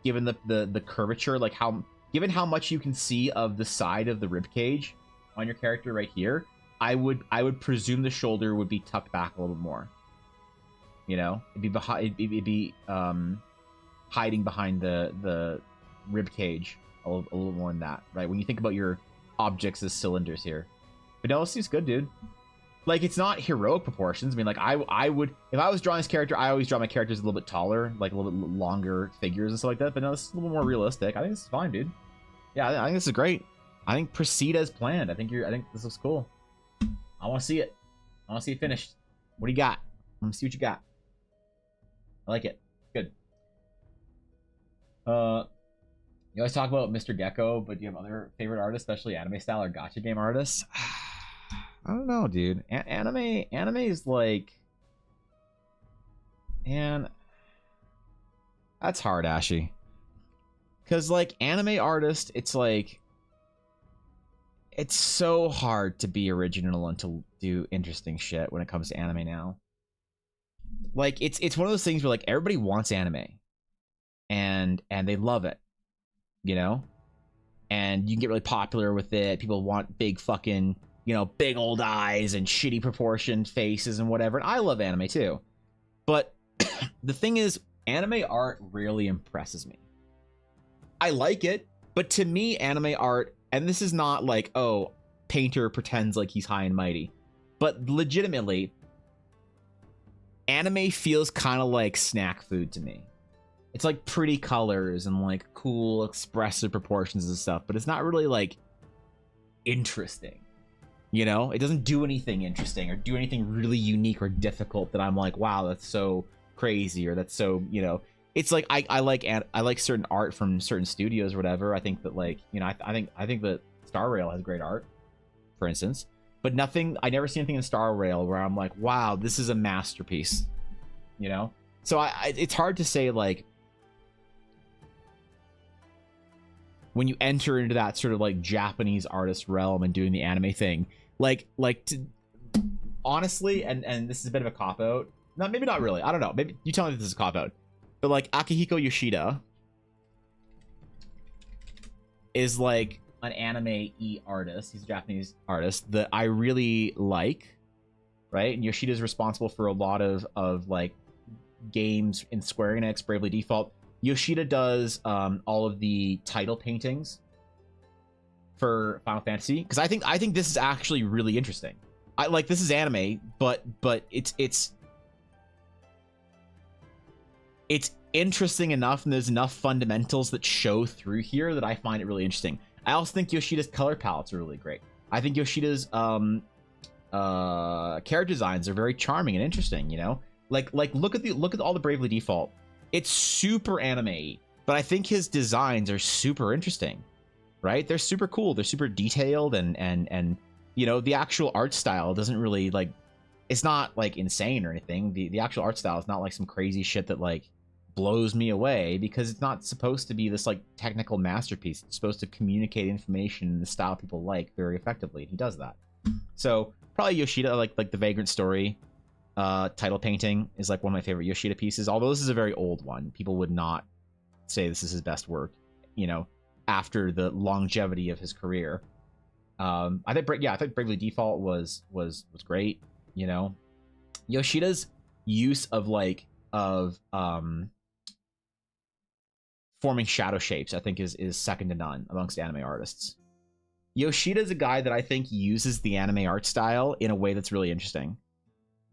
given the curvature. Like given how much you can see of the side of the rib cage on your character right here, I would presume the shoulder would be tucked back a little bit more. You know, it'd be behind. It'd be hiding behind the rib cage. A little more than that, right? When you think about your objects as cylinders here. But no, it seems good, dude. Like, it's not heroic proportions. I mean, like, I would... If I was drawing this character, I always draw my characters a little bit taller, like a little bit longer figures and stuff like that. But no, this is a little more realistic. I think this is fine, dude. Yeah, I think this is great. I think proceed as planned. I think this looks cool. I want to see it. I want to see it finished. What do you got? I want to see what you got. I like it. Good. You always talk about Mr. Gecko, but do you have other favorite artists, especially anime style or gacha game artists? I don't know, dude. Anime is like, man, that's hard, Ashy. Because like anime artist, it's like, it's so hard to be original and to do interesting shit when it comes to anime now. Like it's one of those things where like everybody wants anime, and they love it. You know, and you can get really popular with it. People want big fucking, you know, big old eyes and shitty proportioned faces and whatever. And I love anime too. But the thing is, anime art really impresses me. I like it, but to me, anime art, and this is not like, oh, painter pretends like he's high and mighty, but legitimately, anime feels kind of like snack food to me. It's like pretty colors and like cool expressive proportions and stuff, but it's not really like interesting. You know, it doesn't do anything interesting or do anything really unique or difficult that I'm like, wow, that's so crazy, or that's so, you know, it's like I like certain art from certain studios or whatever. I think that like, you know, I think that Star Rail has great art, for instance, but nothing. I never see anything in Star Rail where I'm like, wow, this is a masterpiece, you know. So it's hard to say like when you enter into that sort of like Japanese artist realm and doing the anime thing, honestly, and this is a bit of a cop out. Not maybe not really. I don't know. Maybe you tell me if this is a cop out. But like Akihiko Yoshida is like an anime-y artist. He's a Japanese artist that I really like, right? And Yoshida's responsible for a lot of like games in Square Enix, Bravely Default. Yoshida does all of the title paintings for Final Fantasy, because I think this is actually really interesting. I like, this is anime, but it's interesting enough, and there's enough fundamentals that show through here that I find it really interesting. I also think Yoshida's color palettes are really great. I think Yoshida's character designs are very charming and interesting, you know? Like look at all the Bravely Default. It's super anime, but I think his designs are super interesting, right? They're super cool. They're super detailed, and you know, the actual art style doesn't really like, it's not like insane or anything. The actual art style is not like some crazy shit that like blows me away, because it's not supposed to be this like technical masterpiece. It's supposed to communicate information in the style people like very effectively, and he does that. So probably Yoshida, like the Vagrant Story title painting is like one of my favorite Yoshida pieces, although this is a very old one. People would not say this is his best work, you know, after the longevity of his career. I think Bravely Default was great, you know. Yoshida's use of forming shadow shapes, I think, is second to none amongst anime artists. Yoshida's a guy that I think uses the anime art style in a way that's really interesting.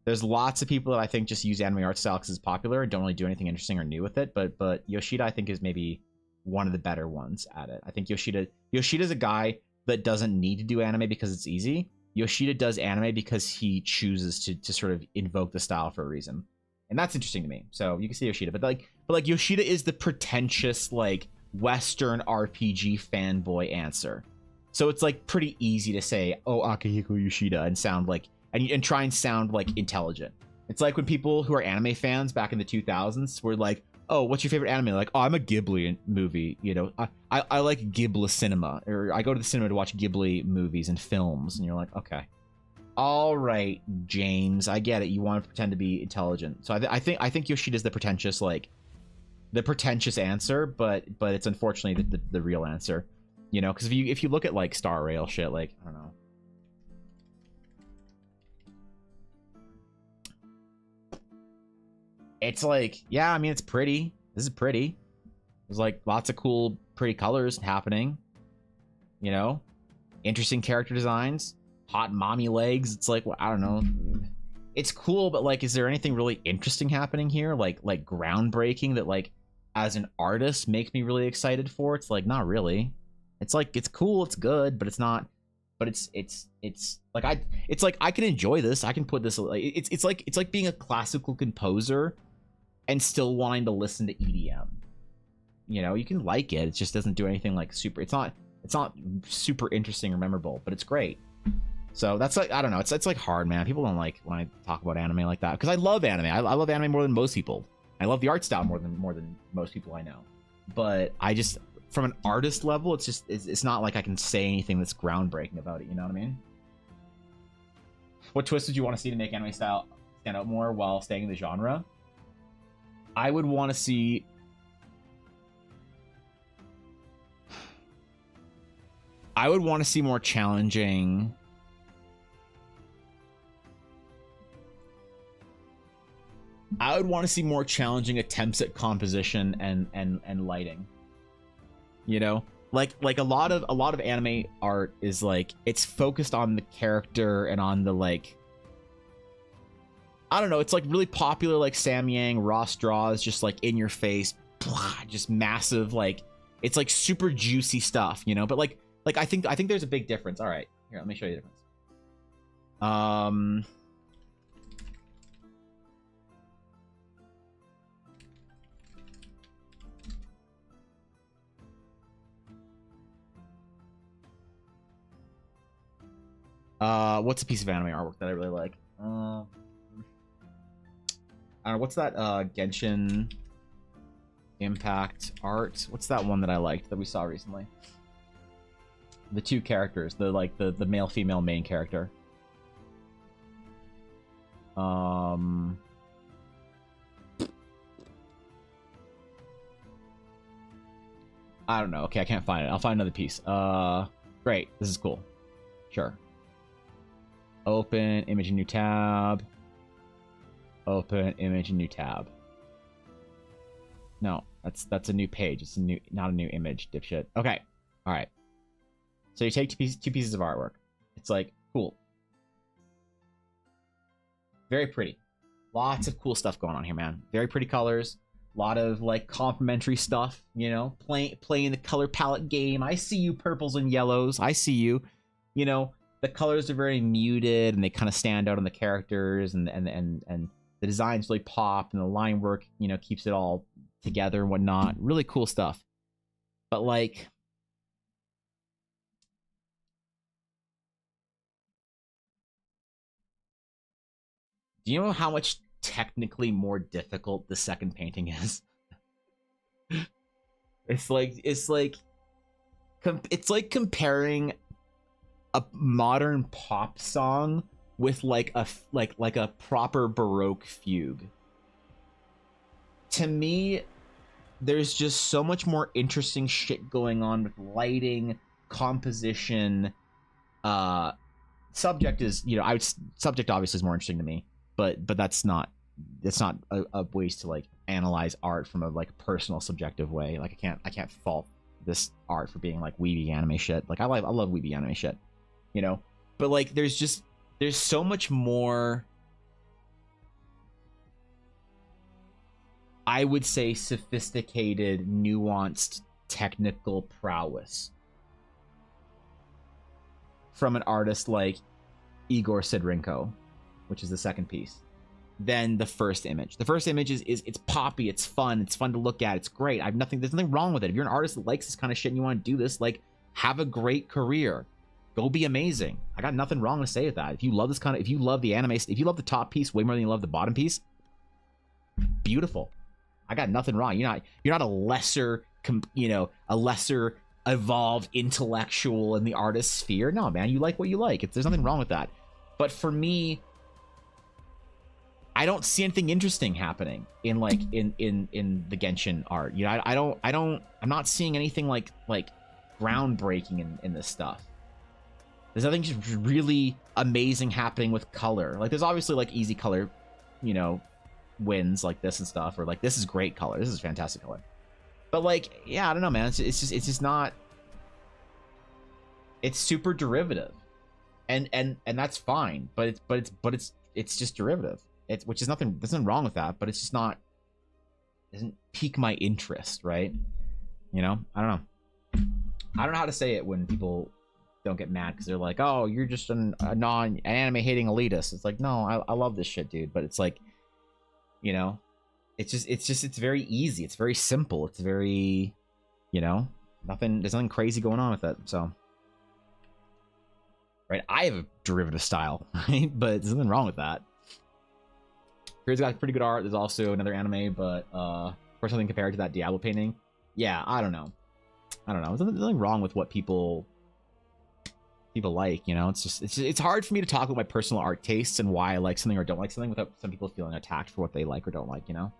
There's lots of people that I think just use anime art style because it's popular and don't really do anything interesting or new with it, but Yoshida, I think, is maybe one of the better ones at it. I think Yoshida's a guy that doesn't need to do anime because it's easy. Yoshida does anime because he chooses to sort of invoke the style for a reason. And that's interesting to me. So you can see Yoshida, but like Yoshida is the pretentious like Western RPG fanboy answer. So it's like pretty easy to say, oh, Akihiko Yoshida, and sound like and try and sound like intelligent. It's like when people who are anime fans back in the 2000s were like, oh, what's your favorite anime? Like, oh, I'm a Ghibli movie, you know, I like Ghibli cinema, or I go to the cinema to watch Ghibli movies and films. And you're like, okay, all right, James, I get it. You want to pretend to be intelligent. So I think Yoshida's the pretentious answer, but it's unfortunately the real answer, you know, because if you look at like Star Rail shit, like, I don't know. It's like, yeah, I mean, it's pretty. This is pretty. There's like lots of cool, pretty colors happening, you know, interesting character designs, hot mommy legs. It's like, well, I don't know. It's cool, but like, is there anything really interesting happening here? Like groundbreaking that like, as an artist makes me really excited for? It's like, not really. It's like, it's cool, it's good, but it's not. But it's like I can enjoy this. I can put this. It's like being a classical composer and still wanting to listen to EDM. You know, you can like it. It just doesn't do anything like super. It's not super interesting or memorable, but it's great. So that's like, I don't know. It's like hard, man. People don't like when I talk about anime like that, because I love anime. I love anime more than most people. I love the art style more than most people I know. But I just, from an artist level, it's not like I can say anything that's groundbreaking about it. You know what I mean? What twist would you want to see to make anime style stand out more while staying in the genre? I would want to see more challenging. I would want to see more challenging attempts at composition and lighting. You know, like a lot of anime art is like, it's focused on the character and on the like, I don't know, it's like really popular, like Samyang raw straws, just like in your face, blah, just massive, like it's like super juicy stuff, you know. But like I think there's a big difference. All right, here, let me show you the difference. What's a piece of anime artwork that I really like? I don't know, what's that Genshin Impact art? What's that one that I liked that we saw recently? The two characters, the male female main character. I don't know. Okay, I can't find it. I'll find another piece. Great. This is cool. Sure. Open image in new tab. Open image in new tab. No, that's a new page. It's a new, not a new image, dipshit. Okay. All right. So you take two pieces of artwork. It's like, cool. Very pretty. Lots of cool stuff going on here, man. Very pretty colors. A lot of like complementary stuff, you know, playing the color palette game. I see you, purples and yellows. I see you. You know, the colors are very muted and they kind of stand out on the characters, and the designs really pop, and the line work, you know, keeps it all together and whatnot. Really cool stuff. But like, do you know how much technically more difficult the second painting is? It's like comparing a modern pop song with like a proper Baroque fugue. To me, there's just so much more interesting shit going on with lighting, composition. Subject is, you know, subject obviously is more interesting to me, but that's not a ways to like analyze art from a like personal subjective way. Like I can't fault this art for being like weeby anime shit. Like I love weeby anime shit, you know. But like there's so much more, I would say, sophisticated, nuanced technical prowess from an artist like Igor Sidrenko, which is the second piece, than the first image. The first image is it's poppy, it's fun to look at, it's great. There's nothing wrong with it. If you're an artist that likes this kind of shit and you want to do this, like, have a great career. Go be amazing. I got nothing wrong to say with that. If you love this kind of, if you love the anime, if you love the top piece way more than you love the bottom piece, beautiful. I got nothing wrong. You're not a lesser, you know, a lesser evolved intellectual in the artist sphere. No, man, you like what you like. There's nothing wrong with that. But for me, I don't see anything interesting happening in like in the Genshin art. You know, I'm not seeing anything like groundbreaking in this stuff. There's nothing just really amazing happening with color. Like there's obviously like easy color, you know, wins like this and stuff, or like this is great color. This is fantastic color. But like, yeah, I don't know, man. It's just not. It's super derivative, and that's fine. But it's just derivative. Which is nothing. There's nothing wrong with that. But it's just not. Doesn't pique my interest, right? You know, I don't know. I don't know how to say it when people don't get mad because they're like, "Oh, you're just a non-anime hating elitist." It's like, no, I love this shit, dude. But it's like, you know, it's very easy. It's very simple. It's very, you know, there's nothing crazy going on with it. So, right, I have a derivative style, right? But there's nothing wrong with that. Here's got pretty good art. There's also another anime, but for something compared to that Diablo painting, yeah, I don't know. There's nothing wrong with what people like, you know. It's hard for me to talk about my personal art tastes and why I like something or don't like something without some people feeling attacked for what they like or don't like, you know.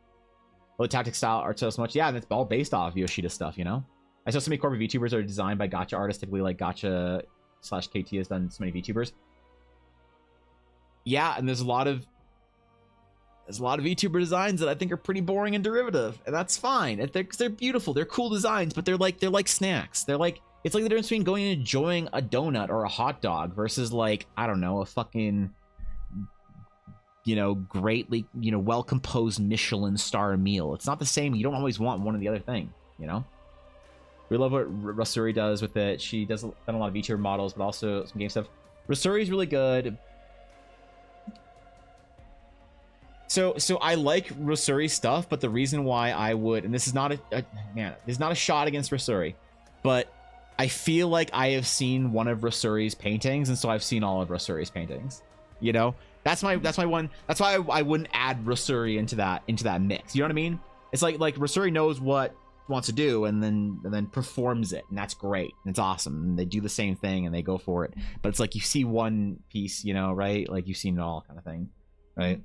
Well, the tactic style art so much, yeah, and it's all based off Yoshida stuff, you know. I saw so many corporate VTubers are designed by gacha artists, typically like gacha/KT has done so many VTubers. Yeah, and there's a lot of VTuber designs that I think are pretty boring and derivative, and that's fine. They're beautiful, they're cool designs, but they're like snacks. It's like the difference between going and enjoying a donut or a hot dog versus like, I don't know, a fucking, you know, greatly, you know, well composed Michelin star meal. It's not the same. You don't always want one or the other thing, you know. We love what Rasuri does with it. She does done a lot of VTuber models, but also some game stuff. Rasuri's really good. So I like Rasuri stuff, but the reason why I would, and this is not this is not a shot against Rasuri, but I feel like I have seen one of Rasuri's paintings, and so I've seen all of Rasuri's paintings. You know, that's my one. That's why I wouldn't add Rasuri into that mix. You know what I mean? It's like Rasuri knows what he wants to do, and then performs it, and that's great. And it's awesome. And they do the same thing, and they go for it. But it's like you see one piece, you know, right? Like you've seen it all, kind of thing, right?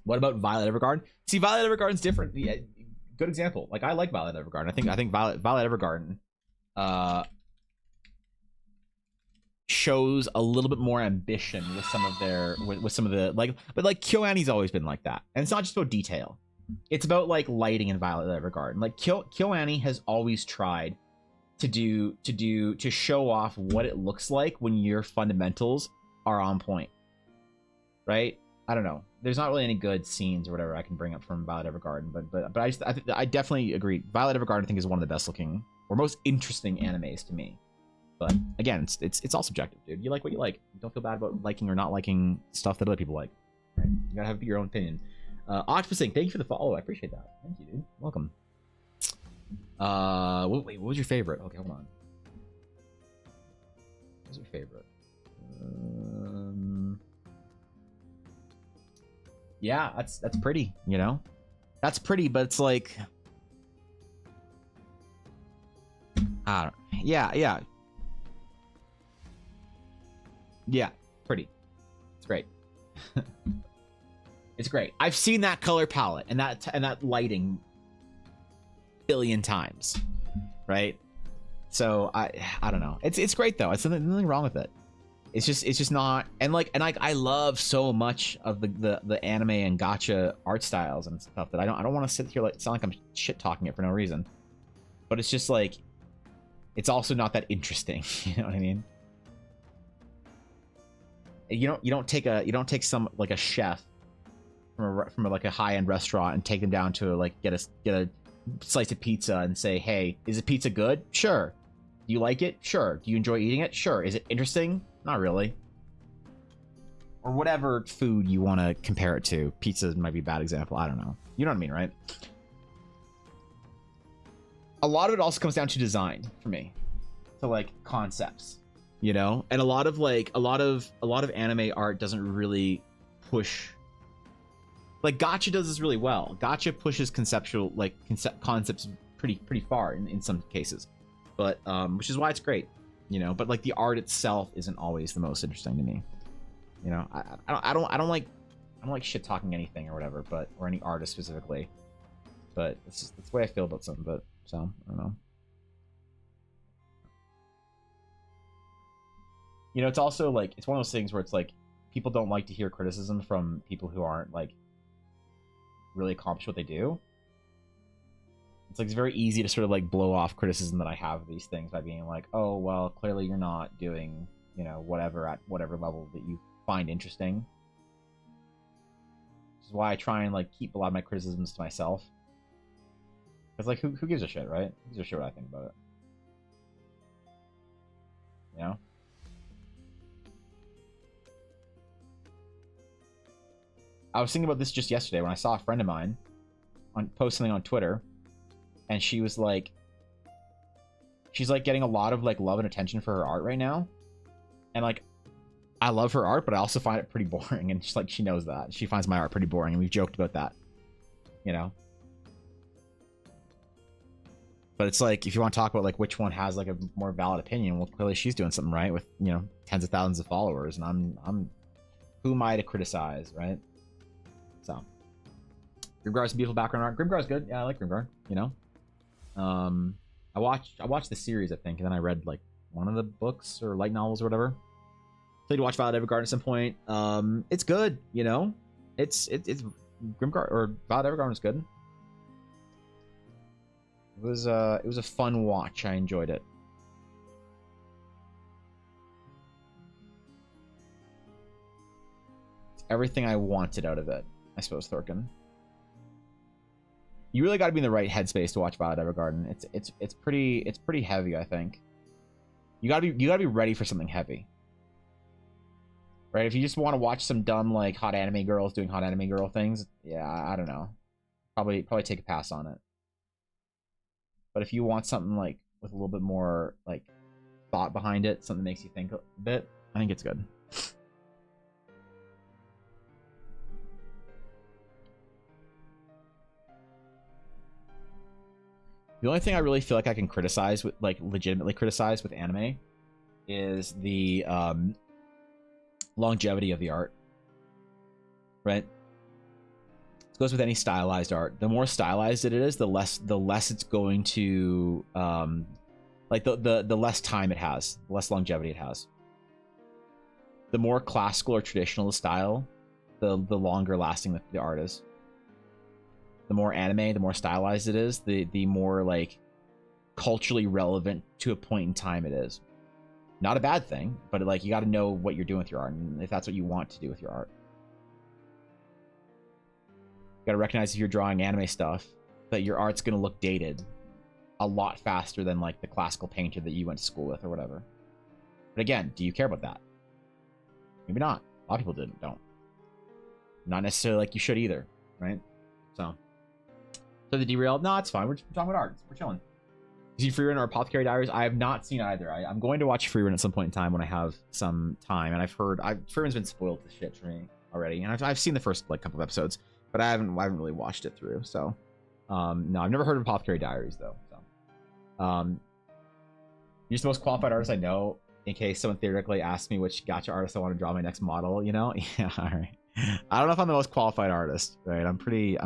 What about Violet Evergarden? See, Violet Evergarden's different. Yeah, good example. Like I like Violet Evergarden. I think Violet Evergarden shows a little bit more ambition with some of their with some of the like, but like KyoAni's always been like that. And it's not just about detail. It's about like lighting in Violet Evergarden. Like KyoAni has always tried to show off what it looks like when your fundamentals are on point. Right? I don't know. There's not really any good scenes or whatever I can bring up from Violet Evergarden, but I definitely agree. Violet Evergarden I think is one of the best looking or most interesting animes to me. But again, it's all subjective, dude. You like what you like. Don't feel bad about liking or not liking stuff that other people like. Right? You gotta have your own opinion. Octopus Inc., thank you for the follow. I appreciate that. Thank you, dude. Welcome. Wait, what was your favorite? Okay, hold on. What was your favorite? Yeah, that's pretty, you know? That's pretty, but it's like I don't yeah. Yeah, pretty. It's great. It's great. I've seen that color palette and that lighting billion times, right? So I don't know. It's great though. It's nothing wrong with it. It's just not, and I love so much of the anime and gacha art styles and stuff that I don't want to sit here like sound like I'm shit talking it for no reason. But it's just like it's also not that interesting. You know what I mean? You don't take some like a chef from like a high-end restaurant and take them down to like get a slice of pizza and say, hey, is the pizza good? Sure. Do you like it? Sure. Do you enjoy eating it? Sure. Is it interesting? Not really. Or whatever food you want to compare it to. Pizza might be a bad example. I don't know. You know what I mean, right? A lot of it also comes down to design for me. So like concepts, you know? And a lot of anime art doesn't really push, like gacha does this really well. Gacha pushes conceptual concepts pretty far in some cases. But which is why it's great, you know. But like the art itself isn't always the most interesting to me, you know. I don't like shit talking anything or whatever, but or any artist specifically. But that's the way I feel about something. But so I don't know. You know, it's also like it's one of those things where it's like people don't like to hear criticism from people who aren't like really accomplish what they do. It's like it's very easy to sort of like blow off criticism that I have of these things by being like, oh well, clearly you're not doing, you know, whatever at whatever level that you find interesting. Which is why I try and like keep a lot of my criticisms to myself. Because like who gives a shit, right? Who gives a shit what I think about it? You know? I was thinking about this just yesterday when I saw a friend of mine post something on Twitter. And she was like, she's like getting a lot of like love and attention for her art right now. And like, I love her art, but I also find it pretty boring. And she's like, she knows that. She finds my art pretty boring. And we've joked about that, you know? But it's like, if you want to talk about like which one has like a more valid opinion, well, clearly she's doing something right with, you know, tens of thousands of followers. And I'm who am I to criticize, right? So, Grimgar's beautiful background art. Grimgar's good. Yeah, I like Grimgar, you know? I watched the series, I think, and then I read like one of the books or light novels or whatever. So to watch Violet Evergarden at some point. It's good, you know. It's Grimgar or Violet Evergarden is good. It was a fun watch. I enjoyed it. It's everything I wanted out of it, I suppose, Thorkin. You really got to be in the right headspace to watch Violet Evergarden. It's pretty heavy, I think. You gotta be ready for something heavy, right? If you just want to watch some dumb like hot anime girls doing hot anime girl things, yeah, I don't know. Probably take a pass on it. But if you want something like with a little bit more like thought behind it, something that makes you think a bit, I think it's good. The only thing I really feel like I can criticize with, like, legitimately criticize with anime is the longevity of the art. Right? It goes with any stylized art. The more stylized it is, the less it's going to like the less time it has, the less longevity it has. The more classical or traditional the style, the longer lasting the art is. The more anime, the more stylized it is, the more like culturally relevant to a point in time it is. Not a bad thing, but like you got to know what you're doing with your art, and if that's what you want to do with your art. You got to recognize if you're drawing anime stuff, that your art's going to look dated a lot faster than like the classical painter that you went to school with or whatever. But again, do you care about that? Maybe not. A lot of people don't. Not necessarily like you should either, right? So the derailed. No, it's fine. We're talking about art. We're chilling. You see Freerun or Apothecary Diaries? I have not seen either. I'm going to watch Freerun at some point in time when I have some time, and I've heard Freerun's been spoiled to shit for me already, and I've seen the first like couple of episodes, but I haven't really watched it through. So no, I've never heard of Apothecary Diaries though. So you're just the most qualified artist I know. In case someone theoretically asks me which gacha artist I want to draw my next model, you know? Yeah, all right. I don't know if I'm the most qualified artist, right? I'm pretty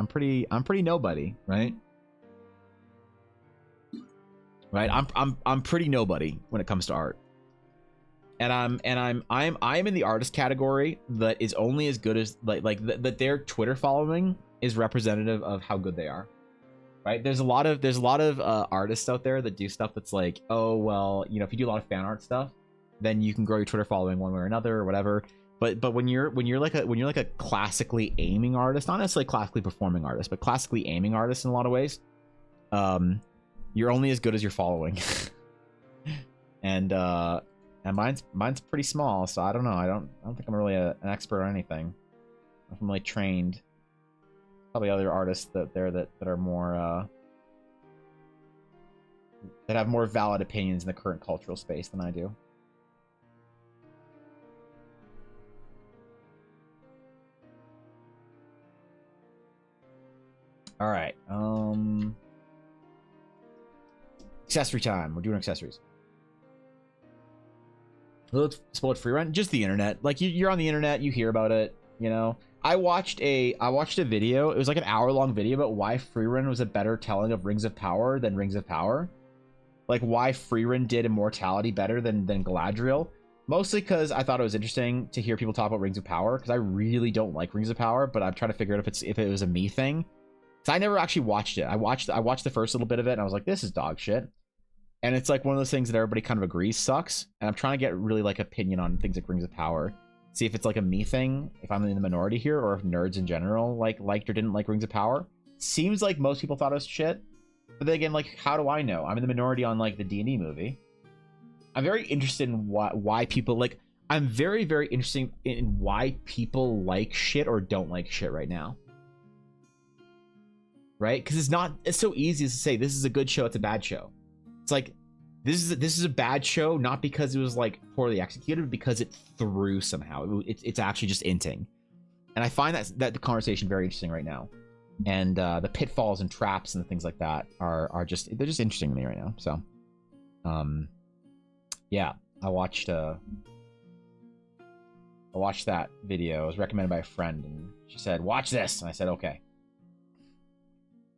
nobody, right? Right? I'm pretty nobody when it comes to art. And I'm in the artist category that is only as good as that their Twitter following is representative of how good they are. Right? There's a lot of artists out there that do stuff that's like, oh well, you know, if you do a lot of fan art stuff, then you can grow your Twitter following one way or another or whatever. But when you're like a classically aiming artist, not necessarily classically performing artist, but classically aiming artist in a lot of ways, you're only as good as your following. and mine's pretty small, so I don't know. I don't think I'm really an expert on anything. I'm really trained. Probably other artists that are more that have more valid opinions in the current cultural space than I do. All right. Accessory time. We're doing accessories. Let's spoil Freerun. Just the internet. Like you're on the internet, you hear about it. You know. I watched a video. It was like an hour-long video about why Freerun was a better telling of Rings of Power than Rings of Power. Like why Freerun did Immortality better than Galadriel. Mostly because I thought it was interesting to hear people talk about Rings of Power, because I really don't like Rings of Power, but I'm trying to figure out if it was a me thing. So I never actually watched it. I watched the first little bit of it, and I was like, this is dog shit. And it's like one of those things that everybody kind of agrees sucks. And I'm trying to get really like opinion on things like Rings of Power. See if it's like a me thing, if I'm in the minority here, or if nerds in general liked or didn't like Rings of Power. Seems like most people thought it was shit. But then again, like, how do I know? I'm in the minority on like the D&D movie. I'm very interested in why people like. I'm very, very interested in why people like shit or don't like shit right now. Right? Because it's so easy to say this is a good show, it's a bad show. It's like this is a bad show, not because it was like poorly executed, but because it threw somehow. It's actually just inting. And I find that the conversation very interesting right now. And the pitfalls and traps and things like that are just interesting to me right now. So yeah, I watched that video. It was recommended by a friend, and she said, watch this, and I said okay.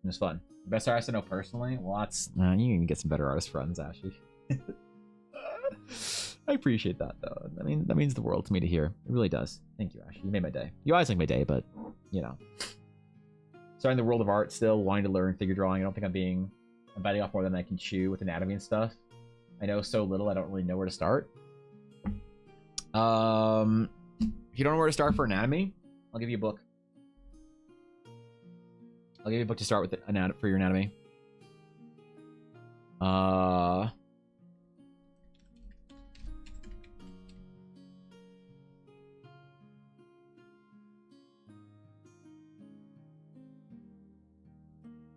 It was fun. Best artist I know personally? Well, that's you can get some better artist friends, Ashley. I appreciate that though. I mean, that means the world to me to hear. It really does. Thank you, Ashley. You made my day. You always make my day, but you know. Starting the world of art still, wanting to learn figure drawing. I don't think I'm biting off more than I can chew with anatomy and stuff. I know so little, I don't really know where to start. If you don't know where to start for anatomy, I'll give you a book. I'll give you a book to start with for your anatomy.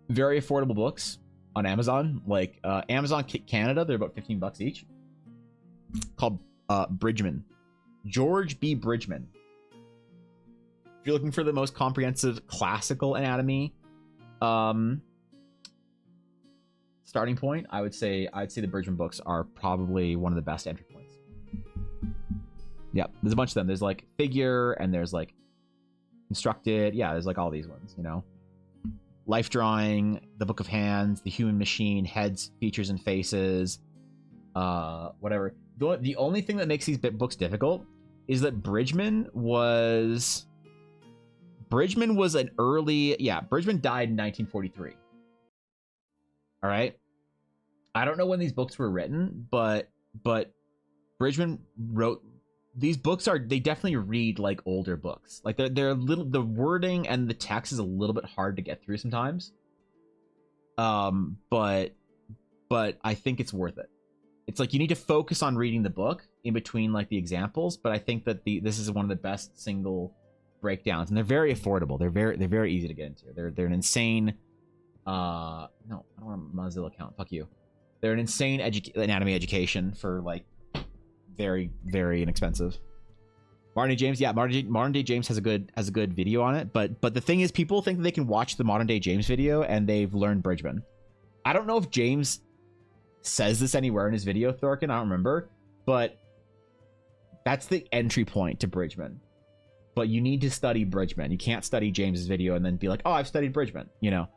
Very affordable books. on Amazon. Like Amazon Canada, they're about $15 each. Called Bridgman, George B. Bridgman. If you're looking for the most comprehensive classical anatomy starting point, I'd say the Bridgman books are probably one of the best entry points. Yeah, there's a bunch of them. There's like figure, and there's like constructed. Yeah, there's like all these ones, you know. Life drawing, the Book of Hands, the Human Machine, Heads, Features, and Faces, whatever. The only thing that makes these books difficult is that Bridgman was an early... Yeah, Bridgman died in 1943. All right? I don't know when these books were written, but Bridgman wrote... These books they definitely read like older books. Like they're a little... The wording and the text is a little bit hard to get through sometimes. But I think it's worth it. It's like you need to focus on reading the book in between like the examples, but I think that this is one of the best single breakdowns, and they're very affordable. They're very easy to get into. They're an insane no, I don't want a Mozilla account. Fuck you. They're an insane anatomy education for like very inexpensive. Modern Day James, yeah, Modern Day James has a good video on it, but the thing is, people think that they can watch the Modern Day James video and they've learned Bridgman. I don't know if James says this anywhere in his video, Thorkin, I don't remember, but that's the entry point to Bridgman. But you need to study Bridgman. You can't study James's video and then be like, oh, I've studied Bridgman, you know.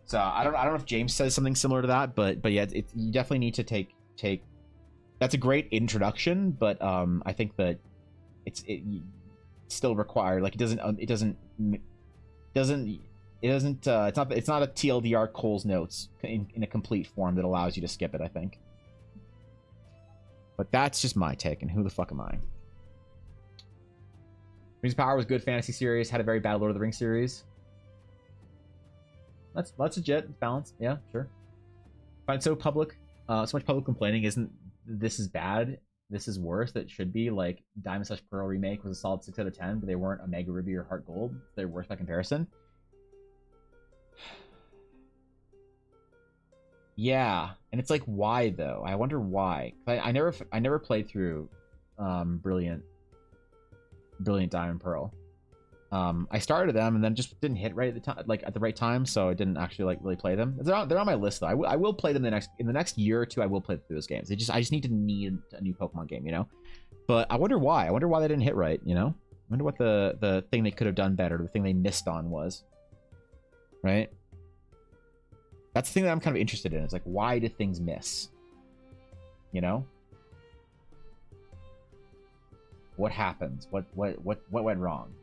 So I don't know if James says something similar to that, but yeah, you definitely need to take. That's a great introduction, but I think that it still required, like it's not a TLDR Cole's notes in a complete form that allows you to skip it, I think. But that's just my take, and who the fuck am I? Rings of Power was good fantasy series, had a very bad Lord of the Rings series. That's legit, it's balanced, yeah, sure. Find so much public complaining isn't this is bad, this is worse, that should be like Diamond / Pearl remake was a solid 6 out of 10, but they weren't Omega Ruby or Heart Gold. They're worse by comparison. Yeah, and it's like, why though? I wonder why. I never played through Brilliant Diamond Pearl. I started them and then just didn't hit right at the time, like at the right time, so I didn't actually like really play them. They're on my list though. I will play them in the next year or two. I will play through those games. I just need a new Pokemon game, you know. But I wonder why. I wonder why they didn't hit right, you know. I wonder what the thing they could have done better, the thing they missed on was. Right. That's the thing that I'm kind of interested in. It's like, why do things miss? You know. What happens? What went wrong?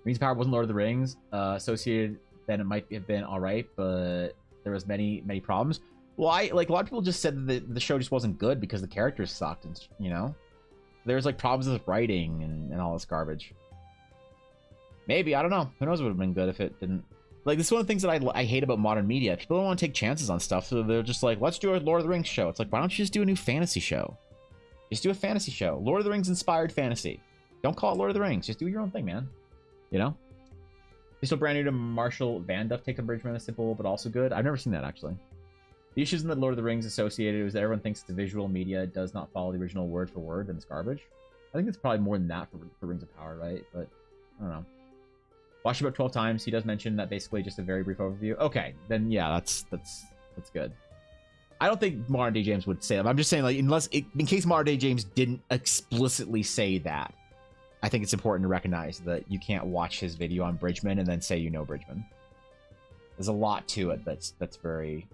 Rings of Power wasn't Lord of the Rings associated. Then it might have been all right, but there was many problems. Well, like a lot of people just said that the show just wasn't good because the characters sucked, and you know, there's like problems with writing and all this garbage. Maybe, I don't know. Who knows what would have been good if it didn't. Like, this is one of the things that I hate about modern media. People don't want to take chances on stuff, so they're just like, let's do a Lord of the Rings show. It's like, why don't you just do a new fantasy show? Just do a fantasy show. Lord of the Rings inspired fantasy. Don't call it Lord of the Rings. Just do your own thing, man. You know? He's still brand new to Marshall Van Duff. Take a Bridgman is simple, but also good. I've never seen that, actually. The issues in the Lord of the Rings associated is that everyone thinks the visual media does not follow the original word for word, and it's garbage. I think it's probably more than that for Rings of Power, right? But, I don't know. Watched about 12 times. He does mention that basically just a very brief overview. Okay, then yeah, that's good. I don't think Modern Day James would say that. I'm just saying, like, in case Modern Day James didn't explicitly say that, I think it's important to recognize that you can't watch his video on Bridgman and then say you know Bridgman. There's a lot to it that's very...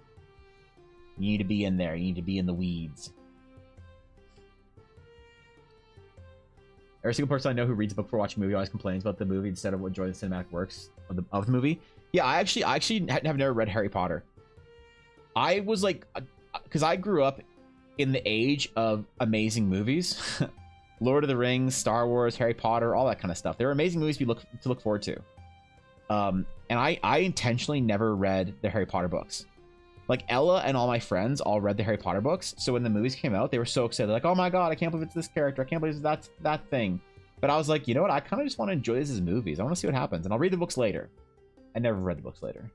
You need to be in there. You need to be in the weeds. Every single person I know who reads a book before watching a movie always complains about the movie instead of enjoying the cinematic works of the movie. Yeah, I actually have never read Harry Potter. I was like, because I grew up in the age of amazing movies. Lord of the Rings, Star Wars, Harry Potter, all that kind of stuff. They were amazing movies to look forward to. And I intentionally never read the Harry Potter books. Like, Ella and all my friends all read the Harry Potter books, so when the movies came out, they were so excited. Like, oh my god, I can't believe it's this character. I can't believe it's that thing. But I was like, you know what? I kind of just want to enjoy this as movies. I want to see what happens, and I'll read the books later. I never read the books later.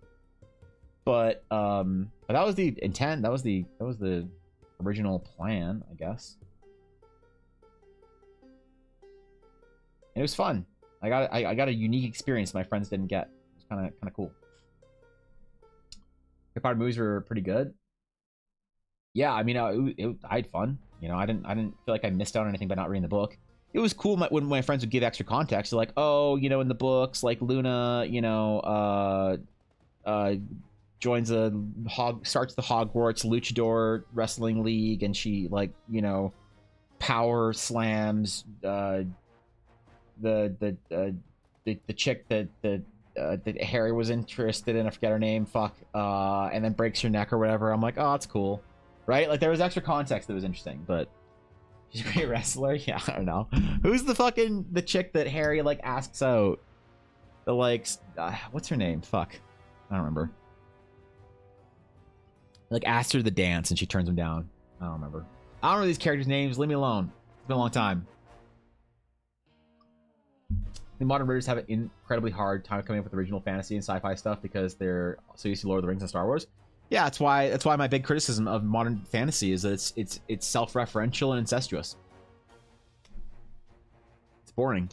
But that was the intent. That was the original plan, I guess. And it was fun. I got a unique experience my friends didn't get. It was kind of cool. Harry Potter movies were pretty good. Yeah, I mean, I had fun. You know, I didn't feel like I missed out on anything by not reading the book. It was cool when my friends would give extra context. They're like, oh, you know, in the books, like Luna, you know, joins starts the Hogwarts Luchador Wrestling League, and she, like, you know, power slams the chick that Harry was interested in. I forget her name. And then breaks her neck or whatever. I'm like, oh, that's cool, right? Like, there was extra context that was interesting, but she's a great wrestler. Yeah, I don't know. Who's the chick that Harry, like, asks out? The, like, what's her name? Fuck, I don't remember. Like, asks her to the dance and she turns him down. I don't remember. I don't know these characters' names. Leave me alone. It's been a long time. The modern readers have an incredibly hard time coming up with original fantasy and sci-fi stuff because they're so used to Lord of the Rings and Star Wars. Yeah, that's why my big criticism of modern fantasy is that it's self-referential and incestuous. It's boring.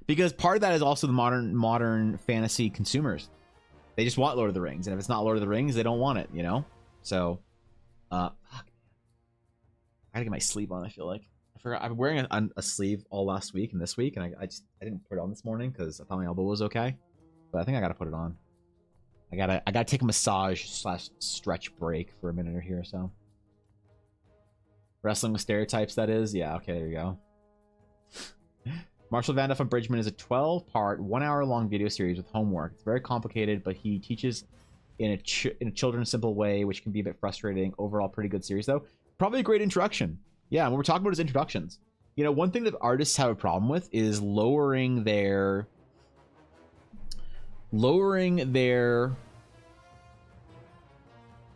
Because part of that is also the modern fantasy consumers. They just want Lord of the Rings, and if it's not Lord of the Rings, they don't want it, you know? So, fuck. I gotta get my sleeve on, I feel like. I forgot, I've been wearing a sleeve all last week and this week, and I didn't put it on this morning because I thought my elbow was okay. But I think I gotta put it on. I gotta take a massage / stretch break for a minute or here or so. Wrestling with stereotypes, that is? Yeah, okay, there you go. Marshall Vanda from Bridgman is a 12-part, 1-hour-long video series with homework. It's very complicated, but he teaches in a children's simple way, which can be a bit frustrating. Overall, pretty good series, though. Probably a great introduction. Yeah, when we're talking about his introductions. You know, one thing that artists have a problem with is lowering their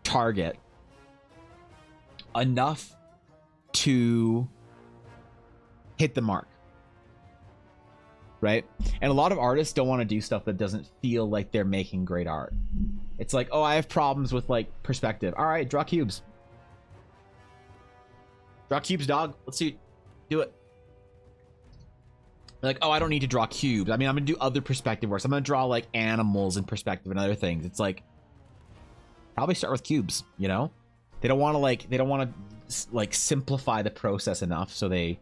target enough to hit the mark. Right? And a lot of artists don't want to do stuff that doesn't feel like they're making great art. It's like, oh, I have problems with, like, perspective. All right, draw cubes. Draw cubes, dog. Let's see. Do it. Like, oh, I don't need to draw cubes. I mean, I'm going to do other perspective works. I'm going to draw, like, animals in perspective and other things. It's like, probably start with cubes, you know? They don't want to, simplify the process enough so they,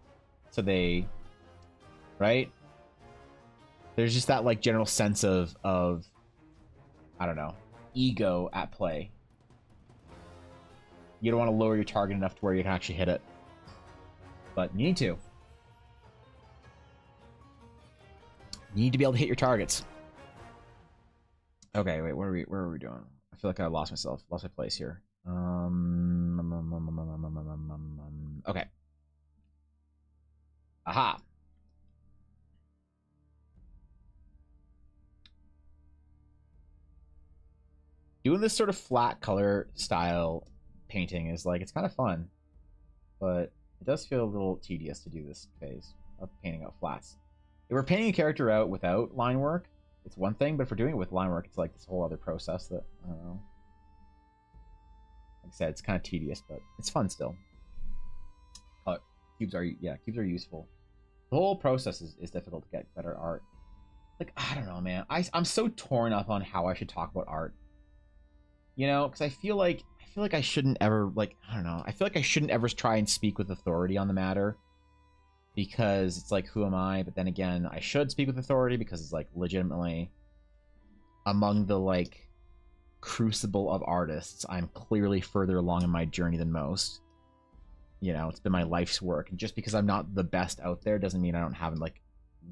right? There's just that, like, general sense of I don't know, ego at play. You don't want to lower your target enough to where you can actually hit it. But you need to. You need to be able to hit your targets. Okay, wait, what are we doing? I feel like I lost my place here. Okay. Aha. Doing this sort of flat color style painting is, like, it's kind of fun, but it does feel a little tedious to do this phase of painting out flats. If we're painting a character out without line work, it's one thing, but if we're doing it with line work, it's like this whole other process that, I don't know. Like I said, it's kind of tedious, but it's fun still. Cubes are useful. The whole process is difficult to get better art. Like, I don't know, man. I'm so torn up on how I should talk about art. You know, because I feel like I shouldn't ever, like, I don't know. I feel like I shouldn't ever try and speak with authority on the matter, because it's like, who am I? But then again, I should speak with authority because it's, like, legitimately among the, like, crucible of artists, I'm clearly further along in my journey than most. You know, it's been my life's work, and just because I'm not the best out there doesn't mean I don't have, like,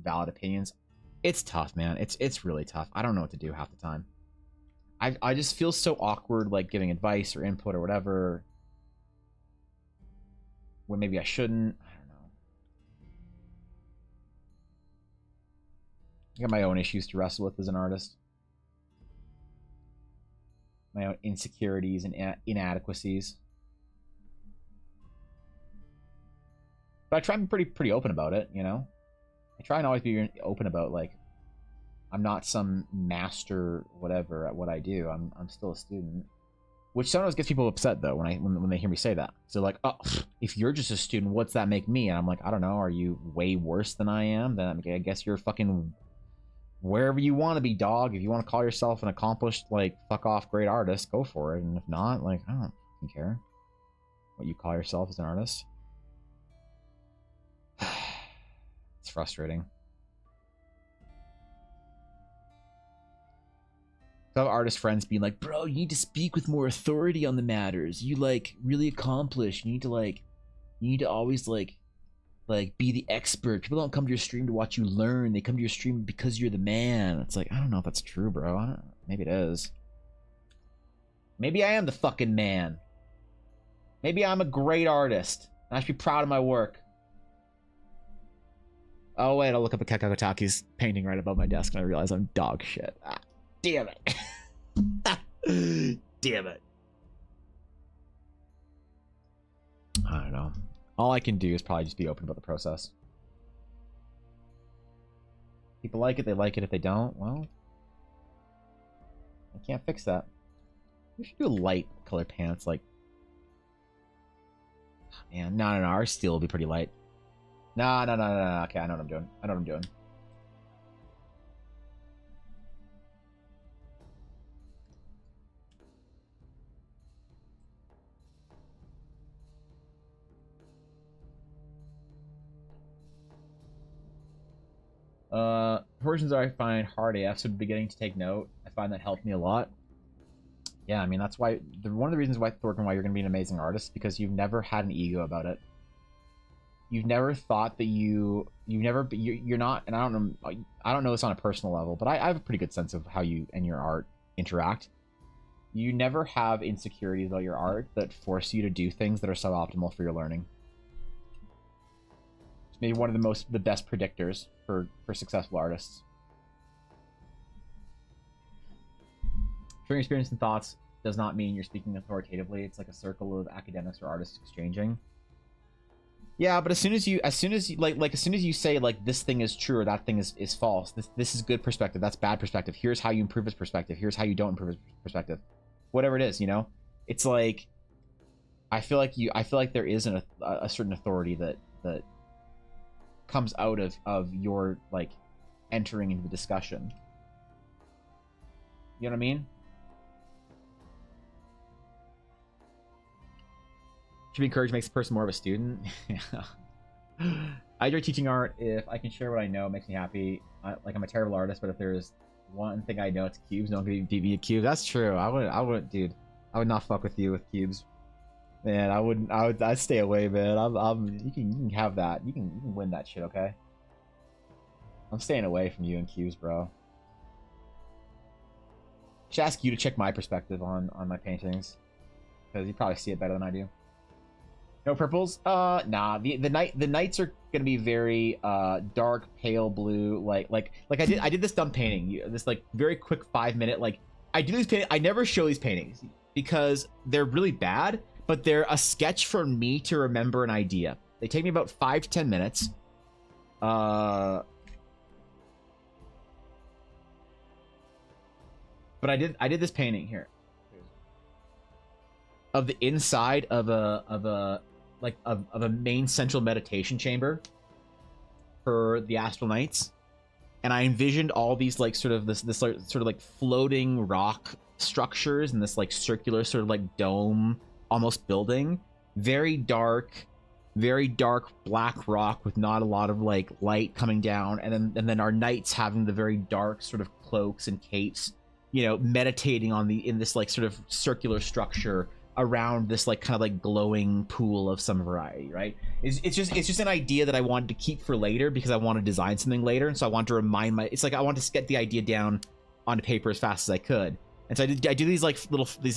valid opinions. It's tough, man. It's really tough. I don't know what to do half the time. I just feel so awkward, like, giving advice or input or whatever, when maybe I shouldn't. I don't know. I got my own issues to wrestle with as an artist. My own insecurities and inadequacies. But I try and be pretty open about it, you know? I try and always be open about, like, I'm not some master whatever at what I do. I'm still a student. Which sometimes gets people upset though when they hear me say that. So like, oh, if you're just a student, what's that make me? And I'm like, I don't know. Are you way worse than I am? Then I guess you're fucking wherever you want to be, dog. If you want to call yourself an accomplished, like, fuck off great artist, go for it. And if not, like, I don't fucking care what you call yourself as an artist. It's frustrating. So I have artist friends being like, bro, you need to speak with more authority on the matters. You, like, really accomplish. You need to always, like be the expert. People don't come to your stream to watch you learn. They come to your stream because you're the man. It's like, I don't know if that's true, bro. Maybe it is. Maybe I am the fucking man. Maybe I'm a great artist. I should be proud of my work. Oh, wait, I'll look up at Kakakotaki's painting right above my desk and I realize I'm dog shit. Ah, damn it. Damn it. I don't know. All I can do is probably just be open about the process. People like it, they like it. If they don't, well, I can't fix that. We should do light color pants, like... Man, no, our steel will be pretty light. No. Okay, I know what I'm doing. Portions I find hard AF, so beginning to take note. I find that helped me a lot. Yeah, I mean, that's why... one of the reasons why, Thorkin, why you're going to be an amazing artist, because you've never had an ego about it. You've never thought that you're not... And I don't know this on a personal level, but I have a pretty good sense of how you and your art interact. You never have insecurities about your art that force you to do things that are suboptimal for your learning. It's maybe one of the best predictors for successful artists. Sharing experience and thoughts does not mean you're speaking authoritatively. It's like a circle of academics or artists exchanging. Yeah, but as soon as you say like this thing is true or that thing is false, this is good perspective, that's bad perspective. Here's how you improve his perspective. Here's how you don't improve his perspective. Whatever it is, you know, it's like I feel like there is a certain authority that comes out of your like entering into the discussion. You know what I mean? Should be encouraged makes a person more of a student. Yeah. I enjoy teaching art. If I can share what I know, it makes me happy. I'm a terrible artist, but if there's one thing I know, it's cubes. No one can beat me at cubes. That's true. I would, dude. I would not fuck with you with cubes. Man, I'd stay away, man. You can have that. You can win that shit, okay? I'm staying away from you and cubes, bro. I should ask you to check my perspective on my paintings, because you probably see it better than I do. No purples? Nah. The nights are gonna be very dark, pale blue. Like I did this dumb painting. This like very quick 5-minute like I do these paintings. I never show these paintings because they're really bad, but they're a sketch for me to remember an idea. They take me about 5 to 10 minutes. But I did this painting here of the inside of a main central meditation chamber for the Astral Knights, and I envisioned all these like sort of like floating rock structures and this like circular sort of like dome almost building, very dark black rock with not a lot of like light coming down, and then our knights having the very dark sort of cloaks and capes, you know, meditating in this like sort of circular structure around this like kind of like glowing pool of some variety, right? It's just an idea that I wanted to keep for later because I want to design something later, and so I want to remind it's like I want to get the idea down onto paper as fast as I could, and so I do these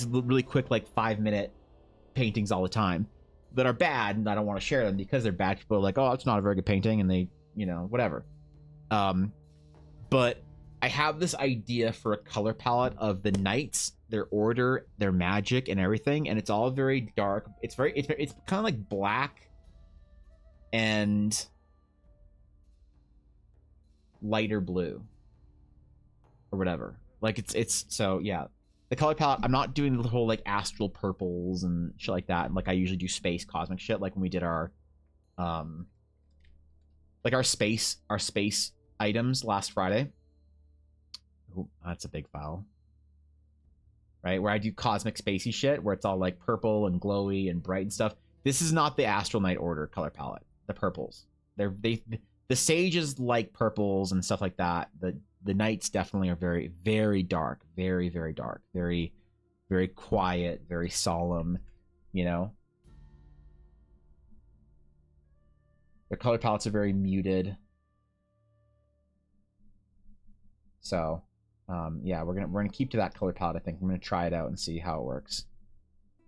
really quick like 5-minute paintings all the time that are bad, and I don't want to share them because they're bad. People are like, oh, it's not a very good painting, and they, you know, whatever. But I have this idea for a color palette of the knights, their order, their magic, and everything, and it's all very dark. It's kind of like black and lighter blue. or whatever. Like it's so yeah. The color palette, I'm not doing the whole like astral purples and shit like that. Like I usually do space cosmic shit, like when we did our like our space items last Friday. Ooh, that's a big file. Right, where I do cosmic spacey shit, where it's all like purple and glowy and bright and stuff. This is not the Astral Knight Order color palette. The purples, the sages like purples and stuff like that. The knights definitely are very, very dark, very, very dark, very, very quiet, very solemn. You know, their color palettes are very muted. So yeah, we're gonna keep to that color palette. I think I'm gonna try it out and see how it works.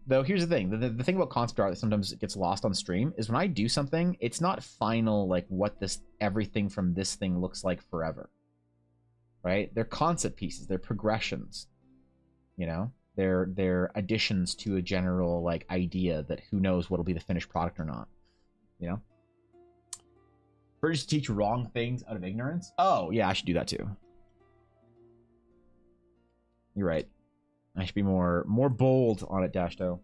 Though here's the thing: the thing about concept art that sometimes gets lost on stream is when I do something, it's not final, like what this everything from this thing looks like forever. Right? They're concept pieces. They're progressions. You know, they're additions to a general like idea that who knows what'll be the finished product or not. You know. First, to teach wrong things out of ignorance. Oh yeah, I should do that too. You're right. I should be more bold on it, Dashto.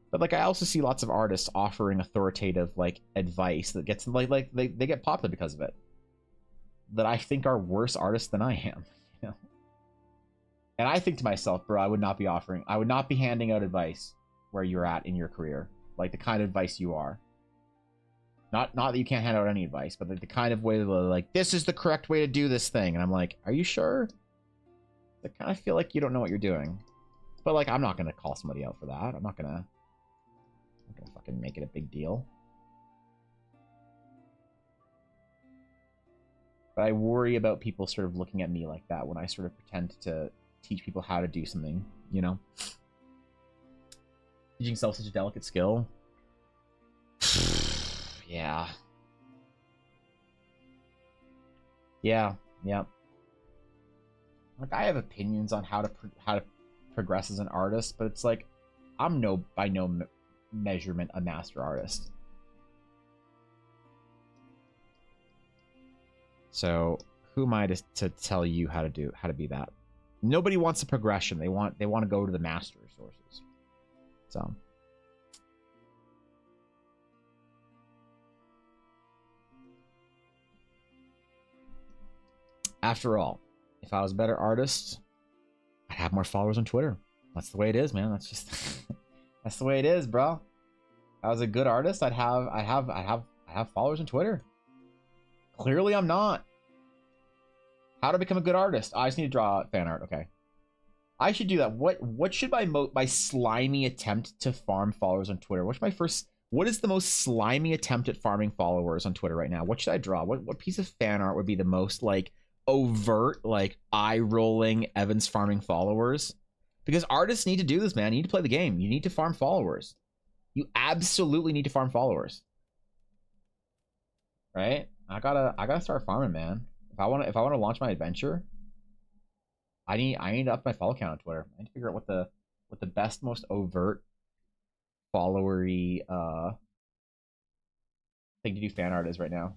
But like I also see lots of artists offering authoritative like advice that gets like they get popular because of it. That I think are worse artists than I am. You know? And I think to myself, bro, I would not be handing out advice where you're at in your career, like the kind of advice you are. Not that you can't hand out any advice, but the kind of way that like this is the correct way to do this thing, and I'm like, are you sure? I kind of feel like you don't know what you're doing. But like, I'm not gonna call somebody out for that. I'm not gonna fucking make it a big deal. But I worry about people sort of looking at me like that when I sort of pretend to teach people how to do something, you know? Teaching self such a delicate skill. Yeah. Yeah. Like I have opinions on how to progress as an artist, but it's like I'm by no measurement a master artist. So who am I to tell you how to be that? Nobody wants a progression. They want to go to the master sources. So after all, if I was a better artist, I'd have more followers on Twitter. That's the way it is, man. That's just that's the way it is, bro. If I was a good artist, I'd have followers on Twitter. Clearly I'm not. How to become a good artist? I just need to draw fan art. Okay. I should do that. What should my slimy attempt to farm followers on Twitter? What is the most slimy attempt at farming followers on Twitter right now? What should I draw? What piece of fan art would be the most like overt, like eye-rolling Evans farming followers? Because artists need to do this, man. You need to play the game. You need to farm followers. You absolutely need to farm followers. Right? I gotta start farming, man. If I want to launch my adventure, I need to up my follow count on Twitter. I need to figure out what the best, most overt followery thing to do fan art is right now.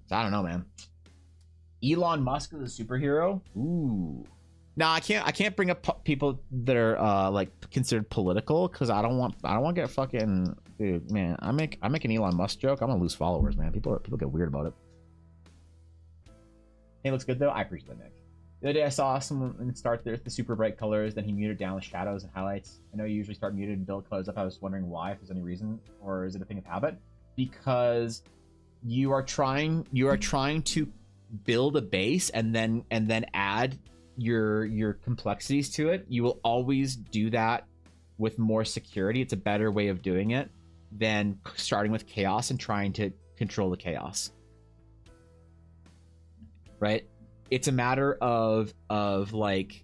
I don't know, man. Elon Musk is a superhero? Ooh. No, I can't bring up people that are like considered political because I don't want to get fucking dude, man. I make an Elon Musk joke, I'm gonna lose followers, man. People get weird about it. He looks good though. I appreciate that, Nick. The other day I saw someone start there with the super bright colors, then he muted down the shadows and highlights. I know you usually start muted and build colors up. I was wondering why, if there's any reason, or is it a thing of habit? Because you are trying to build a base and then add your complexities to it. You will always do that with more security. It's a better way of doing it than starting with chaos and trying to control the chaos. Right? It's a matter of like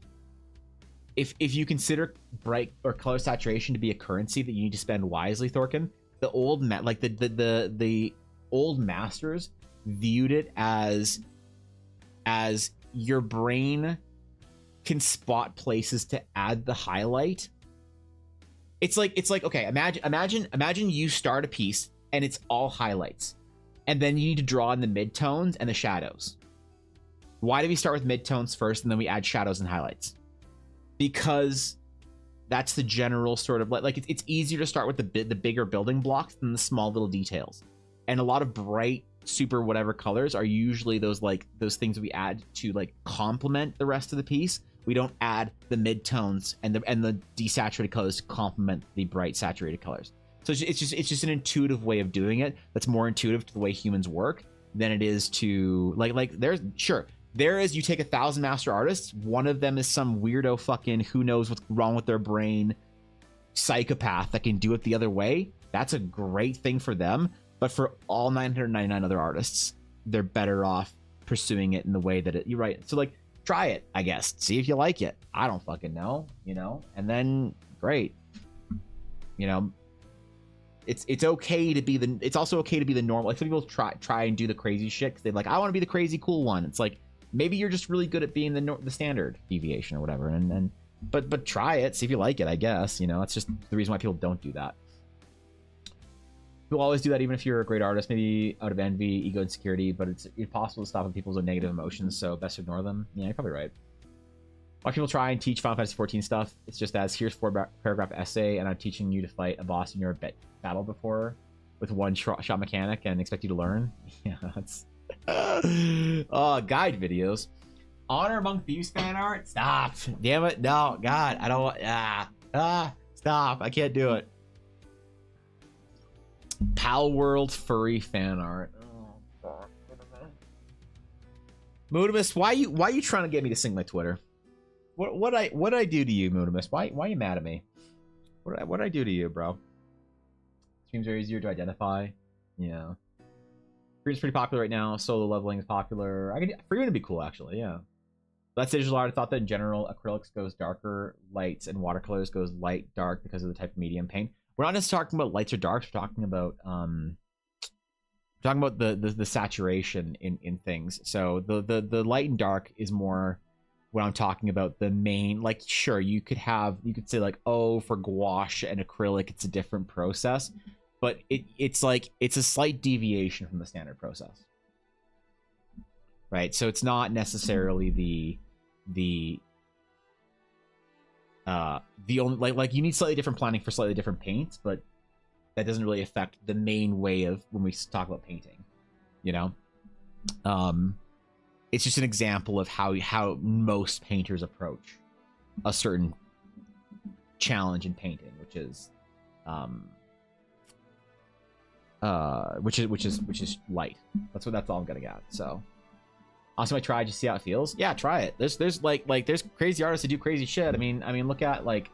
if you consider bright or color saturation to be a currency that you need to spend wisely, Thorkin, the old the old masters viewed it as your brain can spot places to add the highlight. It's like okay, imagine you start a piece and it's all highlights, and then you need to draw in the midtones and the shadows. Why do we start with midtones first and then we add shadows and highlights? Because that's the general sort of like it's easier to start with the bigger building blocks than the small little details. And a lot of bright super whatever colors are usually those things we add to like complement the rest of the piece. We don't add the midtones and the desaturated colors to complement the bright saturated colors. So it's just an intuitive way of doing it that's more intuitive to the way humans work than it is to there is, you take 1,000 master artists, one of them is some weirdo fucking who knows what's wrong with their brain psychopath that can do it the other way. That's a great thing for them. But for all 999 other artists, they're better off pursuing it in the way that you're right. So like, try it, I guess. See if you like it. I don't fucking know, and then great. It's okay to be it's also okay to be the normal. Like some people try and do the crazy shit because they're like, I want to be the crazy cool one. It's like, maybe you're just really good at being the standard deviation or whatever. But try it, see if you like it, I guess. That's just the reason why people don't do that. You'll always do that even if you're a great artist, maybe out of envy, ego, insecurity, but it's impossible to stop people's negative emotions, so best ignore them. Yeah, you're probably right. Watch people try and teach Final Fantasy 14 stuff. It's just as, here's 4-paragraph essay, and I'm teaching you to fight a boss in your battle before with one shot mechanic and expect you to learn. Yeah, that's... guide videos. Honor Among Thieves fan art? Stop. Damn it. No, God, I don't want... stop. I can't do it. Pal World furry fan art. Oh, God. Moodimus, why you trying to get me to sing my Twitter? What I do to you, Moodimus? Why are you mad at me? What I do to you, bro? Streams are easier to identify. Yeah. Freedom's pretty popular right now. Solo leveling is popular. Freedom would be cool, actually. Yeah. That's digital art. I thought that in general, acrylics goes darker lights and watercolors goes light dark because of the type of medium paint. We're not just talking about lights or darks. We're talking about the saturation in things. So the light and dark is more when I'm talking about the main. Like, sure, you could say like, oh, for gouache and acrylic, it's a different process, but it's a slight deviation from the standard process, right? So it's not necessarily the only like you need slightly different planning for slightly different paints, but that doesn't really affect the main way of when we talk about painting. It's just an example of how most painters approach a certain challenge in painting, which is light. That's all I'm getting at. So also, I tried. You see how it feels? Yeah, try it. There's there's crazy artists that do crazy shit. I mean, look at like.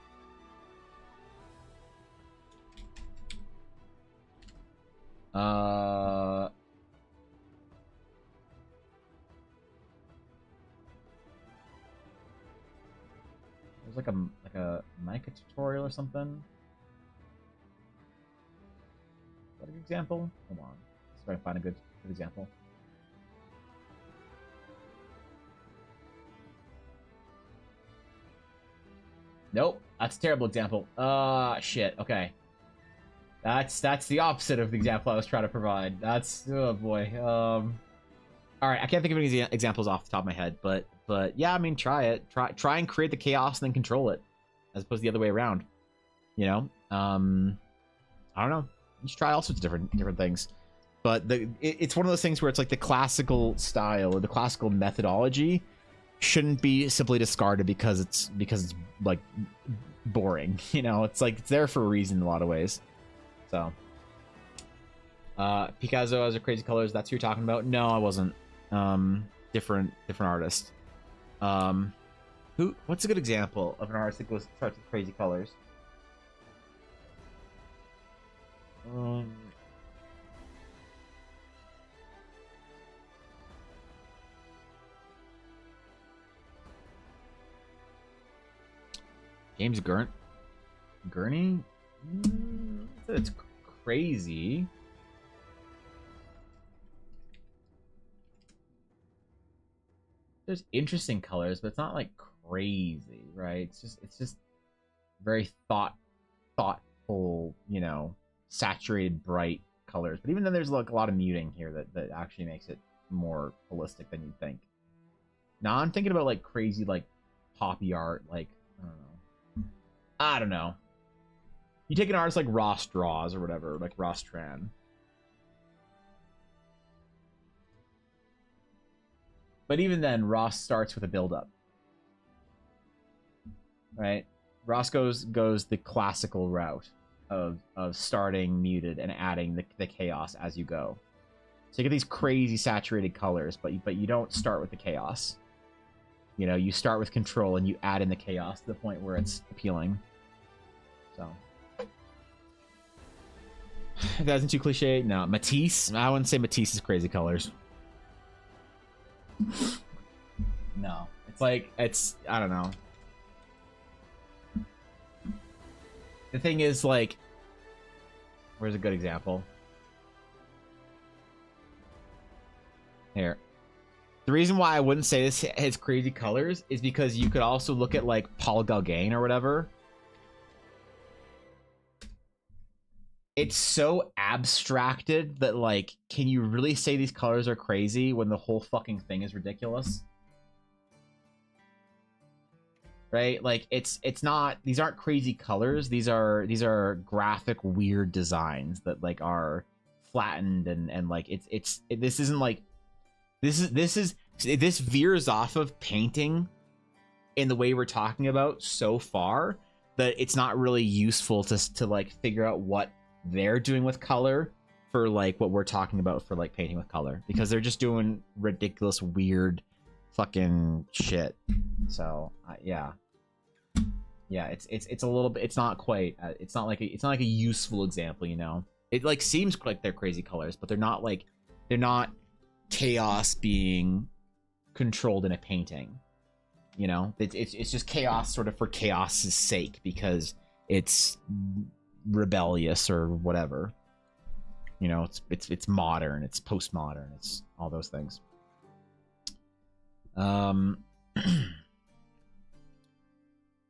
There's like a Minecraft tutorial or something. Is that a good example? Hold on. Let's try to find a good example. Nope, that's a terrible example. Shit. Okay, that's the opposite of the example I was trying to provide. That's, oh boy. All right, I can't think of any examples off the top of my head, but yeah, I mean, try it. Try and create the chaos and then control it, as opposed to the other way around. I don't know. You should try all sorts of different things, but it's one of those things where it's like the classical style or the classical methodology shouldn't be simply discarded because it's like boring. It's like it's there for a reason in a lot of ways. So Picasso has a crazy colors. That's who you're talking about? No, I wasn't. Different artist. What's a good example of an artist that starts with crazy colors? James Gurney? It's crazy. there's interesting colors, but it's not like crazy, right? It's just very thoughtful, you know, saturated, bright colors. But even then, there's like a lot of muting here that actually makes it more holistic than you'd think. Now I'm thinking about like crazy, like poppy art, like I don't know. You take an artist like Ross Draws or whatever, like Ross Tran. But even then, Ross starts with a build-up, right? Ross goes the classical route of starting muted and adding the chaos as you go. So you get these crazy saturated colors, but you don't start with the chaos. You know, you start with control and you add in the chaos to the point where it's appealing. So, if that isn't too cliche, no. Matisse, I wouldn't say Matisse is crazy colors. No, it's like, I don't know. The thing is, like, where's a good example? Here. The reason why I wouldn't say this has crazy colors is because you could also look at, like, Paul Gauguin or whatever. It's so abstracted that, like, can you really say these colors are crazy when the whole fucking thing is ridiculous? Right? Like, it's not, these aren't crazy colors. These are graphic weird designs that, like, are flattened and like this isn't like this veers off of painting in the way we're talking about so far that it's not really useful to like figure out what they're doing with color for like what we're talking about for like painting with color, because they're just doing ridiculous weird fucking shit. So yeah, it's a little bit, it's not quite it's not like a useful example, you know. It like seems like they're crazy colors, but they're not chaos being controlled in a painting, you know. It's just chaos sort of for chaos's sake because it's rebellious or whatever, you know. It's modern, it's postmodern, it's all those things.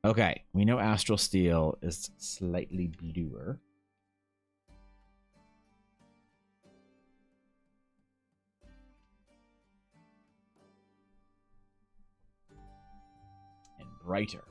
Okay, we know Astral Steel is slightly bluer. And brighter.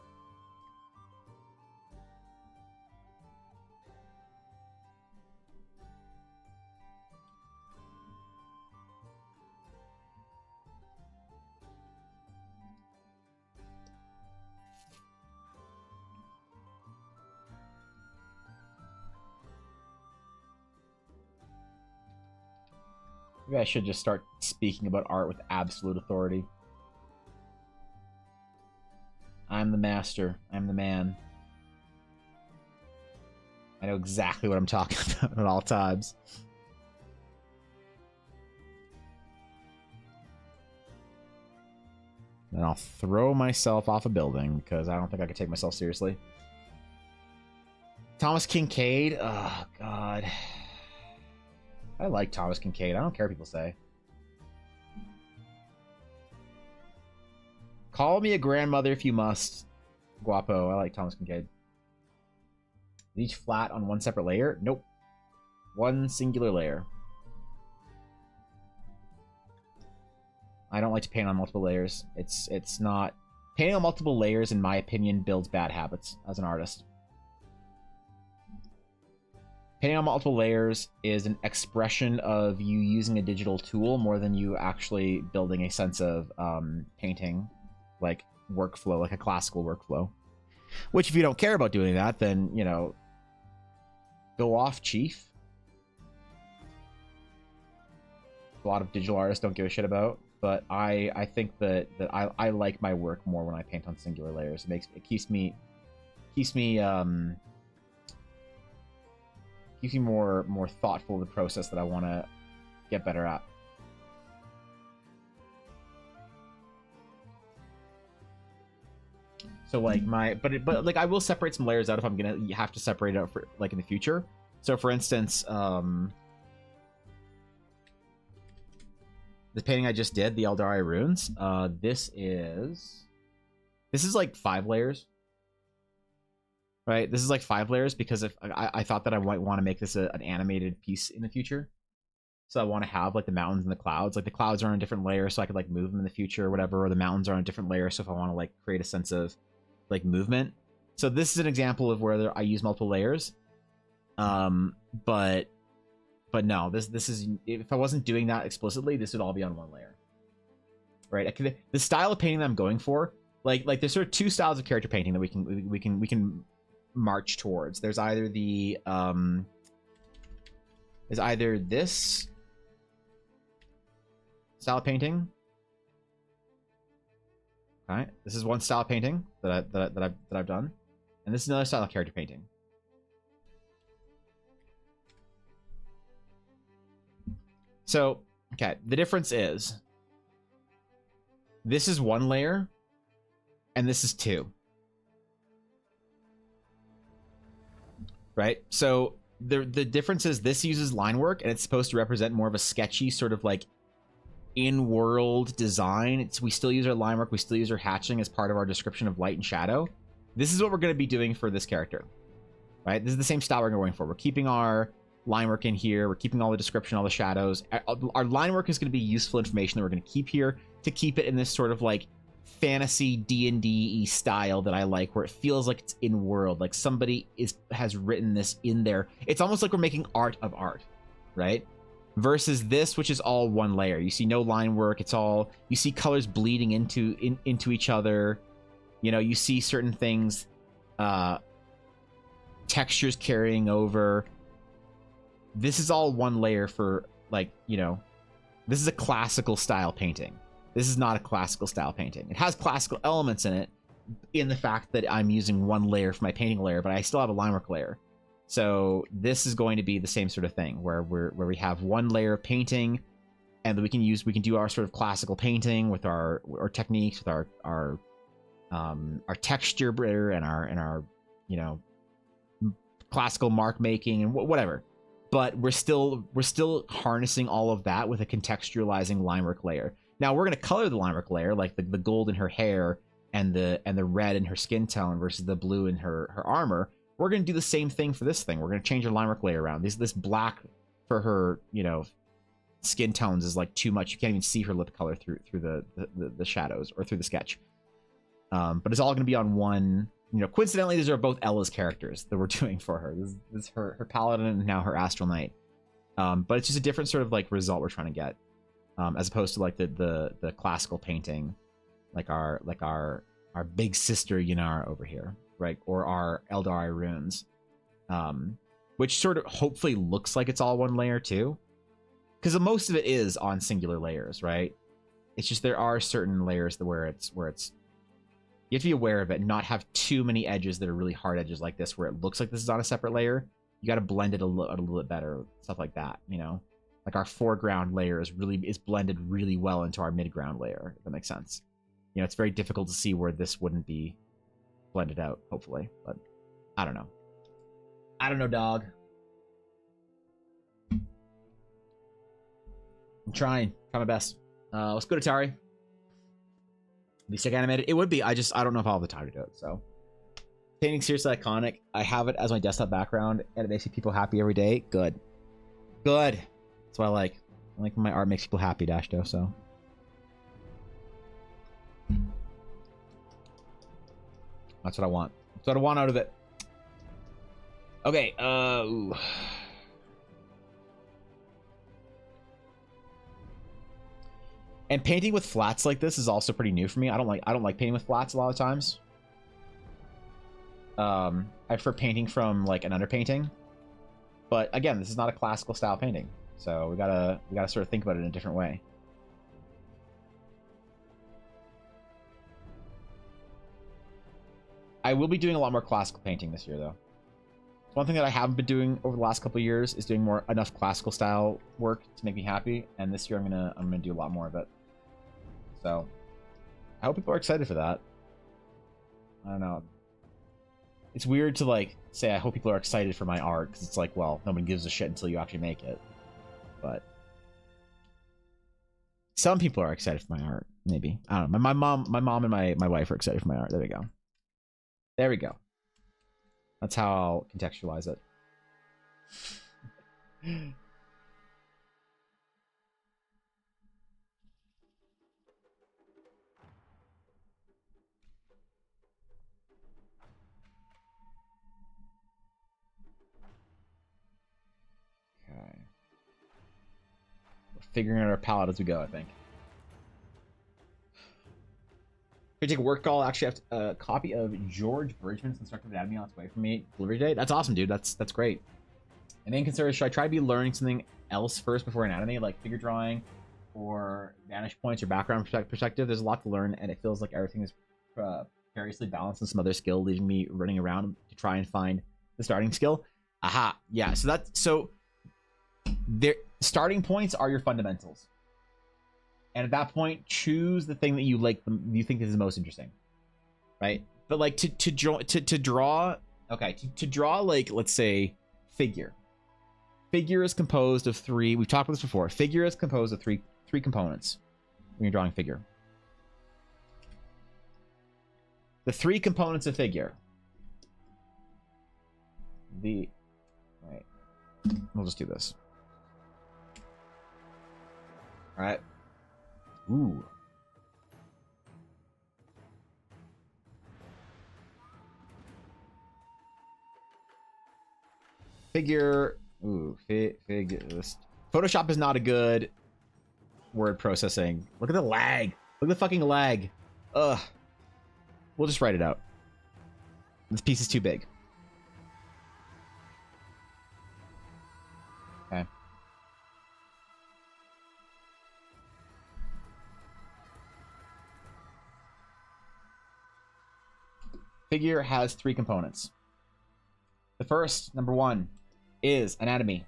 Maybe I should just start speaking about art with absolute authority. I'm the master. I'm the man. I know exactly what I'm talking about at all times. Then I'll throw myself off a building because I don't think I could take myself seriously. Thomas Kincaid? Oh, God. I like Thomas Kincaid. I don't care what people say. Call me a grandmother if you must. Guapo. I like Thomas Kincaid. Each flat on one separate layer? Nope. One singular layer. I don't like to paint on multiple layers. It's not... Painting on multiple layers, in my opinion, builds bad habits as an artist. Painting on multiple layers is an expression of you using a digital tool more than you actually building a sense of painting, like workflow, like a classical workflow. Which, if you don't care about doing that, then, you know, go off, chief. A lot of digital artists don't give a shit about, but I think that I like my work more when I paint on singular layers. It keeps me more thoughtful of the process that I want to get better at. So like but like I will separate some layers out if I'm gonna have to separate it out for like in the future. So for instance, the painting I just did, the Eldari runes. This is like 5 layers, right? This is like 5 layers because if I thought that I might want to make this an animated piece in the future. So I want to have like the mountains and the clouds. Like the clouds are on a different layer, so I could like move them in the future or whatever. Or the mountains are on a different layer, so if I want to like create a sense of like movement. So this is an example of where I use multiple layers. But no, this is, if I wasn't doing that explicitly, this would all be on 1 layer, right? The style of painting that I'm going for, like there's sort of 2 styles of character painting that we can march towards. There's either the there's either this style of painting. All right, this is one style of painting that I've done, and this is another style of character painting. So, okay, the difference is this is 1 layer and this is 2. Right? So the difference is this uses line work and it's supposed to represent more of a sketchy sort of like in-world design. We still use our line work, we still use our hatching as part of our description of light and shadow. This is what we're going to be doing for this character. Right? This is the same style we're going for. We're keeping our line work in here. We're keeping all the description, all the shadows. Our line work is going to be useful information that we're going to keep here to keep it in this sort of like fantasy D&D style that I like, where it feels like it's in world, like somebody has written this in there. It's almost like we're making art of art, right? Versus this, which is all 1 layer. You see no line work. It's all, you see colors bleeding into each other. You know, you see certain things, textures carrying over. This is all 1 layer for, like, you know, this is a classical style painting. This is not a classical style painting. It has classical elements in it, in the fact that I'm using 1 layer for my painting layer, but I still have a line work layer. So this is going to be the same sort of thing, where we have 1 layer of painting, and that we can do our sort of classical painting with our techniques, with our texture and our you know, classical mark making and whatever. But we're still harnessing all of that with a contextualizing line work layer. Now we're going to color the line work layer, like the gold in her hair and the red in her skin tone versus the blue in her armor. We're going to do the same thing for this thing. We're going to change her line work layer around. This black for her, you know, skin tones is like too much. You can't even see her lip color through the shadows or through the sketch. But it's all going to be on 1. You know, coincidentally, these are both Ella's characters that we're doing for her. This is her paladin and now her astral knight. But it's just a different sort of like result we're trying to get, as opposed to like the classical painting, like our big sister Yannara over here, right? Or our Eldari runes, which sort of hopefully looks like it's all 1 layer too, because most of it is on singular layers, right? It's just there are certain layers where it's you have to be aware of it and not have too many edges that are really hard edges like this, where it looks like this is on a separate layer. You got to blend it a little bit better, stuff like that, you know? Like our foreground layer is blended really well into our midground layer, if that makes sense. You know, it's very difficult to see where this wouldn't be blended out, hopefully, but I don't know. I don't know, dog. I'm trying my best. What's good, Atari? Be sick animated? It would be. I don't know if I'll have the time to do it. So, painting seriously iconic. I have it as my desktop background, and it makes people happy every day. Good. That's what I like. I like when my art makes people happy, Dashdo. So, that's what I want. That's what I want out of it. Okay. Ooh. And painting with flats like this is also pretty new for me. I don't like painting with flats a lot of times. I prefer painting from like an underpainting. But again, this is not a classical style painting, so we gotta sort of think about it in a different way. I will be doing a lot more classical painting this year, though. One thing that I haven't been doing over the last couple of years is doing enough classical style work to make me happy, and this year I'm gonna do a lot more of it. So I hope people are excited for that. I don't know. It's weird to like say I hope people are excited for my art, because it's like, well, nobody gives a shit until you actually make it. But Some people are excited for my art. Maybe. I don't know. My mom and my wife are excited for my art. There we go. There we go. That's how I'll contextualize it. Okay. We're figuring out our palette as we go, I think. Can you take a work call? Actually, I have a copy of George Bridgman's Constructive Anatomy on its way for me. Delivery date? That's awesome, dude. That's great. And then consider, should I try to be learning something else first before anatomy, like figure drawing or vantage points or background perspective? There's a lot to learn, and it feels like everything is variously balanced in some other skill, leaving me running around to try and find the starting skill. Aha. Yeah. So their starting points are your fundamentals. And at that point, choose the thing that you like, you think is the most interesting, right? But like to draw, okay, to draw, like, let's say figure. Figure is composed of three. We've talked about this before. Figure is composed of three components when you're drawing figure. The three components of figure. Right. We'll just do this. All right. Ooh. Figure. Ooh, figure. Photoshop is not a good word processing. Look at the lag. Look at the fucking lag. Ugh. We'll just write it out. This piece is too big. Okay. Figure has three components. The first, number one, is anatomy.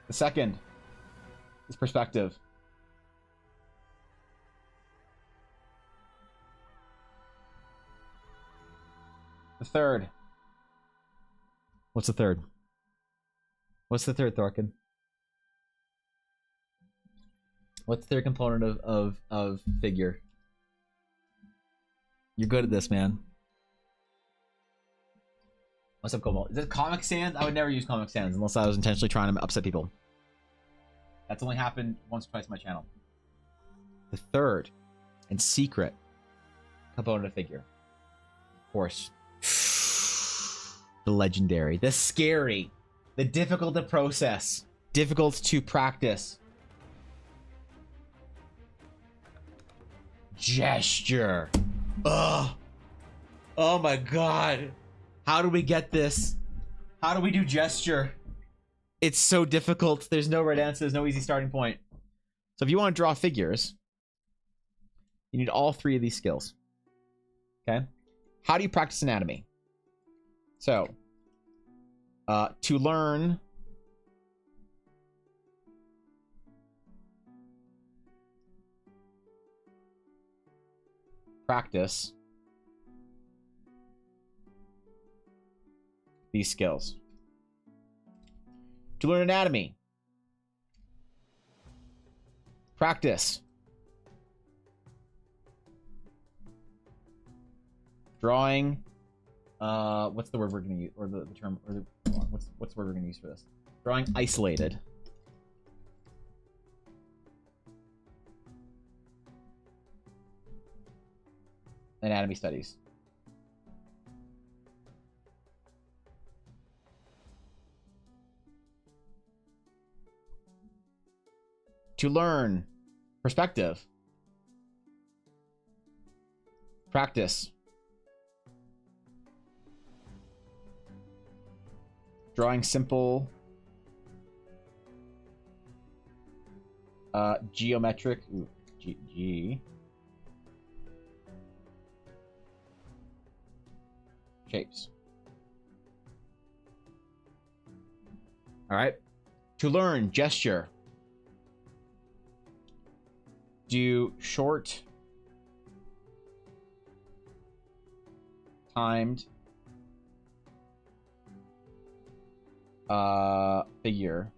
The second is perspective. The third. What's the third? What's the third, Thorkin? What's the third component of figure? You're good at this, man. What's up, Cobalt? Is it Comic Sans? I would never use Comic Sans unless I was intentionally trying to upset people. That's only happened once or twice on my channel. The third and secret component of figure. Of course. The legendary. The scary. The difficult to process. Difficult to practice. Gesture. Ugh. Oh my god. How do we get this? How do we do gesture? It's so difficult. There's no right answer. There's no easy starting point. So if you want to draw figures, you need all three of these skills. Okay? How do you practice anatomy? So, to learn practice these skills. To learn anatomy, practice drawing. What's the word we're gonna use, or the term, or the what's the word we're gonna use for this? Drawing isolated. Anatomy studies. To learn perspective, practice drawing simple geometric shapes. All right. To learn gesture, do short timed figure.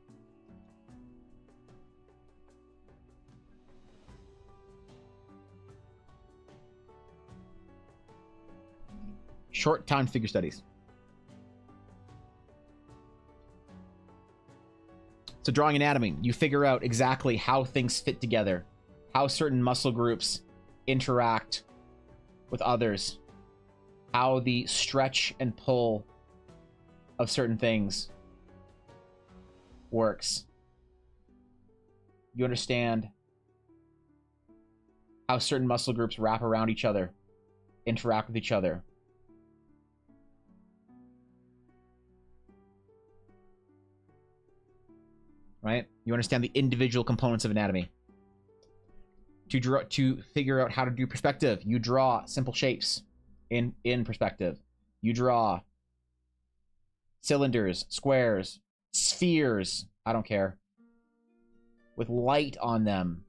Short time figure studies. So drawing anatomy, you figure out exactly how things fit together, how certain muscle groups interact with others, how the stretch and pull of certain things works. You understand how certain muscle groups wrap around each other, interact with each other. Right? You understand the individual components of anatomy. To figure out how to do perspective, you draw simple shapes in perspective. You draw cylinders, squares, spheres, I don't care, with light on them.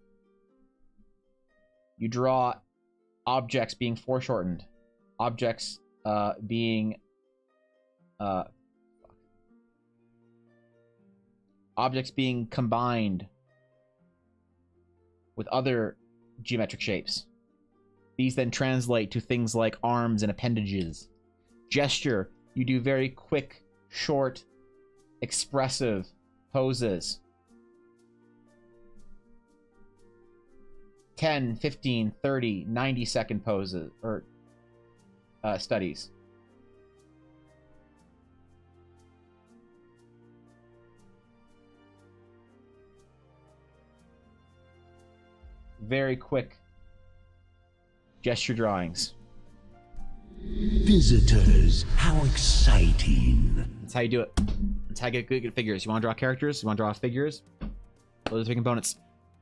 You draw objects being foreshortened, objects being combined with other geometric shapes. These then translate to things like arms and appendages. Gesture, you do very quick, short, expressive poses. 10, 15, 30, 90-second poses, or studies. Very quick gesture drawings. Visitors, how exciting. That's how you do it. That's how you get good figures. You want to draw characters? You want to draw figures? Those are three components.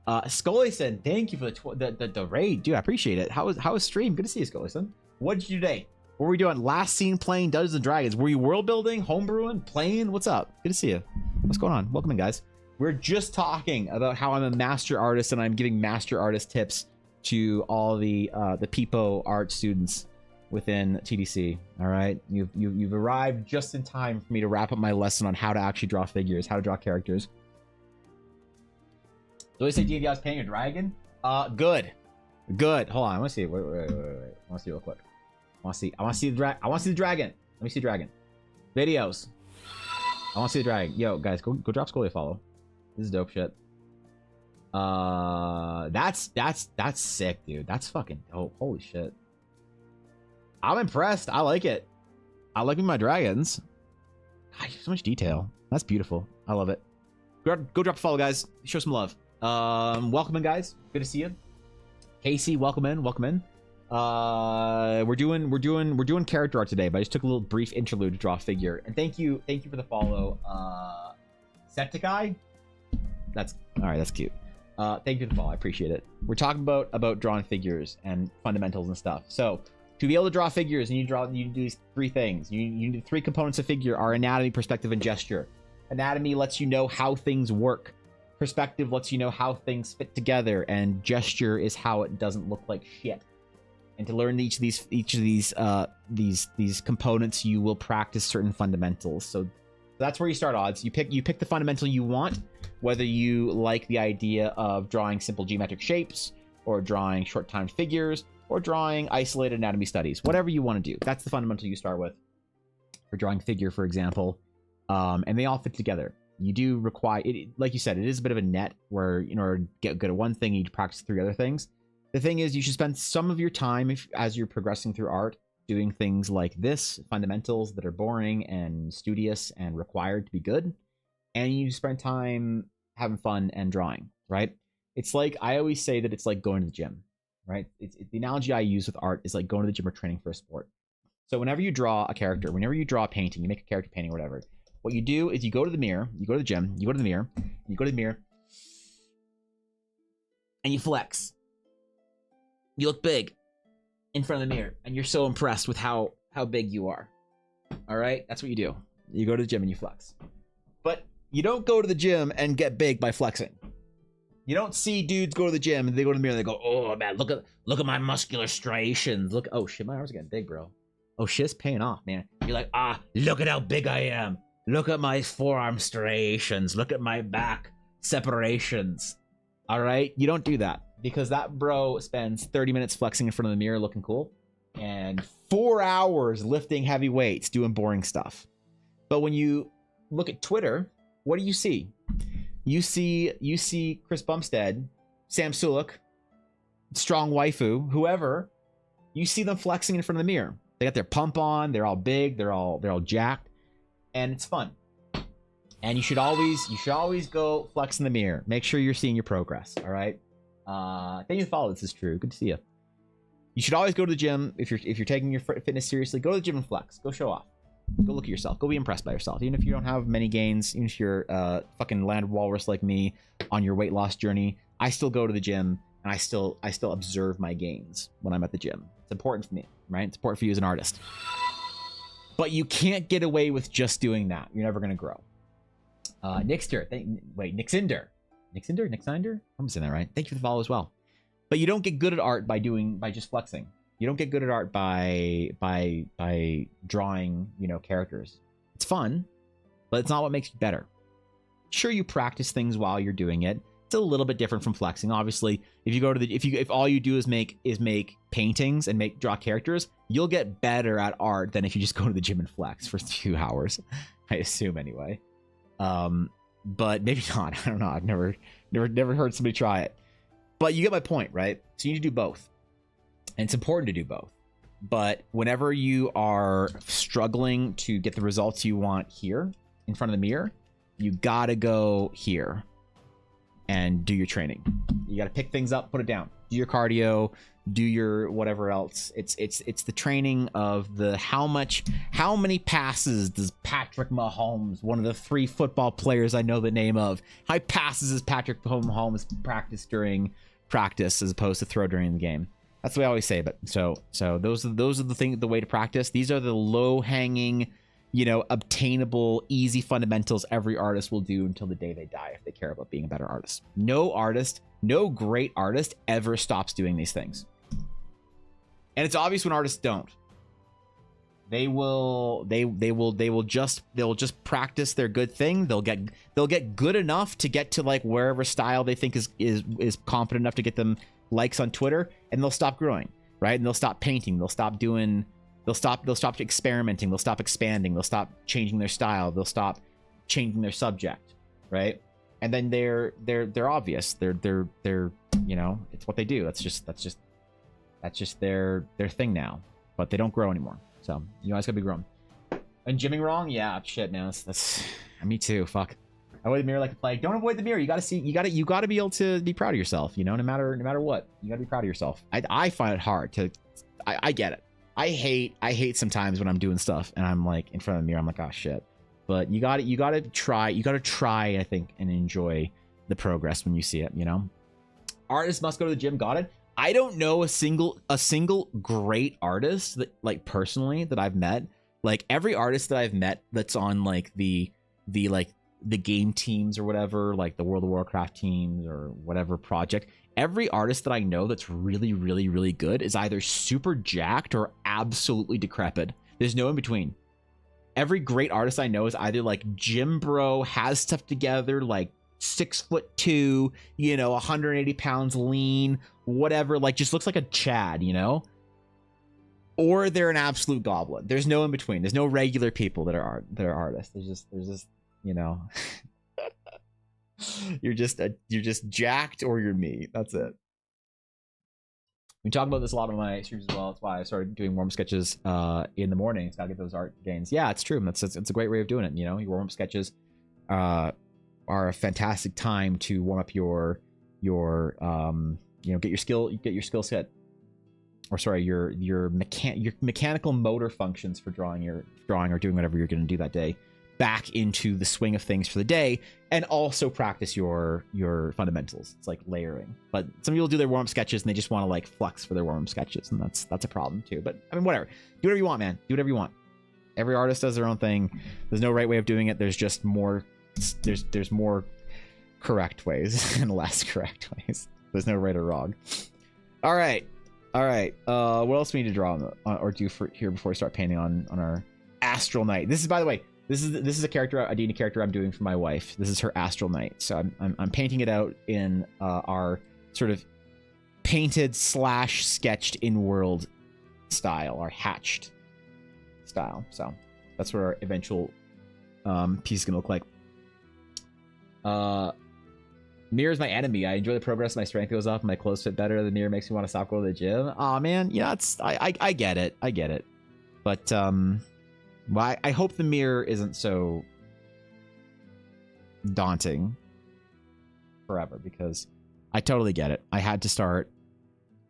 Scullyson, thank you for the raid. Dude, I appreciate it. How was stream? Good to see you, Scullyson. What did you do today? What were we doing? Last scene playing Dungeons and Dragons. Were you world building, homebrewing, playing? What's up? Good to see you. What's going on? Welcome in, guys. We're just talking about how I'm a master artist and I'm giving master artist tips to all the Peepo art students within TDC. All right, you've arrived just in time for me to wrap up my lesson on how to actually draw figures, how to draw characters. Do they say D&D I was paying a dragon? Good. Hold on, I want to see it. Wait. I want to see it real quick. I want to see the dragon. Let me see the dragon. Videos. I want to see the dragon. Yo, guys, go drop Scully a follow. This is dope shit. That's sick, dude. That's fucking dope. Holy shit. I'm impressed. I like it. I like my dragons. God, so much detail. That's beautiful. I love it. Go drop a follow, guys. Show some love. Welcome in, guys. Good to see you. Casey, welcome in. We're doing character art today, but I just took a little brief interlude to draw a figure. And thank you for the follow, Septicai. That's all right. That's cute. Thank you for the follow. I appreciate it. We're talking about drawing figures and fundamentals and stuff. So to be able to draw figures, you do these three things. You need three components of figure: are anatomy, perspective, and gesture. Anatomy lets you know how things work. Perspective lets you know how things fit together, and gesture is how it doesn't look like shit. And to learn each of these components, you will practice certain fundamentals. So that's where you start, odds. You pick the fundamental you want, whether you like the idea of drawing simple geometric shapes, or drawing short time figures, or drawing isolated anatomy studies. Whatever you want to do, that's the fundamental you start with. For drawing figure, for example, and they all fit together. You do require it, like you said, it is a bit of a net where in order to get good at one thing, you need to practice three other things. The thing is, you should spend some of your time as you're progressing through art doing things like this, fundamentals that are boring and studious and required to be good, and you spend time having fun and drawing, right? It's like, I always say that it's like going to the gym, right? The analogy I use with art is like going to the gym or training for a sport. So whenever you draw a character, whenever you draw a painting, you make a character painting or whatever, what you do is you go to the mirror, you go to the gym, you go to the mirror, and you flex. You look big in front of the mirror, and you're so impressed with how big you are. All right? That's what you do. You go to the gym and you flex. But you don't go to the gym and get big by flexing. You don't see dudes go to the gym and they go to the mirror and they go, "Oh man, look at my muscular striations. Oh shit, my arms are getting big, bro. Oh shit, it's paying off, man." You're like, "Ah, look at how big I am. Look at my forearm striations. Look at my back separations. All right? You don't do that because that bro spends 30 minutes flexing in front of the mirror looking cool and 4 hours lifting heavy weights doing boring stuff. But when you look at Twitter, what do you see? You see Chris Bumstead, Sam Sulek, Strong Waifu, whoever. You see them flexing in front of the mirror. They got their pump on. They're all big. They're all jacked, and it's fun. And you should always go flex in the mirror. Make sure you're seeing your progress. All right. Thank you for follow. This is true. Good to see you. You should always go to the gym if you're taking your fitness seriously. Go to the gym and flex. Go show off. Go look at yourself. Go be impressed by yourself. Even if you don't have many gains, even if you're fucking land walrus like me on your weight loss journey, I still go to the gym and I still observe my gains when I'm at the gym. It's important for me, right? It's important for you as an artist. But you can't get away with just doing that. You're never gonna grow. Nixinder. I'm saying that right. Thank you for the follow as well. But you don't get good at art by just flexing. You don't get good at art by drawing, characters. It's fun, but it's not what makes you better. Sure, you practice things while you're doing it. It's a little bit different from flexing. Obviously, if all you do is make paintings and draw characters, you'll get better at art than if you just go to the gym and flex for 2 hours. I assume anyway. But maybe not. I don't know. I've never heard somebody try it. But you get my point, right? So you need to do both. And it's important to do both. But whenever you are struggling to get the results you want here in front of the mirror, you gotta go here and do your training. You gotta pick things up, put it down. Do your cardio, do your whatever else. It's the training of the how many passes does Patrick Mahomes, one of the 3 football players I know the name of, how many passes does Patrick Mahomes practice during practice as opposed to throw during the game? That's the way I always say it. So those are the things, the way to practice. These are the low hanging, obtainable, easy fundamentals every artist will do until the day they die if they care about being a better artist. No great artist ever stops doing these things. And it's obvious when artists don't. They will just practice their good thing. They'll get good enough to get to like wherever style they think is competent enough to get them likes on Twitter, and they'll stop growing, right? And they'll stop painting. They'll stop experimenting. They'll stop expanding. They'll stop changing their style. They'll stop changing their subject, right? And then they're obvious. They're it's what they do. That's just their thing now. But they don't grow anymore. So you always gotta be grown. And gymming wrong? Yeah, shit, man. That's me too. Fuck. Avoid the mirror like a plague. Don't avoid the mirror. You gotta be able to be proud of yourself. No matter what, you gotta be proud of yourself. I find it hard to. I get it. I hate sometimes when I'm doing stuff and I'm like in front of the mirror. I'm like, oh shit. But you gotta try. I think, and enjoy the progress when you see it. Artists must go to the gym. Got it. I don't know a single great artist that, like, personally, that I've met. Like, every artist that I've met that's on like the game teams or whatever, like the World of Warcraft teams or whatever project, every artist that I know that's really, really, really good is either super jacked or absolutely decrepit. There's no in between. Every great artist I know is either like gym bro, has stuff together, like 6'2", 180 pounds lean, whatever, like just looks like a Chad, or they're an absolute goblin. There's no in between. There's no regular people that are artists. There's just you're just jacked or you're me. That's it. We talk about this a lot on my streams as well. That's why I started doing warm sketches in the mornings. Gotta get those art gains. Yeah, it's true. It's a great way of doing it. Your warm sketches are a fantastic time to warm up your get your skill set, or sorry, your mechanical motor functions for drawing or doing whatever you're going to do that day back into the swing of things for the day, and also practice your fundamentals. It's like layering. But some people do their warm-up sketches and they just want to like flex for their warm-up sketches, and that's a problem too. But I mean, whatever. Do whatever you want, man. Do whatever you want. Every artist does their own thing. There's no right way of doing it. There's just more. There's more correct ways and less correct ways. There's no right or wrong. All right. What else do we need to draw on or do here before we start painting on our astral night? This is, by the way, This is a character, a D&D character I'm doing for my wife. This is her astral night. So I'm painting it out in our sort of painted / sketched in world style, our hatched style. So that's what our eventual piece is gonna look like. Mirror is my enemy. I enjoy the progress. My strength goes up. My clothes fit better. The mirror makes me want to stop going to the gym. Oh man, yeah, it's I get it. I get it. But well, I hope the mirror isn't so daunting forever, because I totally get it. I had to start.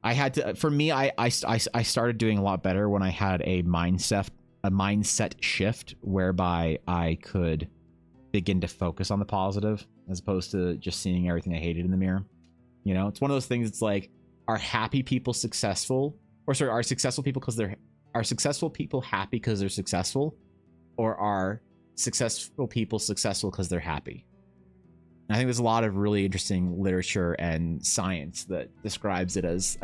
I had to. For me, I started doing a lot better when I had a mindset shift whereby I could begin to focus on the positive as opposed to just seeing everything I hated in the mirror. You know, it's one of those things. It's like, are happy people successful, or sorry, are successful people because they're are successful people happy because they're successful, or are successful people successful because they're happy? And I think there's a lot of really interesting literature and science that describes it as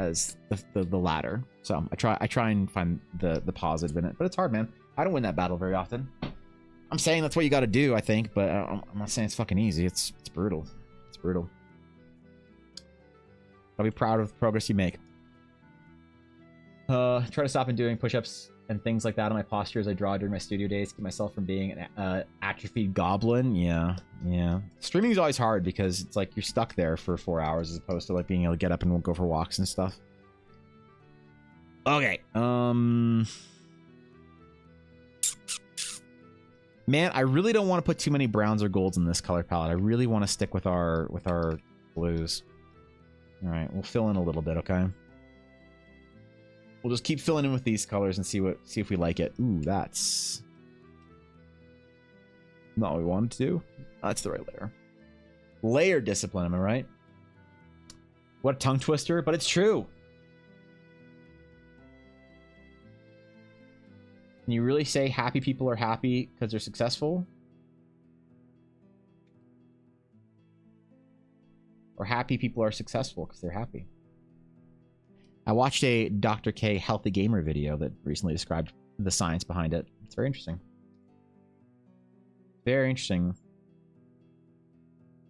the latter. So I try and find the positive in it, but it's hard, man. I don't win that battle very often. I'm saying that's what you got to do, I think, but I'm not saying it's fucking easy. It's brutal. It's brutal. I'll be proud of the progress you make. Try to stop and doing push-ups and things like that on my posture as I draw during my studio days, keep myself from being an atrophied goblin. Yeah. Streaming is always hard because it's like you're stuck there for 4 hours as opposed to like being able to get up and go for walks and stuff. Okay. Man, I really don't want to put too many browns or golds in this color palette. I really want to stick with our blues. All right, we'll fill in a little bit, okay? We'll just keep filling in with these colors and see if we like it. Ooh, that's not what we wanted to do. That's the right layer. Layer discipline, am I right? What a tongue twister, but it's true. Can you really say happy people are happy because they're successful? Or happy people are successful because they're happy? I watched a Dr. K Healthy Gamer video that recently described the science behind it. It's very interesting. Very interesting.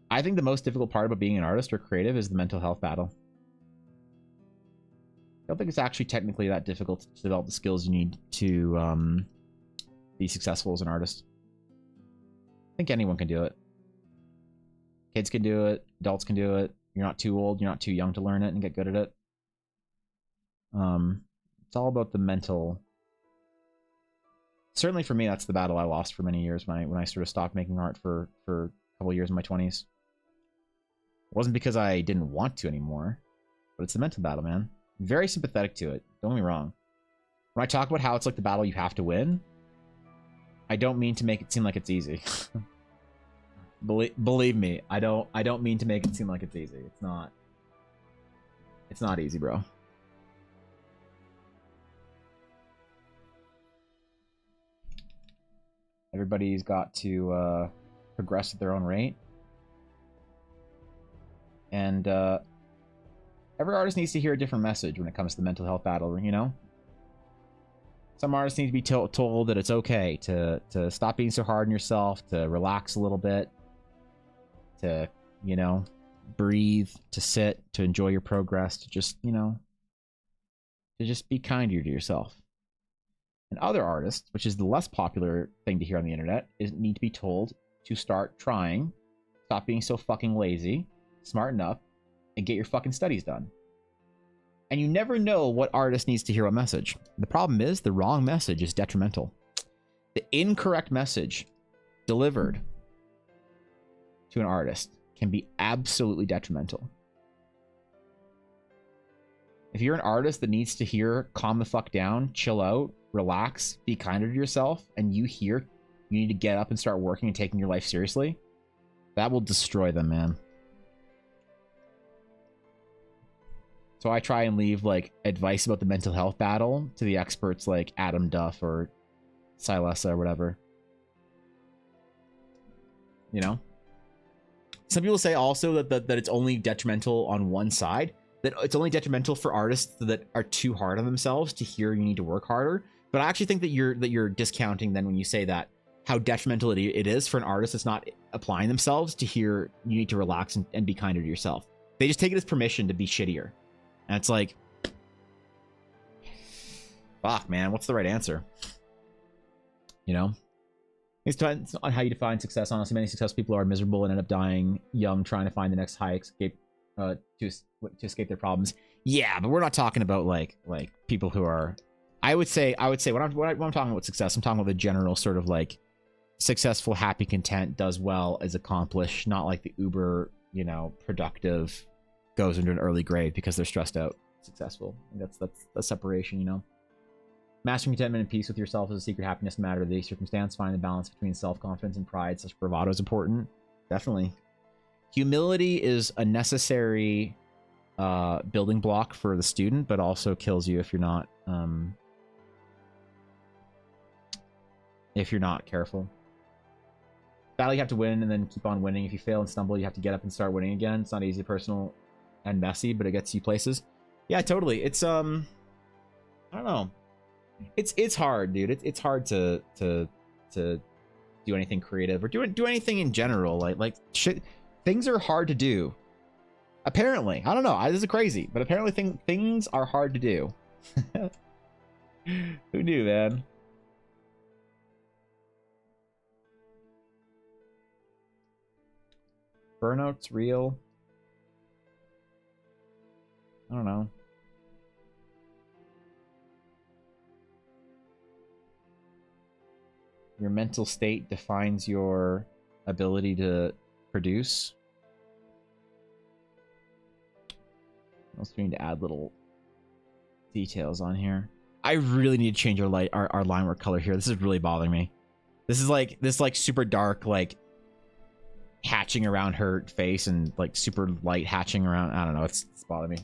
I think the most difficult part about being an artist or creative is the mental health battle. I don't think it's actually technically that difficult to develop the skills you need to be successful as an artist. I think anyone can do it. Kids can do it. Adults can do it. You're not too old. You're not too young to learn it and get good at it. It's all about the mental. Certainly for me, that's the battle I lost for many years when I sort of stopped making art for a couple of years in my 20s. It wasn't because I didn't want to anymore, but it's the mental battle, man. I'm very sympathetic to it. Don't get me wrong. When I talk about how it's like the battle you have to win, I don't mean to make it seem like it's easy. Believe me, I don't mean to make it seem like it's easy. It's not. It's not easy, bro. Everybody's got to progress at their own rate. And every artist needs to hear a different message when it comes to the mental health battle, you know? Some artists need to be told that it's okay to stop being so hard on yourself, to relax a little bit, to, you know, breathe, to sit, to enjoy your progress, to just, you know, to just be kinder to yourself. And other artists, which is the less popular thing to hear on the internet, need to be told to start trying, stop being so fucking lazy, smarten up, and get your fucking studies done. And you never know what artist needs to hear a message. The problem is the wrong message is detrimental. The incorrect message delivered to an artist can be absolutely detrimental. If you're an artist that needs to hear calm the fuck down, chill out, relax, be kinder to yourself, and you hear you need to get up and start working and taking your life seriously, that will destroy them, man. So I try and leave like advice about the mental health battle to the experts like Adam Duff or Silessa or whatever. You know? Some people say also that it's only detrimental on one side. That it's only detrimental for artists that are too hard on themselves to hear you need to work harder. But I actually think that you're discounting then when you say that. how detrimental it is for an artist that's not applying themselves to hear you need to relax and be kinder to yourself. They just take it as permission to be shittier. And it's like, fuck, man, what's the right answer? You know? It's on how you define success. Honestly, many successful people are miserable and end up dying young, trying to find the next high escape to escape their problems. Yeah, but we're not talking about like people who are. I would say when I'm talking about success, I'm talking about the general sort of like successful, happy, content, does well, is accomplished, not like the uber, productive, goes into an early grave because they're stressed out. Successful. That's the separation, Mastering contentment and peace with yourself is a secret happiness, no matter the circumstance. Finding the balance between self-confidence and pride, such bravado is important. Definitely. Humility is a necessary building block for the student, but also kills you if you're not careful. Battle you have to win and then keep on winning. If you fail and stumble, you have to get up and start winning again. It's not easy, personal, and messy, but it gets you places. Yeah, totally. It's I don't know. It's hard, dude. It's hard to do anything creative or do anything in general. Like shit, things are hard to do. Apparently, I don't know. This is crazy, but apparently things are hard to do. Who knew, man? Burnout's real. I don't know. Your mental state defines your ability to produce. Also, we need to add little details on here. I really need to change our line work color here. This is really bothering me. This is like super dark, like hatching around her face, and like super light hatching around. I don't know. It's bothering me.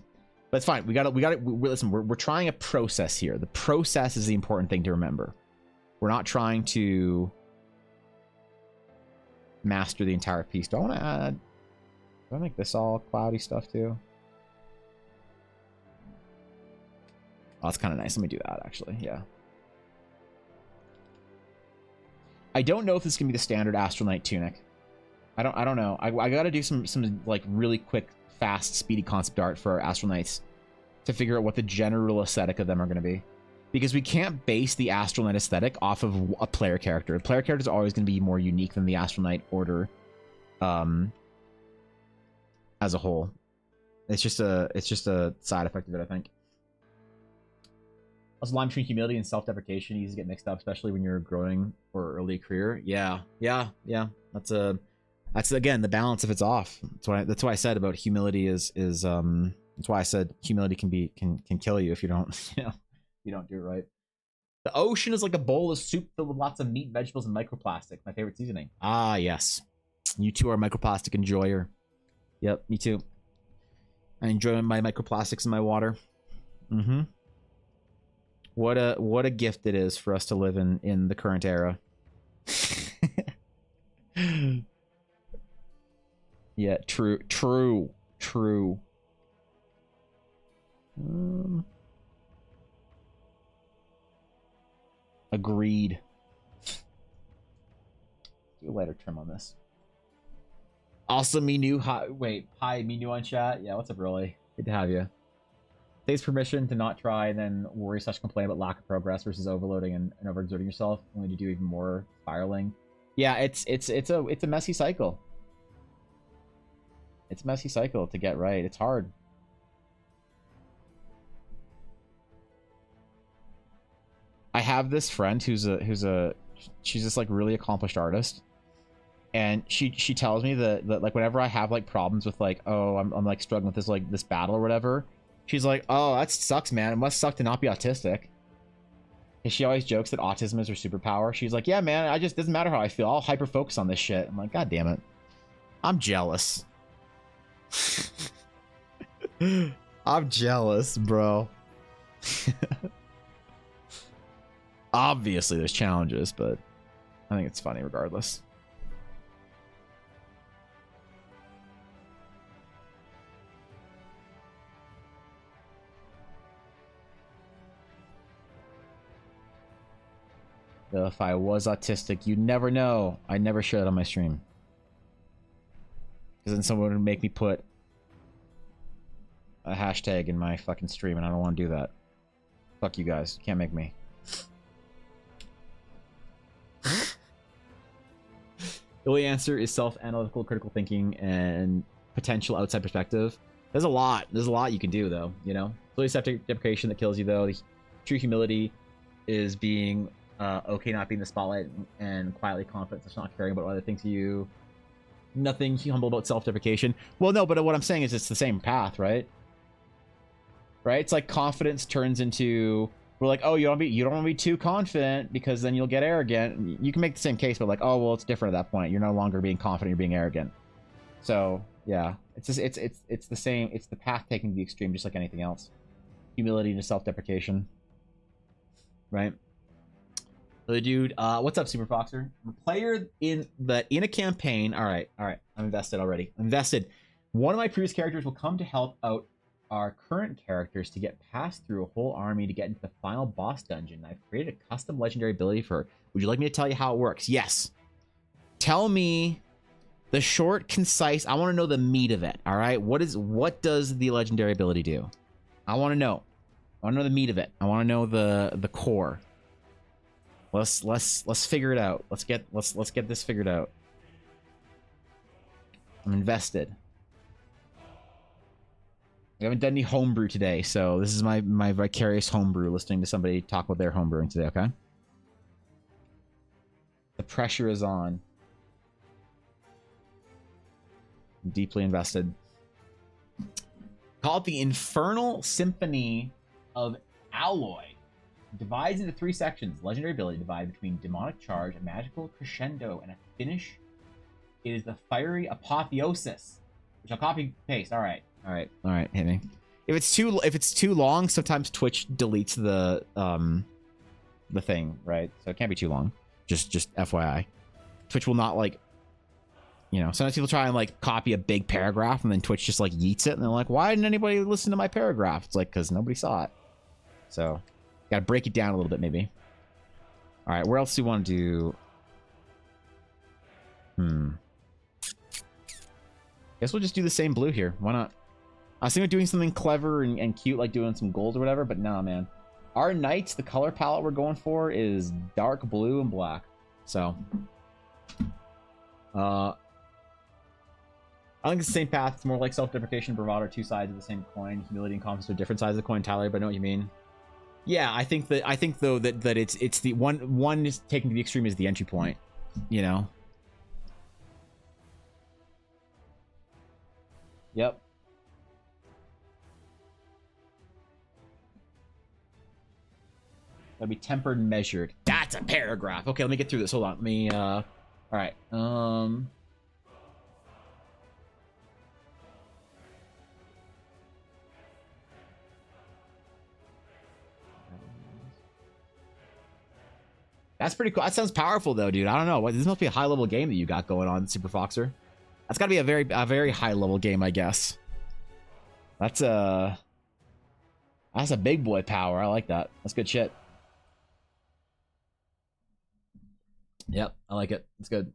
But it's fine. We got it. Listen, we're trying a process here. The process is the important thing to remember. We're not trying to master the entire piece. Do I want to add... Do I make this all cloudy stuff too? Oh, that's kind of nice. Let me do that, actually. Yeah. I don't know if this is going to be the standard Astral Knight tunic. I don't know. I got to do some like really quick, fast, speedy concept art for our Astral Knights to figure out what the general aesthetic of them are going to be. Because we can't base the Astral Knight aesthetic off of a player character. The player character is always going to be more unique than the Astral Knight order as a whole. It's just a side effect of it, I think. Also, line between humility and self-deprecation easy to get mixed up, especially when you're growing or early career. Yeah. That's again the balance if it's off. That's why I said about humility is that's why I said humility can kill you if you don't you don't do it right. The ocean is like a bowl of soup filled with lots of meat, vegetables, and microplastic. My favorite seasoning. Ah, yes. You too are a microplastic enjoyer. Yep, me too. I enjoy my microplastics in my water. Mm-hmm. What a gift it is for us to live in the current era. Yeah, true. Agreed. Do a lighter trim on this. Also, Minu. Hi, Minu on chat. Yeah, what's up, Rolly? Good to have you. Takes permission to not try and then worry / complain about lack of progress versus overloading and overexerting yourself, only to do even more spiraling. Yeah, it's a messy cycle. It's a messy cycle to get right. It's hard. I have this friend who's she's this like really accomplished artist, and she tells me that like whenever I have like problems with like, oh, I'm like struggling with this battle or whatever, she's like, oh, that sucks, man. It must suck to not be autistic. And she always jokes that autism is her superpower. She's like, yeah, man, doesn't matter how I feel. I'll hyper focus on this shit. I'm like, God damn it. I'm jealous. I'm jealous, bro. Obviously, there's challenges, but I think it's funny regardless. If I was autistic, you'd never know. I never share it on my stream. Because then someone would make me put a hashtag in my fucking stream, and I don't want to do that. Fuck you guys. Can't make me. The only answer is self-analytical, critical thinking, and potential outside perspective. There's a lot. There's a lot you can do, though. You know, it's only self-deprecation that kills you, though. The true humility is being okay, not being the spotlight, and quietly confident, just not caring about what other think of you. Nothing humble about self-deprecation. Well, no, but what I'm saying is it's the same path, right? Right? It's like confidence turns into, we're like, oh, you don't want to be too confident because then you'll get arrogant. You can make the same case, but like, oh, well, it's different at that point. You're no longer being confident, you're being arrogant. So yeah, it's just, it's the same. It's the path taken to the extreme, just like anything else. Humility to self-deprecation, right? So the dude, what's up, Super Foxer? The player in a campaign. All right, I'm invested already. I'm invested. One of my previous characters will come to help out our current characters to get passed through a whole army to get into the final boss dungeon. I've created a custom legendary ability for her. Would you like me to tell you how it works? Yes. Tell me the short, concise. I want to know the meat of it. All right. What does the legendary ability do? I want to know. I want to know the meat of it. I want to know the core. Let's figure it out. Let's get this figured out. I'm invested. We haven't done any homebrew today, so this is my vicarious homebrew, listening to somebody talk about their homebrewing today, okay? The pressure is on. I'm deeply invested. Call it the Infernal Symphony of Alloy. Divides into 3 sections. Legendary ability divided between demonic charge, a magical crescendo, and a finish. It is the fiery apotheosis, which I'll copy paste. All right, hit me. If it's too long, sometimes Twitch deletes the thing, right? So it can't be too long. Just FYI, Twitch will not, like, you know. Sometimes people try and like copy a big paragraph, and then Twitch just like yeets it, and they're like, "Why didn't anybody listen to my paragraph?" It's like, because nobody saw it. So gotta break it down a little bit, maybe. All right, where else do you want to do? Guess we'll just do the same blue here. Why not? I was thinking of doing something clever and cute, like doing some gold or whatever, but nah, man. Our knights, the color palette we're going for is dark blue and black. So, I think it's the same path. It's more like self-deprecation, bravado, 2 sides of the same coin. Humility and confidence are different sides of the coin, Tyler, but I know what you mean. Yeah, I think though that it's the one is taken to the extreme is the entry point, you know. Yep. Gotta be tempered and measured. That's a paragraph. Okay, let me get through this. Hold on. Let me all right. That's pretty cool. That sounds powerful though, dude. I don't know. This must be a high level game that you got going on, Super Foxer. That's got to be a very high level game, I guess. That's a big boy power. I like that. That's good shit. Yep, I like it. It's good.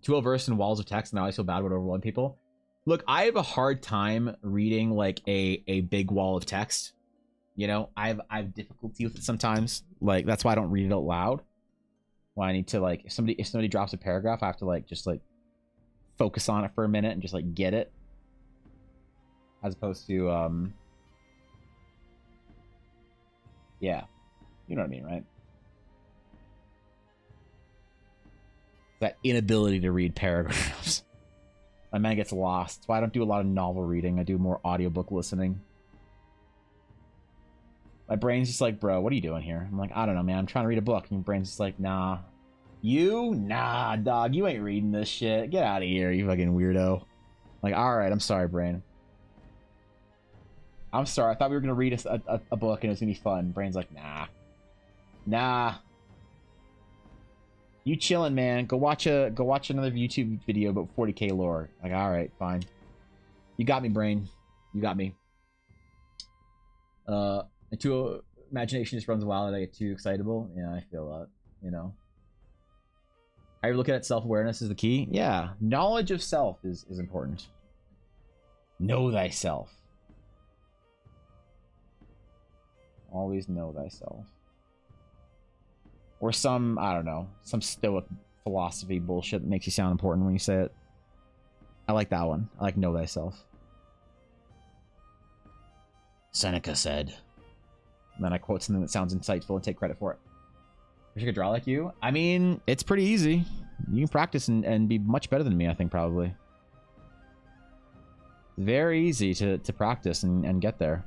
Too well versed in walls of text, and now I feel bad about overwhelming people. Look, I have a hard time reading like a big wall of text. You know, I have difficulty with it sometimes. Like, that's why I don't read it out loud. When I need to, like, if somebody drops a paragraph, I have to like just like focus on it for a minute and just like get it, as opposed to yeah, you know what I mean, right? That inability to read paragraphs. My man gets lost. That's why I don't do a lot of novel reading. I do more audiobook listening. My brain's just like, bro, what are you doing here? I'm like, I don't know, man. I'm trying to read a book. And your brain's just like, nah. Nah, dog. You ain't reading this shit. Get out of here, you fucking weirdo. Like, all right, I'm sorry, brain. I'm sorry. I thought we were going to read a book and it was going to be fun. Brain's like, nah. Nah. You chilling, man. Go watch another YouTube video about 40k lore. Like, all right, fine. You got me, brain. You got me. Imagination just runs wild and I get too excitable. Yeah, I feel that, you know. Are you looking at self-awareness is the key? Yeah. Knowledge of self is important. Know thyself. Always know thyself. Or some, I don't know, some stoic philosophy bullshit that makes you sound important when you say it. I like that one. I like know thyself. Seneca said. And then I quote something that sounds insightful and take credit for it. Wish I could draw like you. I mean, it's pretty easy. You can practice and be much better than me, I think, probably. Very easy to practice and get there.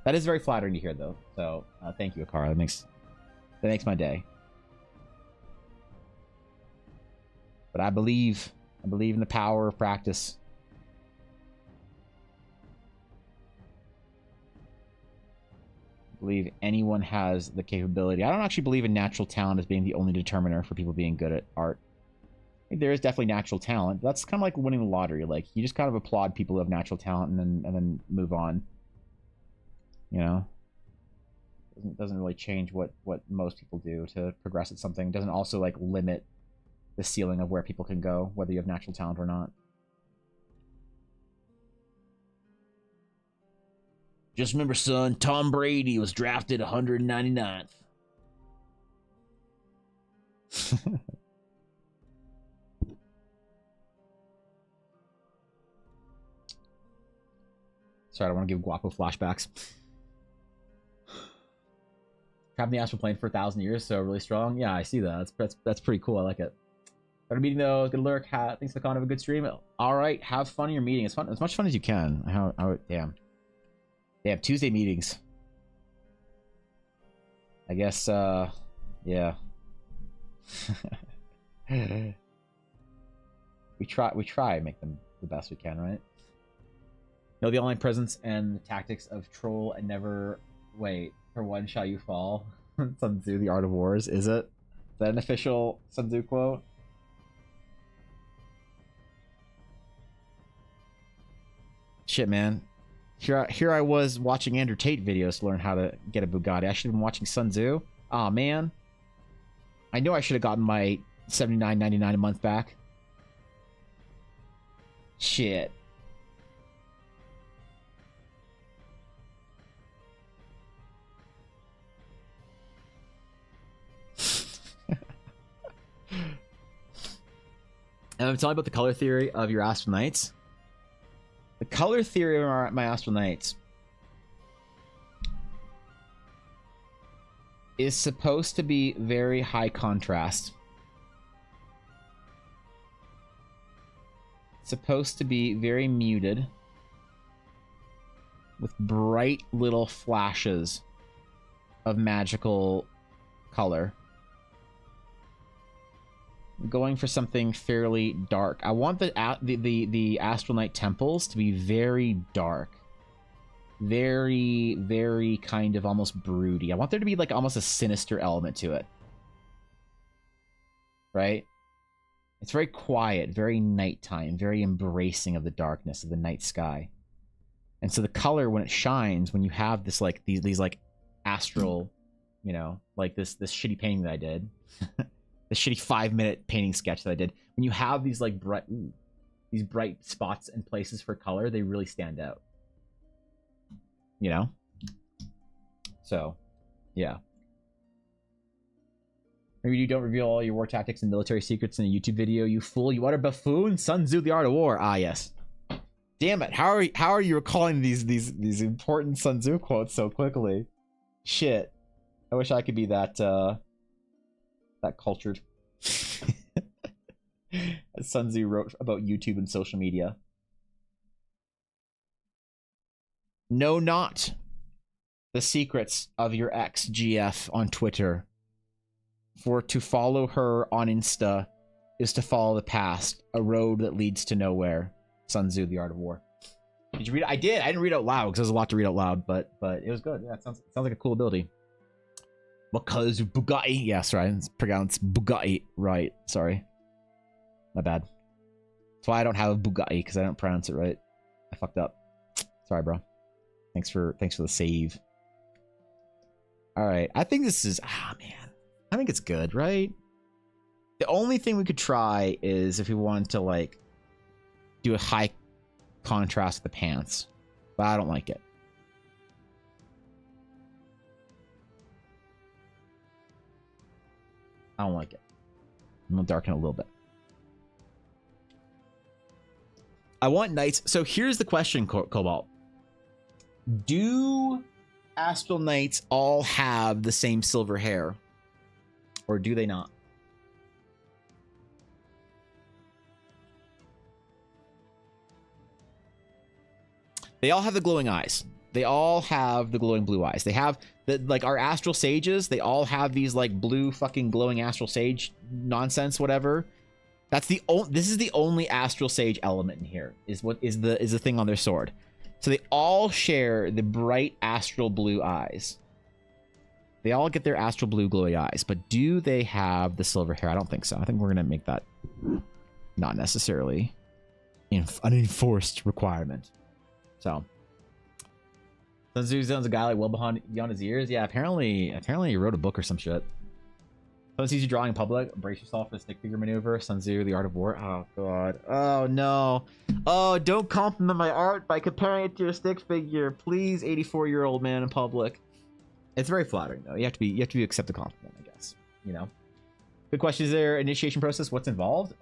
That is very flattering to hear, though. So, thank you, Akara. That makes my day. But I believe in the power of practice. I believe anyone has the capability. I don't actually believe in natural talent as being the only determiner for people being good at art. I think there is definitely natural talent. That's kind of like winning the lottery. Like, you just kind of applaud people who have natural talent and then move on. You know? Doesn't really change what most people do to progress at something. Doesn't also, like, limit the ceiling of where people can go, whether you have natural talent or not. Just remember, son, Tom Brady was drafted 199th. Sorry, I don't want to give Guapo flashbacks. Trapped in the astral plane for 1,000 years, so really strong. Yeah, I see that. That's pretty cool. I like it. Better meeting though. Good lurk. Thanks for the con. Have a good stream. All right, have fun in your meeting. It's fun, as much fun as you can. Damn. They have Tuesday meetings. I guess, yeah. we try to make them the best we can, right? Know the online presence and the tactics of troll and never wait. For one shall you fall. Sun Tzu, The Art of Wars. Is it? Is that an official Sun Tzu quote? Shit, man. Here I was watching Andrew Tate videos to learn how to get a Bugatti. I should have been watching Sun Tzu. Aw, man. I know I should have gotten my $79.99 a month back. Shit. And I'm telling about the color theory of your Astral Knights. The color theory of my Astral Knights is supposed to be very high contrast. It's supposed to be very muted with bright little flashes of magical color. Going for something fairly dark. I want the Astral Knight temples to be very dark. Very, very kind of almost broody. I want there to be like almost a sinister element to it. Right? It's very quiet, very nighttime, very embracing of the darkness of the night sky. And so the color, when it shines, when you have this like these like astral, you know, like this shitty painting that I did. The shitty 5-minute painting sketch that I did. When you have these like these bright spots and places for color, they really stand out. You know? So, yeah. Maybe you don't reveal all your war tactics and military secrets in a YouTube video, you fool. You utter buffoon. Sun Tzu, The Art of War. Ah, yes. Damn it. How are you recalling these important Sun Tzu quotes so quickly? Shit. I wish I could be that cultured. As Sun Tzu wrote about YouTube and social media. Know not the secrets of your ex GF on Twitter, for to follow her on Insta is to follow the past, a road that leads to nowhere. Sun Tzu, The Art of War. Did you read it? I did. I didn't read it out loud because there's a lot to read out loud, but it was good. Yeah, it sounds like a cool ability. Because Bugatti. Yes, right. It's pronounced Bugatti. Right. Sorry. My bad. That's why I don't have a Bugatti, because I don't pronounce it right. I fucked up. Sorry, bro. Thanks for the save. Alright. I think this is... Ah, man. I think it's good, right? The only thing we could try is if we wanted to like do a high contrast with the pants, but I don't like it. I don't like it. I'm gonna darken it a little bit. I want knights. So here's the question, Cobalt. Do Astral Knights all have the same silver hair? Or do they not? They all have the glowing eyes. They all have the glowing blue eyes. They have the, like, our astral sages. They all have these like blue fucking glowing astral sage nonsense, whatever. That's the only. This is the only astral sage element in here. Is what is the thing on their sword. So they all share the bright astral blue eyes. They all get their astral blue glowy eyes, but do they have the silver hair? I don't think so. I think we're gonna make that not necessarily an enforced requirement. So Sun Tzu's a guy like well beyond his ears. Yeah, apparently he wrote a book or some shit. Sun Tzu's drawing in public. Brace yourself for the stick figure maneuver. Sun Tzu, the art of war. Oh god. Oh no. Oh, don't compliment my art by comparing it to your stick figure, please. 84-year-old man in public. It's very flattering though. You have to accept the compliment, I guess. You know. Good question. Is there initiation process? What's involved?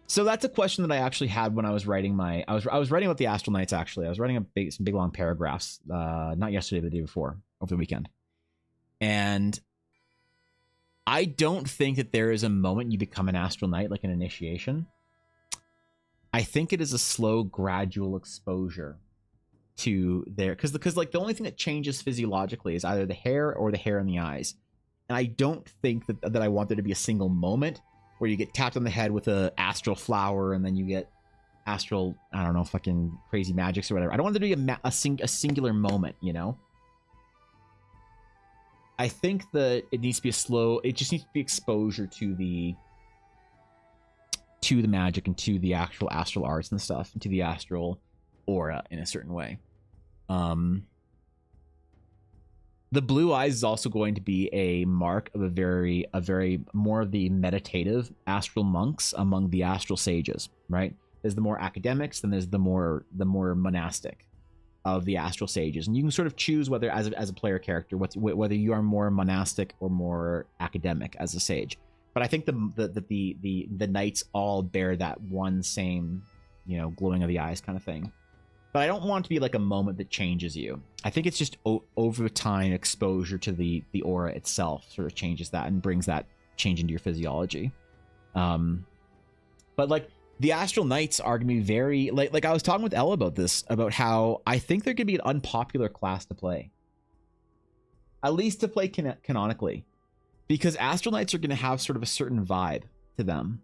So that's a question that I actually had when I was writing my. I was writing about the Astral Knights. Actually, I was writing some big long paragraphs. Not yesterday, but the day before, over the weekend. And I don't think that there is a moment you become an Astral Knight, like an initiation. I think it is a slow, gradual exposure to there, because like the only thing that changes physiologically is either the hair or the hair in the eyes. And I don't think that I want there to be a single moment where you get tapped on the head with a astral flower and then you get astral, I don't know, fucking crazy magics or whatever. I don't want there to be a singular moment, you know? I think that it needs to be it just needs to be exposure to the magic and to the actual astral arts and stuff, and to the astral aura in a certain way. The blue eyes is also going to be a mark of a very more of the meditative astral monks among the astral sages, right? There's the more academics, then there's the more monastic of the astral sages, and you can sort of choose whether as a player character whether you are more monastic or more academic as a sage. But I think the knights all bear that one same, you know, glowing of the eyes kind of thing. But I don't want it to be like a moment that changes you. I think it's just over time exposure to the aura itself sort of changes that and brings that change into your physiology. But like the Astral Knights are gonna be very like I was talking with Elle about this, about how I think they're gonna be an unpopular class to play, at least to play canonically, because Astral Knights are gonna have sort of a certain vibe to them,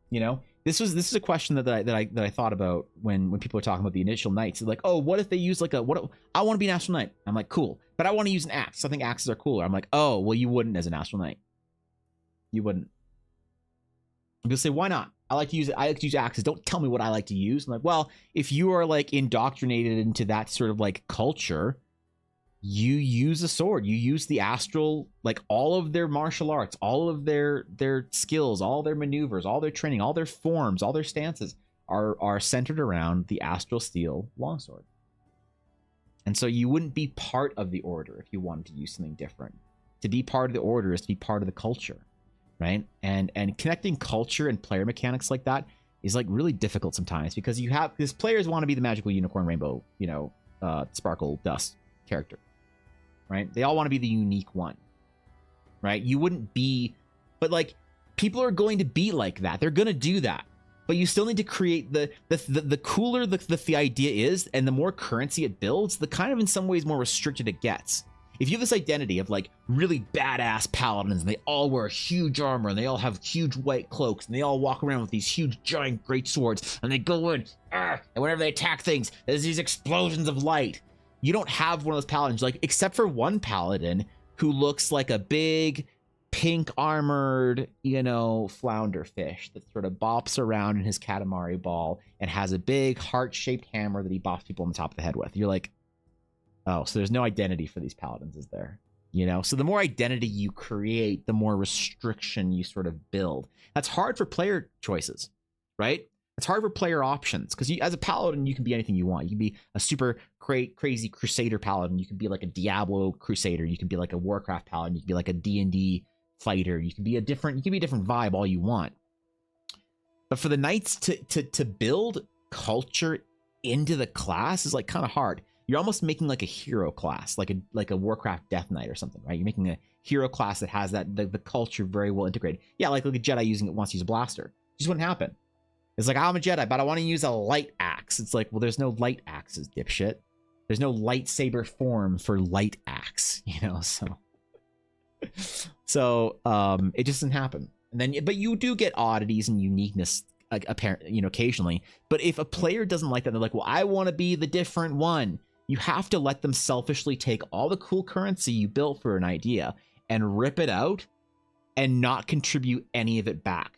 you know. This is a question that I thought about when people are talking about the initial knights. It's like, oh, what if they use like I want to be an Astral Knight. I'm like, cool, but I want to use an axe. I think axes are cooler. I'm like, oh, well, you wouldn't as an Astral Knight. You wouldn't. You'll say, why not? I like to use axes. Don't tell me what I like to use. I'm like, well, if you are like indoctrinated into that sort of like culture, you use a sword, you use the astral, like all of their martial arts, all of their skills, all their maneuvers, all their training, all their forms, all their stances are centered around the astral steel longsword. And so you wouldn't be part of the order if you wanted to use something different. To be part of the order is to be part of the culture, right? And connecting culture and player mechanics like that is like really difficult sometimes, because players want to be the magical unicorn rainbow, you know, sparkle dust character, right? They all want to be the unique one, right? You wouldn't be, but like people are going to be like that. They're going to do that, but you still need to create the cooler the idea is, and the more currency it builds, the kind of in some ways more restricted it gets. If you have this identity of like really badass paladins, and they all wear huge armor, and they all have huge white cloaks, and they all walk around with these huge giant great swords, and they go in, and whenever they attack things, there's these explosions of light. You don't have one of those paladins, like, except for one paladin who looks like a big pink armored, you know, flounder fish that sort of bops around in his Katamari ball and has a big heart-shaped hammer that he bops people on the top of the head with. You're like, oh, so there's no identity for these paladins, is there? you know? So the more identity you create, the more restriction you sort of build. That's hard for player choices, right? It's hard for player options because as a paladin, you can be anything you want. You can be a super crazy crusader paladin. You can be like a Diablo crusader. You can be like a Warcraft paladin. You can be like a D&D fighter. You can be a different vibe all you want. But for the knights to build culture into the class is like kind of hard. You're almost making like a hero class, like a Warcraft Death Knight or something, right? You're making a hero class that has that the culture very well integrated. Yeah, like a Jedi wants to use a blaster. It just wouldn't happen. It's like, I'm a Jedi, but I want to use a light axe. It's like, well, there's no light axes, dipshit. There's no lightsaber form for light axe, you know, so it just doesn't happen. And then, but you do get oddities and uniqueness, like, apparent, you know, occasionally. But if a player doesn't like that, they're like, well, I want to be the different one. You have to let them selfishly take all the cool currency you built for an idea and rip it out and not contribute any of it back.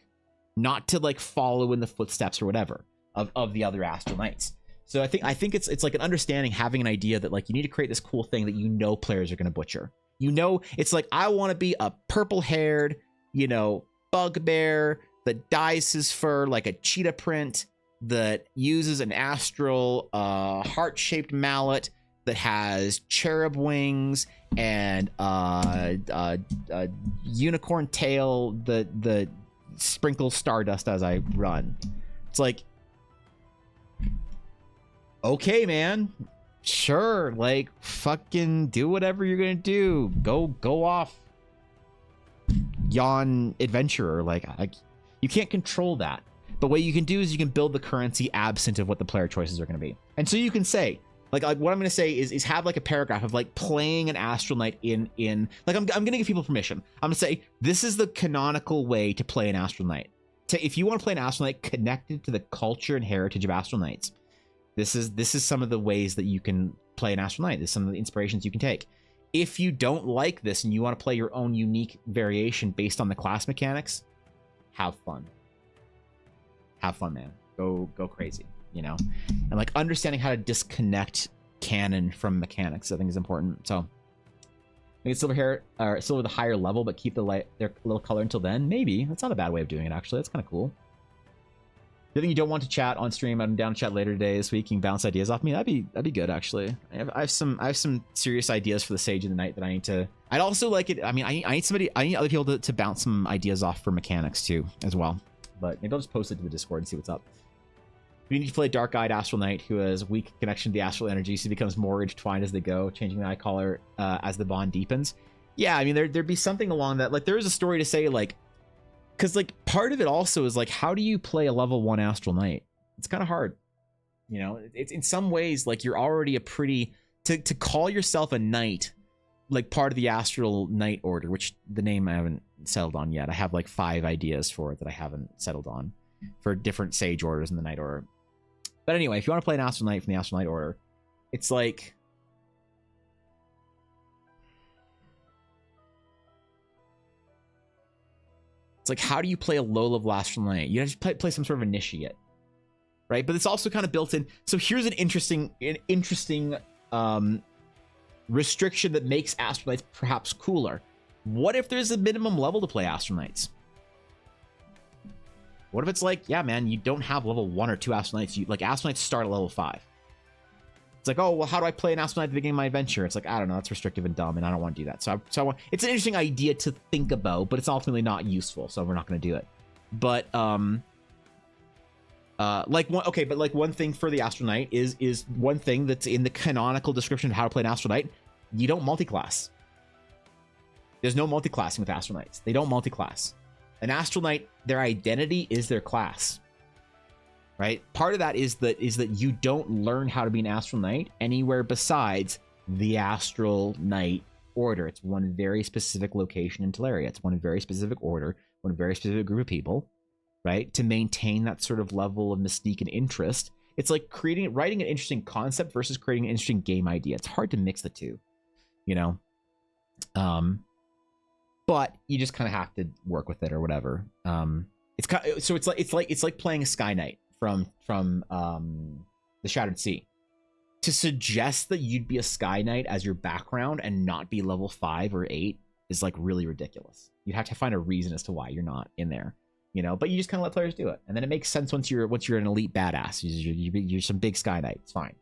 Not to like follow in the footsteps or whatever of the other Astral Knights. So I think it's like an understanding, having an idea that like you need to create this cool thing that you know players are going to butcher. You know, it's like, I want to be a purple-haired, you know, bugbear that dyes his fur like a cheetah print, that uses an astral heart-shaped mallet that has cherub wings and unicorn tail that sprinkle stardust as I run. It's like, okay, man, sure, like, fucking do whatever you're gonna do. Go off, yawn adventurer. Like, you can't control that. But what you can do is you can build the currency absent of what the player choices are gonna be. And so you can say, like what I'm gonna say is have like a paragraph of like playing an Astral Knight in like I'm gonna give people permission. I'm gonna say this is the canonical way to play an Astral Knight. If you want to play an Astral Knight connected to the culture and heritage of Astral Knights, this is some of the ways that you can play an Astral Knight. This is some of the inspirations you can take. If you don't like this and you want to play your own unique variation based on the class mechanics, have fun. Have fun, man. Go crazy. You know, and like understanding how to disconnect canon from mechanics, I think, is important. So make it silver hair or silver the higher level, but keep their little color until then. Maybe that's not a bad way of doing it. Actually, that's kind of cool. The thing you don't want to chat on stream, I'm down to chat later today this week. You can bounce ideas off me. That'd be good, actually. I have some serious ideas for the Sage of the Night that I need to. I'd also like it. I mean, I need other people to bounce some ideas off for mechanics too, as well. But maybe I'll just post it to the Discord and see what's up. You need to play Dark-Eyed Astral Knight who has weak connection to the astral energy, so he becomes more intertwined as they go, changing the eye color as the bond deepens. Yeah, I mean, there'd be something along that. Like, there is a story to say, like, because, like, part of it also is, like, how do you play a level 1 Astral Knight? It's kind of hard. You know, it's in some ways, like, you're already a pretty... To call yourself a knight, like, part of the Astral Knight Order, which the name I haven't settled on yet. I have, like, 5 ideas for it that I haven't settled on for different Sage Orders in the Knight Order. But anyway, if you want to play an Astral Knight from the Astral Knight Order, it's like... It's like, how do you play a low-level Astral Knight? You have to play some sort of initiate, right? But it's also kind of built in. So here's an interesting restriction that makes Astral Knights perhaps cooler. What if there's a minimum level to play Astral Knights? What if it's like, yeah, man, you don't have level 1 or 2 Astral Knights. Like, Astral Knights start at level 5. It's like, oh, well, how do I play an Astral Knight at the beginning of my adventure? It's like, I don't know, that's restrictive and dumb, and I don't want to do that. So it's an interesting idea to think about, but it's ultimately not useful, so we're not going to do it. But one thing for the Astral Knight is one thing that's in the canonical description of how to play an Astral Knight. You don't multiclass. There's no multiclassing with Astral Knights. They don't multiclass. An Astral Knight, their identity is their class. Right? Part of that is that you don't learn how to be an Astral Knight anywhere besides the Astral Knight Order. It's one very specific location in Teleria. It's one very specific order, one very specific group of people, right? To maintain that sort of level of mystique and interest. It's like writing an interesting concept versus creating an interesting game idea. It's hard to mix the two, you know? But you just kind of have to work with it or whatever. It's like playing a Sky Knight from the Shattered Sea, to suggest that you'd be a Sky Knight as your background and not be level 5 or 8 is like really ridiculous. You'd have to find a reason as to why you're not in there, you know. But you just kind of let players do it, and then it makes sense once you're an elite badass. You're some big Sky Knight. It's fine.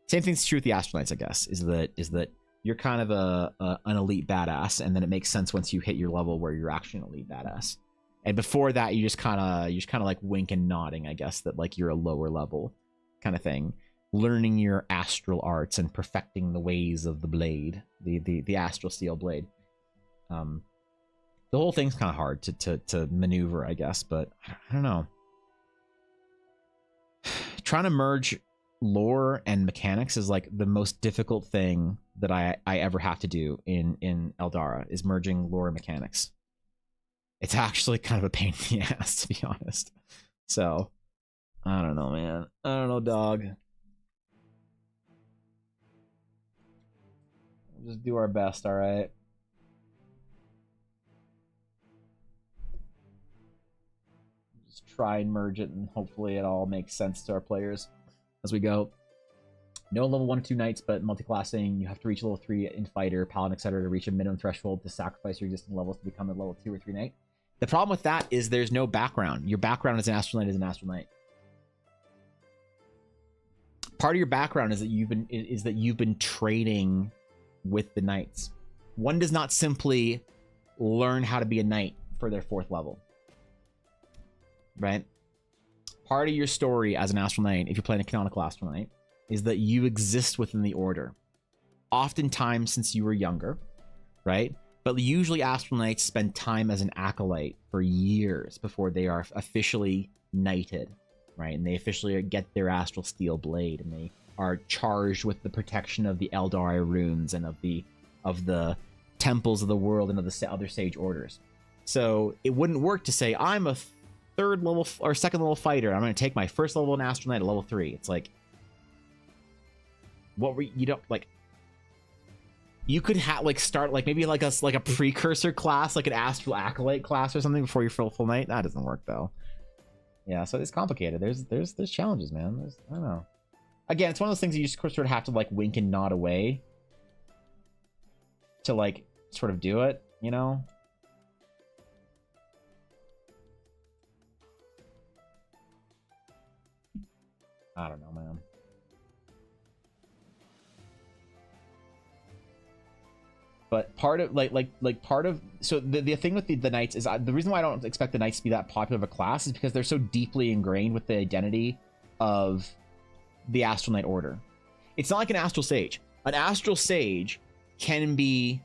Same thing's true with the Astral Knights, I guess. Is that you're kind of an elite badass, and then it makes sense once you hit your level where you're actually an elite badass. And before that, you just kind of like wink and nodding, I guess, that like you're a lower level kind of thing, learning your astral arts and perfecting the ways of the blade, the astral steel blade. The whole thing's kind of hard to maneuver, I guess, but I don't know. Trying to merge lore and mechanics is like the most difficult thing that I ever have to do in Eldara, is merging lore and mechanics. It's actually kind of a pain in the ass, to be honest. So, I don't know, man. I don't know, dog. We'll just do our best, all right? Just try and merge it, and hopefully it all makes sense to our players as we go. No level 1 or 2 knights, but multi-classing. You have to reach level 3 in fighter, paladin, etc. to reach a minimum threshold to sacrifice your existing levels to become a level 2 or 3 knight. The problem with that is there's no background. Your background as an Astral Knight is an Astral Knight. Part of your background is that you've been trading with the knights. One does not simply learn how to be a knight for their 4th level, right? Part of your story as an Astral Knight, if you're playing a canonical Astral Knight, is that you exist within the order. Oftentimes since you were younger, right? But usually Astral Knights spend time as an acolyte for years before they are officially knighted, right? And they officially get their Astral Steel Blade, and they are charged with the protection of the Eldari runes and of the temples of the world and of the other sage orders. So it wouldn't work to say, I'm a 3rd level or 2nd level fighter, I'm going to take my 1st level in Astral Knight at level 3. It's like, what were you don't like? You could have like start like maybe like a precursor class, like an Astral Acolyte class or something before you're full knight. That doesn't work though. Yeah, so it's complicated. There's challenges, man. I don't know. Again, it's one of those things you just sort of have to like wink and nod away to like sort of do it, you know? I don't know, man. But part of so the thing with the knights is the reason why I don't expect the knights to be that popular of a class is because they're so deeply ingrained with the identity of the Astral Knight Order. It's not like an Astral Sage. An Astral Sage can be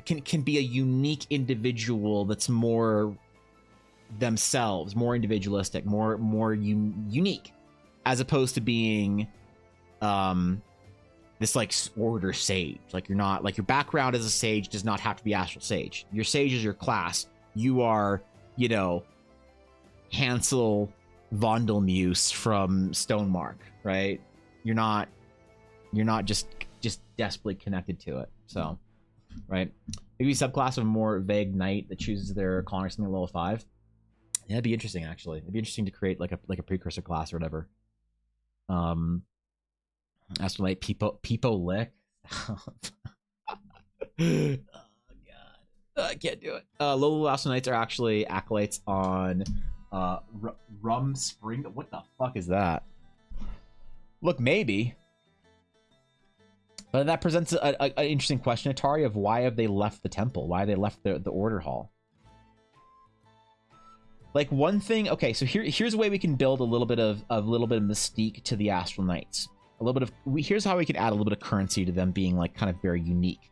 can be a unique individual that's more themselves, more individualistic, more unique, as opposed to being this like order sage. Like you're not like your background as a sage does not have to be Astral Sage. Your sage is your class. You are, you know, Hansel Vondelmuse from Stonemark, right? You're not just desperately connected to it. So, right? Maybe subclass of a more vague knight that chooses their collar something level 5. Yeah, it'd be interesting actually. It'd be interesting to create like a precursor class or whatever. Astral Knight Peepo Lick. Oh god. I can't do it. Low Astral Knights are actually acolytes on Rum Spring. What the fuck is that? Look, maybe. But that presents an interesting question, Atari, of why have they left the temple? Why they left the order hall? Like one thing, okay, so here's a way we can build a little bit of mystique to the Astral Knights. A little bit of here's how we could add a little bit of currency to them being like kind of very unique.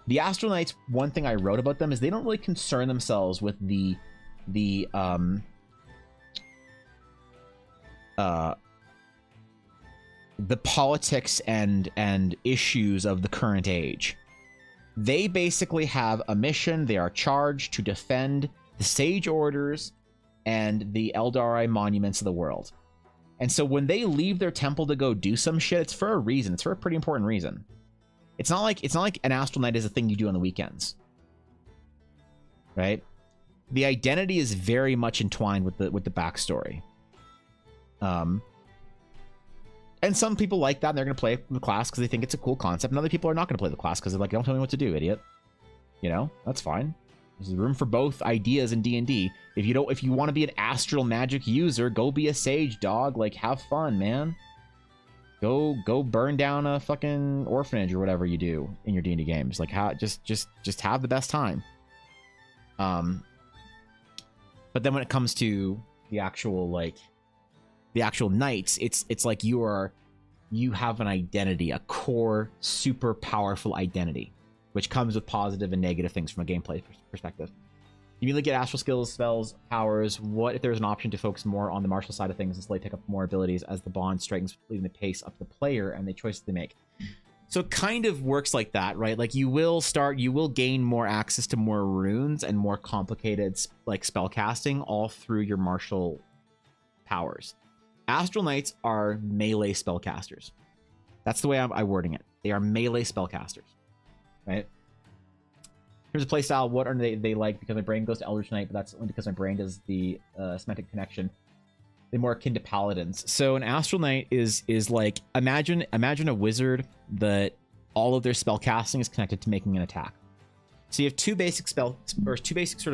The Astral Knights, one thing I wrote about them is they don't really concern themselves with the politics and issues of the current age. They basically have a mission. They are charged to defend the Sage Orders and the Eldari monuments of the world. And so when they leave their temple to go do some shit, it's for a reason. It's for a pretty important reason. It's not like an Astral Knight is a thing you do on the weekends. Right? The identity is very much entwined with the backstory. And some people like that, and they're going to play the class because they think it's a cool concept. And other people are not going to play the class because they're like, don't tell me what to do, idiot. You know, that's fine. There's room for both ideas in D&D. If you want to be an astral magic user, go be a sage, dog. Like, have fun, man. Go burn down a fucking orphanage or whatever you do in your D&D games. Like, just have the best time. But then when it comes to the actual knights, it's like you have an identity, a core, super powerful identity, which comes with positive and negative things from a gameplay perspective. You immediately get astral skills, spells, powers. What if there's an option to focus more on the martial side of things and slowly pick up more abilities as the bond strengthens, leading the pace up the player and the choices they make? So it kind of works like that, right? Like you will gain more access to more runes and more complicated like spell casting all through your martial powers. Astral Knights are melee spellcasters. That's the way I'm wording it. They are melee spellcasters, right? Here's a playstyle. What are they like? Because my brain goes to Eldritch Knight, but that's only because my brain does the semantic connection. They're more akin to paladins. So an Astral Knight is like imagine a wizard that all of their spell casting is connected to making an attack. So you have two basic sort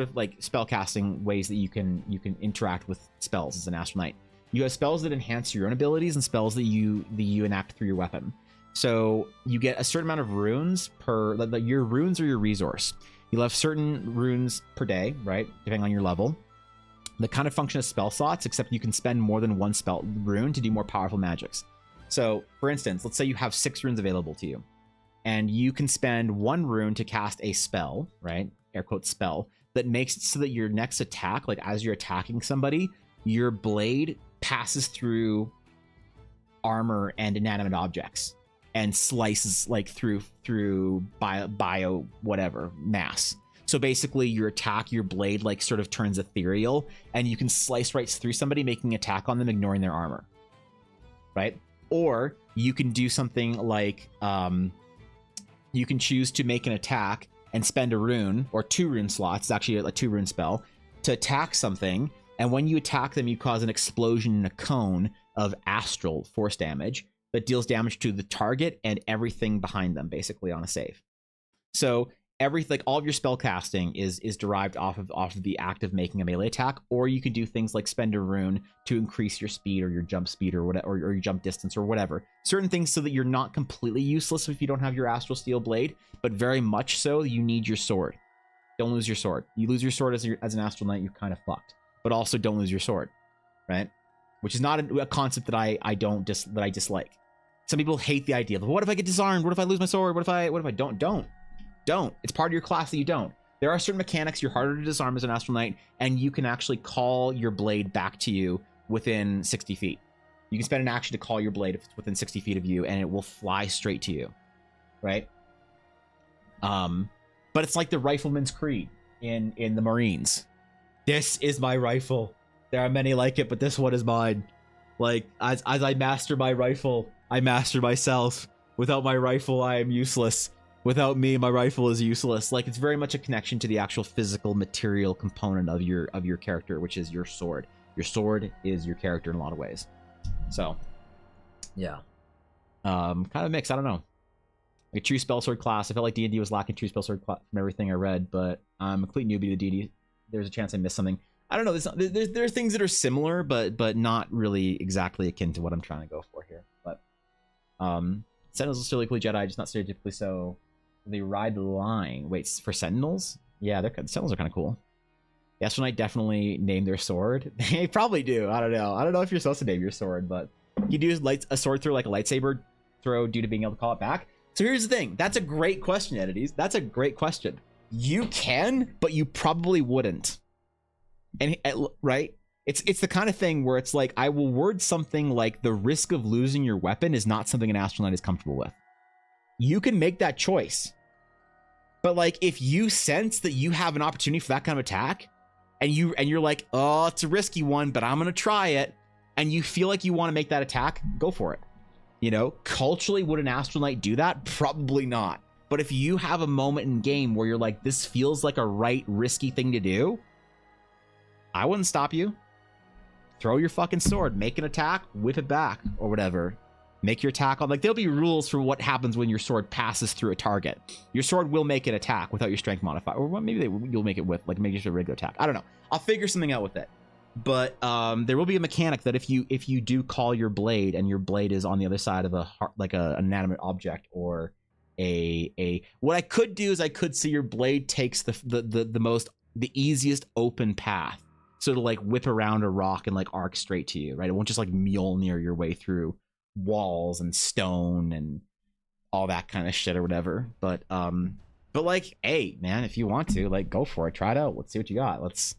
of like spell casting ways that you can interact with spells as an Astral Knight. You have spells that enhance your own abilities and spells that you enact through your weapon. So you get a certain amount of runes per, like your runes are your resource. You'll have certain runes per day, right? Depending on your level. They kind of function as spell slots, except you can spend more than one spell rune to do more powerful magics. So for instance, let's say you have 6 runes available to you and you can spend 1 rune to cast a spell, right? Air quotes spell that makes it so that your next attack, like as you're attacking somebody, your blade passes through armor and inanimate objects and slices like through bio whatever mass. So basically your blade like sort of turns ethereal and you can slice right through somebody, making an attack on them, ignoring their armor, right? Or you can do something like you can choose to make an attack and spend a rune or 2 rune slots. It's actually a 2 rune spell to attack something. And when you attack them, you cause an explosion in a cone of astral force damage that deals damage to the target and everything behind them, basically on a save. So everything, like all of your spell casting is derived off of the act of making a melee attack. Or you can do things like spend a rune to increase your speed or your jump speed or whatever, or your jump distance or whatever. Certain things so that you're not completely useless if you don't have your astral steel blade, but very much so you need your sword. Don't lose your sword. You lose your sword as an astral knight, you're kind of fucked. But also don't lose your sword, right? Which is not a concept that I dislike. Some people hate the idea of, what if I get disarmed? What if I lose my sword? What if I don't? It's part of your class that you don't. There are certain mechanics you're harder to disarm as an Astral Knight, and you can actually call your blade back to you within 60 feet. You can spend an action to call your blade if it's within 60 feet of you, and it will fly straight to you, right? But it's like the Rifleman's Creed in the Marines. This is my rifle. There are many like it, but this one is mine. Like, as I master my rifle, I master myself. Without my rifle, I am useless. Without me, my rifle is useless. Like, it's very much a connection to the actual physical material component of your character, which is your sword. Your sword is your character in a lot of ways. So, yeah. Kind of mixed, I don't know. Like a true spell sword class. I felt like D&D was lacking true spell sword class from everything I read, but I'm a complete newbie to D&D. There's a chance I missed something. I don't know. There are things that are similar, but not really exactly akin to what I'm trying to go for here. But Sentinels are still equally Jedi, just not stereotypically so. They ride the line. Wait, for Sentinels? Yeah, Sentinels are kind of cool. The Astral Knight definitely named their sword. They probably do. I don't know. I don't know if you're supposed to name your sword, but you do a sword throw like a lightsaber throw due to being able to call it back. So here's the thing. That's a great question, Entities. That's a great question. You can, but you probably wouldn't. And right? It's the kind of thing where it's like, I will word something like the risk of losing your weapon is not something an Astral Knight is comfortable with. You can make that choice. But like, if you sense that you have an opportunity for that kind of attack, and you're like, oh, it's a risky one, but I'm gonna try it, and you feel like you want to make that attack, go for it. You know, culturally, would an Astral Knight do that? Probably not. But if you have a moment in game where you're like, this feels like a right risky thing to do, I wouldn't stop you. Throw your fucking sword, make an attack, whip it back, or whatever. make your attack on, like, there'll be rules for what happens when your sword passes through a target. Your sword will make it attack without your strength modifier, or maybe you'll make it with, like, maybe just a regular attack. I don't know. I'll figure something out with it. But there will be a mechanic that if you do call your blade and your blade is on the other side of an inanimate object, or what I could do is I could see your blade takes the easiest open path. So to like whip around a rock and like arc straight to you, right? It won't just like Mjolnir your way through walls and stone and all that kind of shit or whatever. But like, hey man, if you want to, like, go for it, try it out, let's see what you got, let's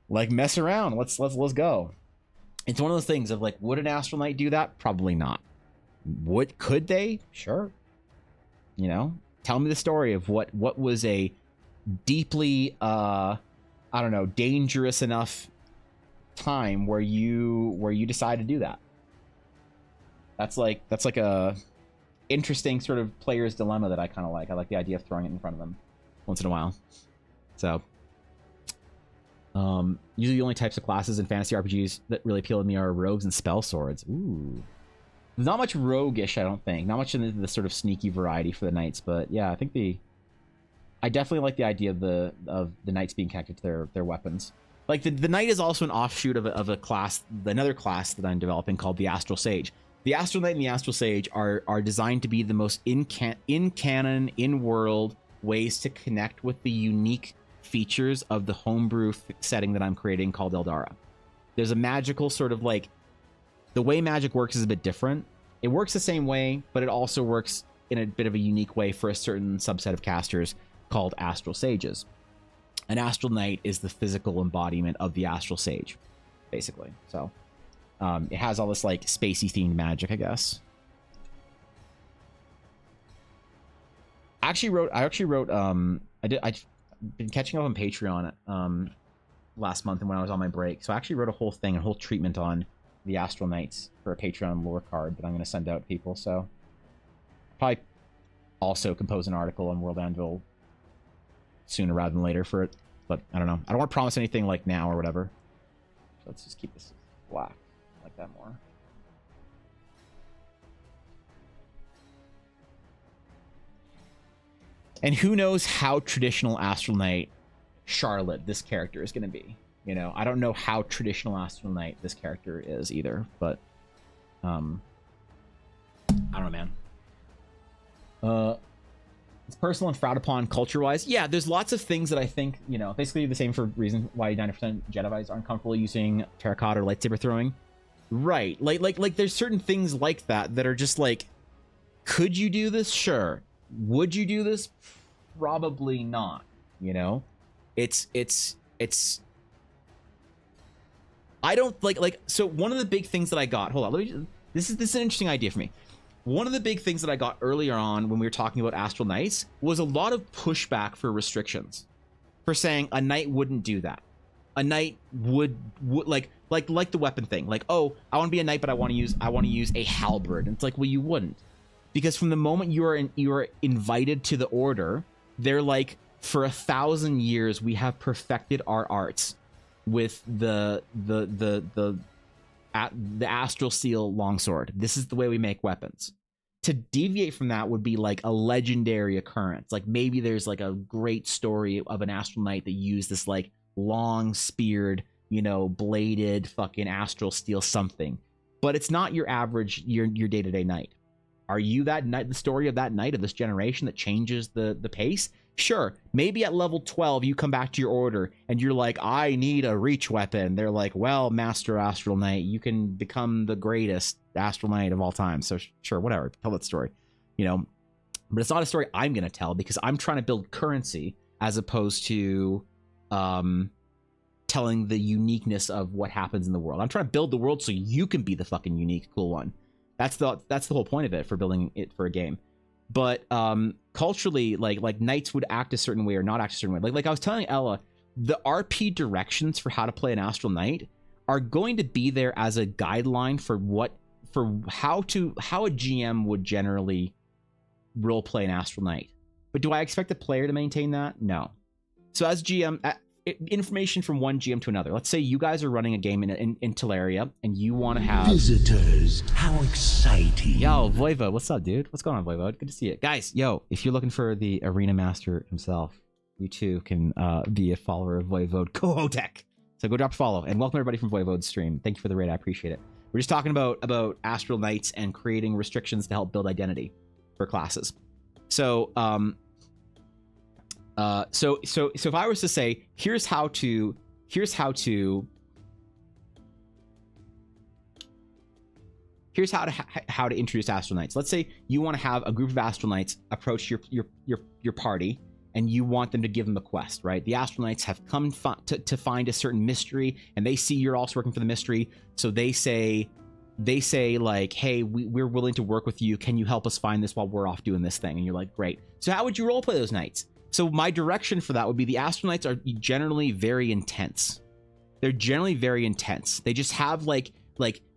like mess around, let's go. It's one of those things of like, would an Astral Knight do that? Probably not. Could they? Sure. You know, tell me the story of what was a deeply I don't know, dangerous enough time where you decide to do that. That's like a interesting sort of player's dilemma that I kind of like. I like the idea of throwing it in front of them once in a while. So usually the only types of classes in fantasy RPGs that really appeal to me are rogues and spell swords. Ooh, there's not much roguish, I don't think. Not much in the sort of sneaky variety for the knights, but yeah, I think I definitely like the idea of the knights being connected to their weapons. Like the knight is also an offshoot of a class, another class that I'm developing called the Astral Sage. The Astral Knight and the Astral Sage are designed to be the most in canon, in world ways to connect with the unique features of the homebrew setting that I'm creating called Eldara. There's a magical sort of like, the way magic works is a bit different. It works the same way, but it also works in a bit of a unique way for a certain subset of casters called Astral Sages. An Astral Knight is the physical embodiment of the Astral Sage, basically. So it has all this like spacey themed magic, I guess. I've been catching up on Patreon last month and when I was on my break. So I actually wrote a whole treatment on the Astral Knights for a Patreon lore card that I'm going to send out to people. So probably also compose an article on World Anvil sooner rather than later for it, but I don't know. I don't want to promise anything like now or whatever. So let's just keep this black. I like that more. And who knows how traditional Astral Knight Charlotte this character is going to be. You know, I don't know how traditional Astral Knight this character is either, but I don't know, man. It's personal and frowned upon culture-wise. Yeah, there's lots of things that I think, you know, basically the same for reason why 90% Jedis aren't comfortable using terracotta or lightsaber throwing. Right. Like there's certain things like that are just like, could you do this? Sure. Would you do this? Probably not. You know? It's I don't like so one of the big things that I got, hold on, this is an interesting idea for me. One of the big things that I got earlier on when we were talking about Astral Knights was a lot of pushback for restrictions, for saying a knight wouldn't do that. A knight would like the weapon thing. Like, oh, I want to be a knight, but I want to use a halberd. And it's like, well, you wouldn't, because from the moment you are invited to the order, they're like, for 1,000 years we have perfected our arts with the Astral Seal longsword. This is the way we make weapons. To deviate from that would be like a legendary occurrence. Like maybe there's like a great story of an Astral Knight that used this like long speared, you know, bladed fucking Astral Steel something. But it's not your average, your day-to-day knight. Are you that knight, the story of that knight of this generation that changes the pace? Sure, maybe at level 12 you come back to your order and you're like, I need a reach weapon. They're like, well, Master Astral Knight, you can become the greatest Astral Knight of all time. So sure, whatever, tell that story, you know. But it's not a story I'm gonna tell, because I'm trying to build currency as opposed to telling the uniqueness of what happens in the world. I'm trying to build the world so you can be the fucking unique, cool one. That's the whole point of it, for building it for a game. But culturally, like knights would act a certain way or not act a certain way. Like I was telling Ella, the RP directions for how to play an Astral Knight are going to be there as a guideline for how a GM would generally roleplay an Astral Knight. But do I expect the player to maintain that? No. So as GM, information from one GM to another. Let's say you guys are running a game in Teleria, and you want to have Visitors, how exciting. Yo, Voivode, what's up, dude? What's going on, Voivode? Good to see you. Guys, yo, if you're looking for the arena master himself, you too can be a follower of Voivode Kohotek. So go drop a follow, and welcome everybody from Voivode's stream. Thank you for the raid, I appreciate it. We're just talking about Astral Knights and creating restrictions to help build identity for classes. So, so if I was to say, here's how to introduce Astral Knights. Let's say you want to have a group of Astral Knights approach your party, and you want them to give them a quest, right? The Astral Knights have come to find a certain mystery, and they see you're also working for the mystery, so they say like, hey, we're willing to work with you. Can you help us find this while we're off doing this thing? And you're like, great. So how would you roleplay those knights? So my direction for that would be the Astral Knights are generally very intense. They're generally very intense. They just have like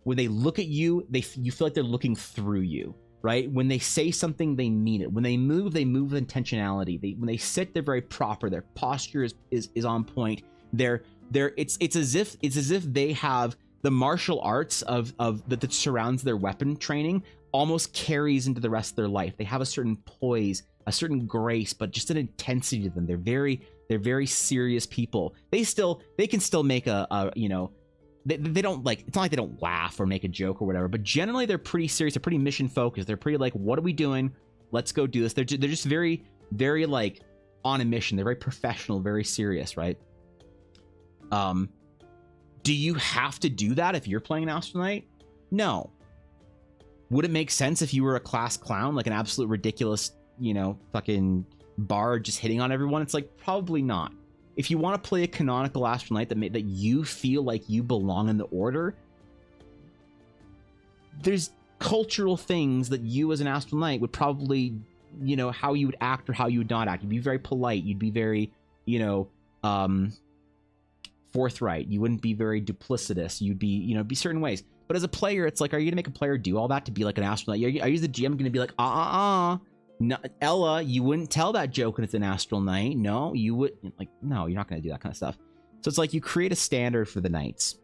when they look at you, you feel like they're looking through you, right? When they say something, they mean it. When they move with intentionality. When they sit, they're very proper. Their posture is on point. It's as if they have the martial arts of that surrounds their weapon training almost carries into the rest of their life. They have a certain poise, a certain grace, but just an intensity to them. They're very serious people. They can still make they don't like, it's not like they don't laugh or make a joke or whatever, but generally they're pretty serious. They're pretty mission focused. They're pretty like, what are we doing? Let's go do this. They're just very like on a mission. They're very professional, very serious, right? Do you have to do that if you're playing an Astral Knight? No. Would it make sense if you were a class clown, like an absolute ridiculous, fucking bard just hitting on everyone? It's like, probably not. If you want to play a canonical Astral Knight that you feel like you belong in the order, there's cultural things that you as an Astral Knight would probably, how you would act or how you would not act. You'd be very polite. You'd be very, forthright. You wouldn't be very duplicitous. You'd be, be certain ways. But as a player, it's like, are you gonna make a player do all that to be like an Astral Knight? Are you the GM gonna be like, no, Ella, you wouldn't tell that joke when it's an Astral Knight. No, you would, like, no, you're not gonna do that kind of stuff. So it's like you create a standard for the Knights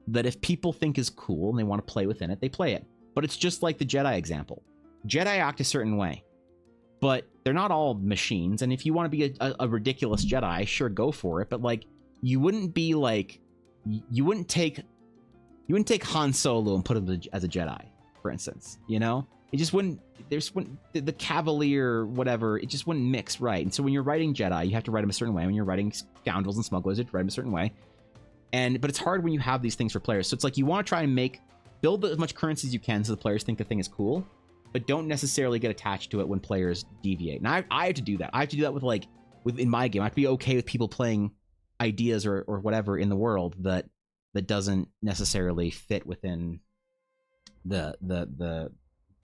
that if people think is cool and they want to play within it, they play it. But it's just like the Jedi example. Jedi act a certain way, but they're not all machines. And if you want to be a ridiculous Jedi, sure, go for it. But like, you wouldn't be like, you wouldn't take Han Solo and put him as a Jedi, for instance. It just wouldn't. The Cavalier, whatever. It just wouldn't mix right. And so when you're writing Jedi, you have to write them a certain way. When you're writing scoundrels and smugglers, you have to write them a certain way. But it's hard when you have these things for players. So it's like you want to try and build as much currency as you can so the players think the thing is cool, but don't necessarily get attached to it when players deviate. And I have to do that. I have to do that within my game. I have to be okay with people playing ideas or whatever in the world that doesn't necessarily fit within the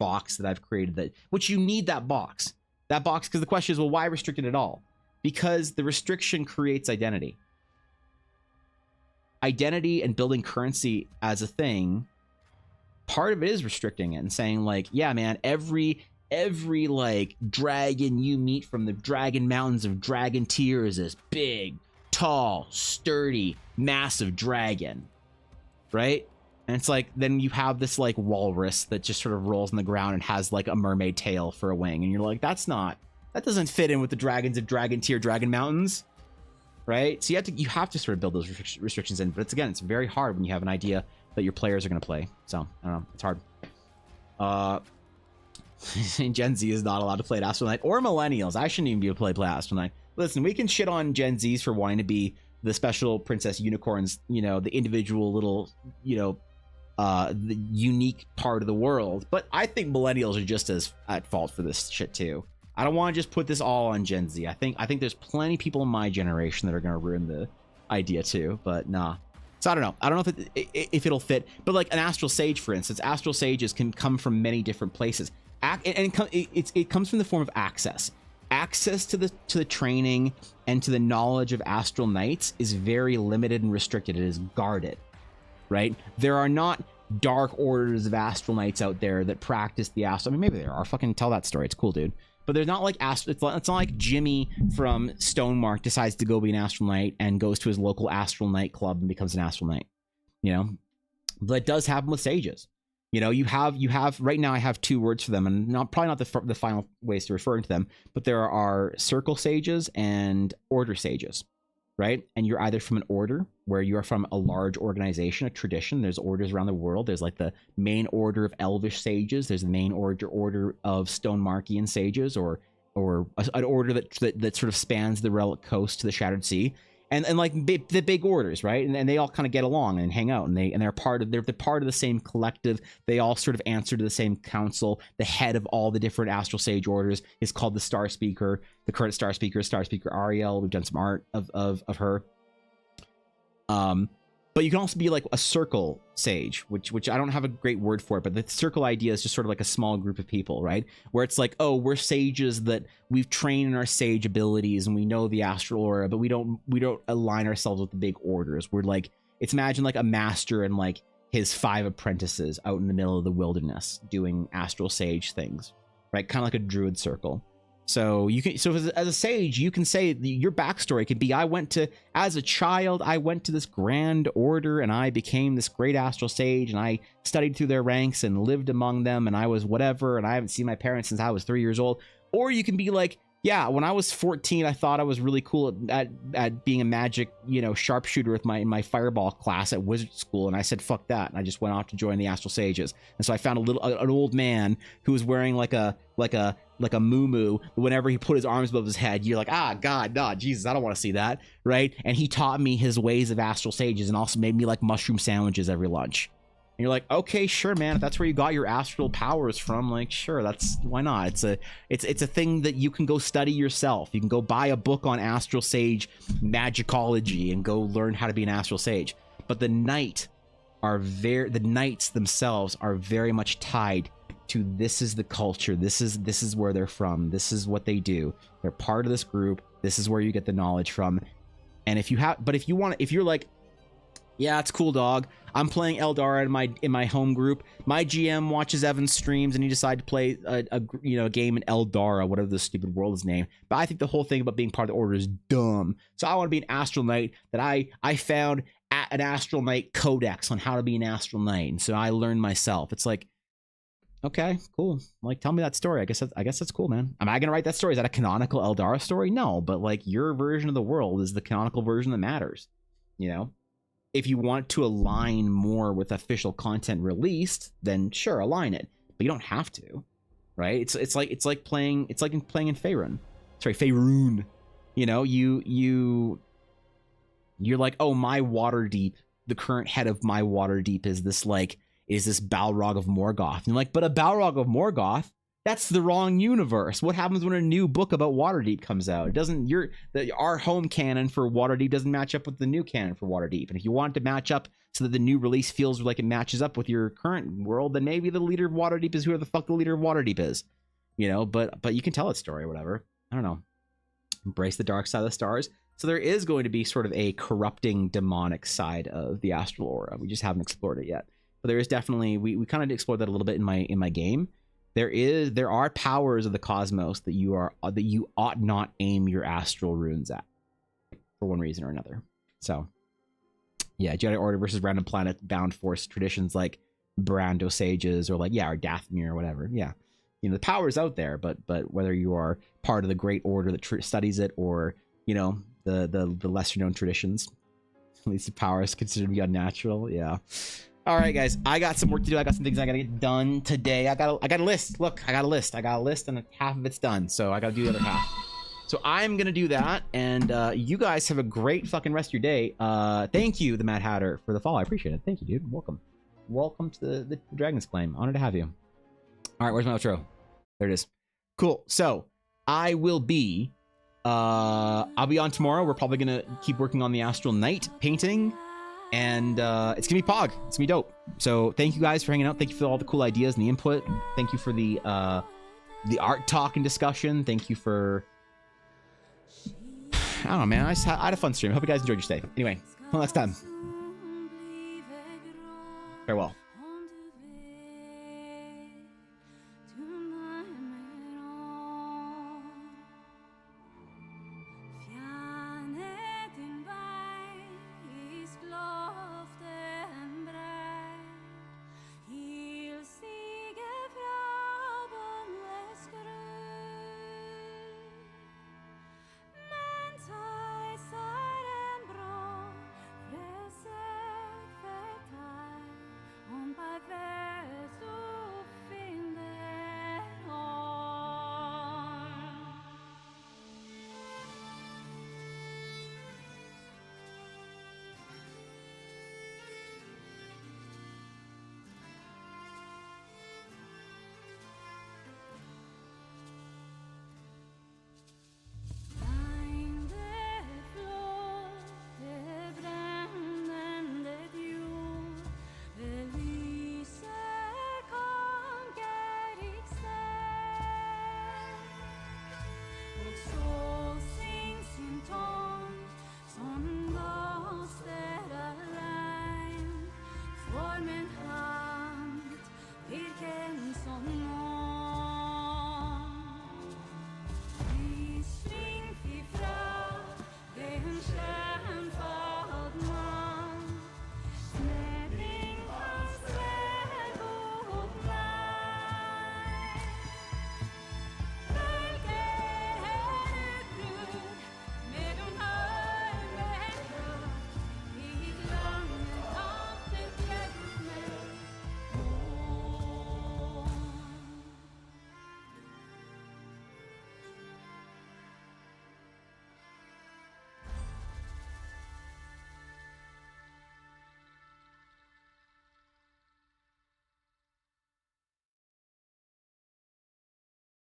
box that I've created, which you need that box because the question is, well, why restrict it at all? Because the restriction creates identity and building currency as a thing. Part of it is restricting it and saying like, yeah, man, every like dragon you meet from the Dragon Mountains of Dragon Tier is this big, tall, sturdy, massive dragon, right? And it's like, then you have this like walrus that just sort of rolls on the ground and has like a mermaid tail for a wing, and you're like, that doesn't fit in with the dragons of Dragon Tier Dragon Mountains, right? So you have to sort of build those restrictions in, but it's very hard when you have an idea that your players are going to play. So I don't know, it's hard. Gen Z is not allowed to play at Astral Knight, or millennials. I shouldn't even be able to play Astral Knight. Listen, we can shit on Gen Zs for wanting to be the special princess unicorns, the individual little, the unique part of the world. But I think millennials are just as at fault for this shit too. I don't want to just put this all on Gen Z. I think there's plenty of people in my generation that are going to ruin the idea too. But nah. So I don't know. I don't know if it'll fit. But like an Astral Sage, for instance, Astral Sages can come from many different places. And it comes from the form of access. Access to the training and to the knowledge of Astral Knights is very limited and restricted. It is guarded, right? There are not dark orders of Astral Knights out there that practice the Astral. I mean, maybe there are. Fucking tell that story. It's cool, dude. but there's not like it's not like Jimmy from Stonemark decides to go be an Astral Knight and goes to his local Astral Knight club and becomes an Astral Knight, you know. But it does happen with sages. You know, you have right now. I have two words for them, and probably not the final ways to refer to them, but there are circle sages and order sages, right? And you're either from an order where you are from a large organization, a tradition. There's orders around the world. There's like the main order of Elvish sages. There's the main order of Stonemarkian sages, or an order that sort of spans the Relic Coast to the Shattered Sea. And like the big orders, right? And they all kind of get along and hang out, and they're part of the same collective. They all sort of answer to the same council. The head of all the different Astral Sage orders is called the Star Speaker. The current Star Speaker Ariel. We've done some art of her. But you can also be like a circle sage, which I don't have a great word for it, but the circle idea is just sort of like a small group of people, right? Where it's like, oh, we're sages that we've trained in our sage abilities and we know the astral aura, but we don't align ourselves with the big orders. We're like, it's imagine like a master and like his 5 apprentices out in the middle of the wilderness doing astral sage things, right? Kind of like a druid circle. So you can, as a sage, you can say your backstory could be, as a child, I went to this grand order and I became this great astral sage and I studied through their ranks and lived among them and I was whatever and I haven't seen my parents since I was 3 years old. Or you can be like, yeah, when I was 14, I thought I was really cool at being a magic, sharpshooter with in my fireball class at wizard school, and I said fuck that, and I just went off to join the Astral Sages. And so I found an old man who was wearing like a muumuu. Whenever he put his arms above his head, you're like, God, no, Jesus, I don't want to see that, right? And he taught me his ways of Astral Sages, and also made me like mushroom sandwiches every lunch. And you're like, okay, sure, man. If that's where you got your astral powers from, like, sure, why not? It's a thing that you can go study yourself. You can go buy a book on Astral Sage magicology and go learn how to be an Astral Sage. But the knights themselves are very much tied to, this is the culture. This is where they're from. This is what they do. They're part of this group. This is where you get the knowledge from. And if you're like, yeah, it's cool, dog, I'm playing Eldara in my home group. My GM watches Evan's streams and he decided to play a game in Eldara, whatever the stupid world is named. But I think the whole thing about being part of the order is dumb. So I want to be an Astral Knight that I found at an Astral Knight codex on how to be an Astral Knight, and so I learned myself. It's like, okay, cool. Like, tell me that story. I guess that's cool, man. Am I gonna write that story? Is that a canonical Eldara story? No, but like, your version of the world is the canonical version that matters. If you want to align more with official content released, then sure, align it. But you don't have to, right? It's like playing in Faerun. Sorry, Faerun. You're like, oh, my Waterdeep, the current head of my Waterdeep is this Balrog of Morgoth. And you're like, but a Balrog of Morgoth, that's the wrong universe. What happens when a new book about Waterdeep comes out? It doesn't. Our home canon for Waterdeep doesn't match up with the new canon for Waterdeep. And if you want it to match up so that the new release feels like it matches up with your current world, then maybe the leader of Waterdeep is whoever the fuck the leader of Waterdeep is. But you can tell its story or whatever. I don't know. Embrace the dark side of the stars. So there is going to be sort of a corrupting demonic side of the astral aura. We just haven't explored it yet. But there is definitely, we kind of explored that a little bit in my game. There are powers of the cosmos that you ought not aim your astral runes at for one reason or another. So yeah, Jedi Order versus random planet bound force traditions like Brando sages or or Dathomir or whatever. Yeah, the power's out there, but whether you are part of the Great Order that studies it or the lesser known traditions, at least the power is considered to be unnatural. Yeah. All right, guys, I got some work to do. I got some things I gotta get done today. I got a list. Look, I got a list, and half of it's done, so I gotta do the other half. So I'm gonna do that, and you guys have a great fucking rest of your day. Thank you, the Mad Hatter, for the follow. I appreciate it. Thank you, dude. Welcome to the Dragon's Claim. Honored to have you. All right, where's my outro? There it is. Cool. So I will be. I'll be on tomorrow. We're probably gonna keep working on the Astral Knight painting. And it's gonna be Pog. It's gonna be dope. So thank you guys for hanging out. Thank you for all the cool ideas and the input. Thank you for the art talk and discussion. Thank you for, I don't know, man. I had a fun stream. Hope you guys enjoyed your stay. Anyway, until next time. Farewell.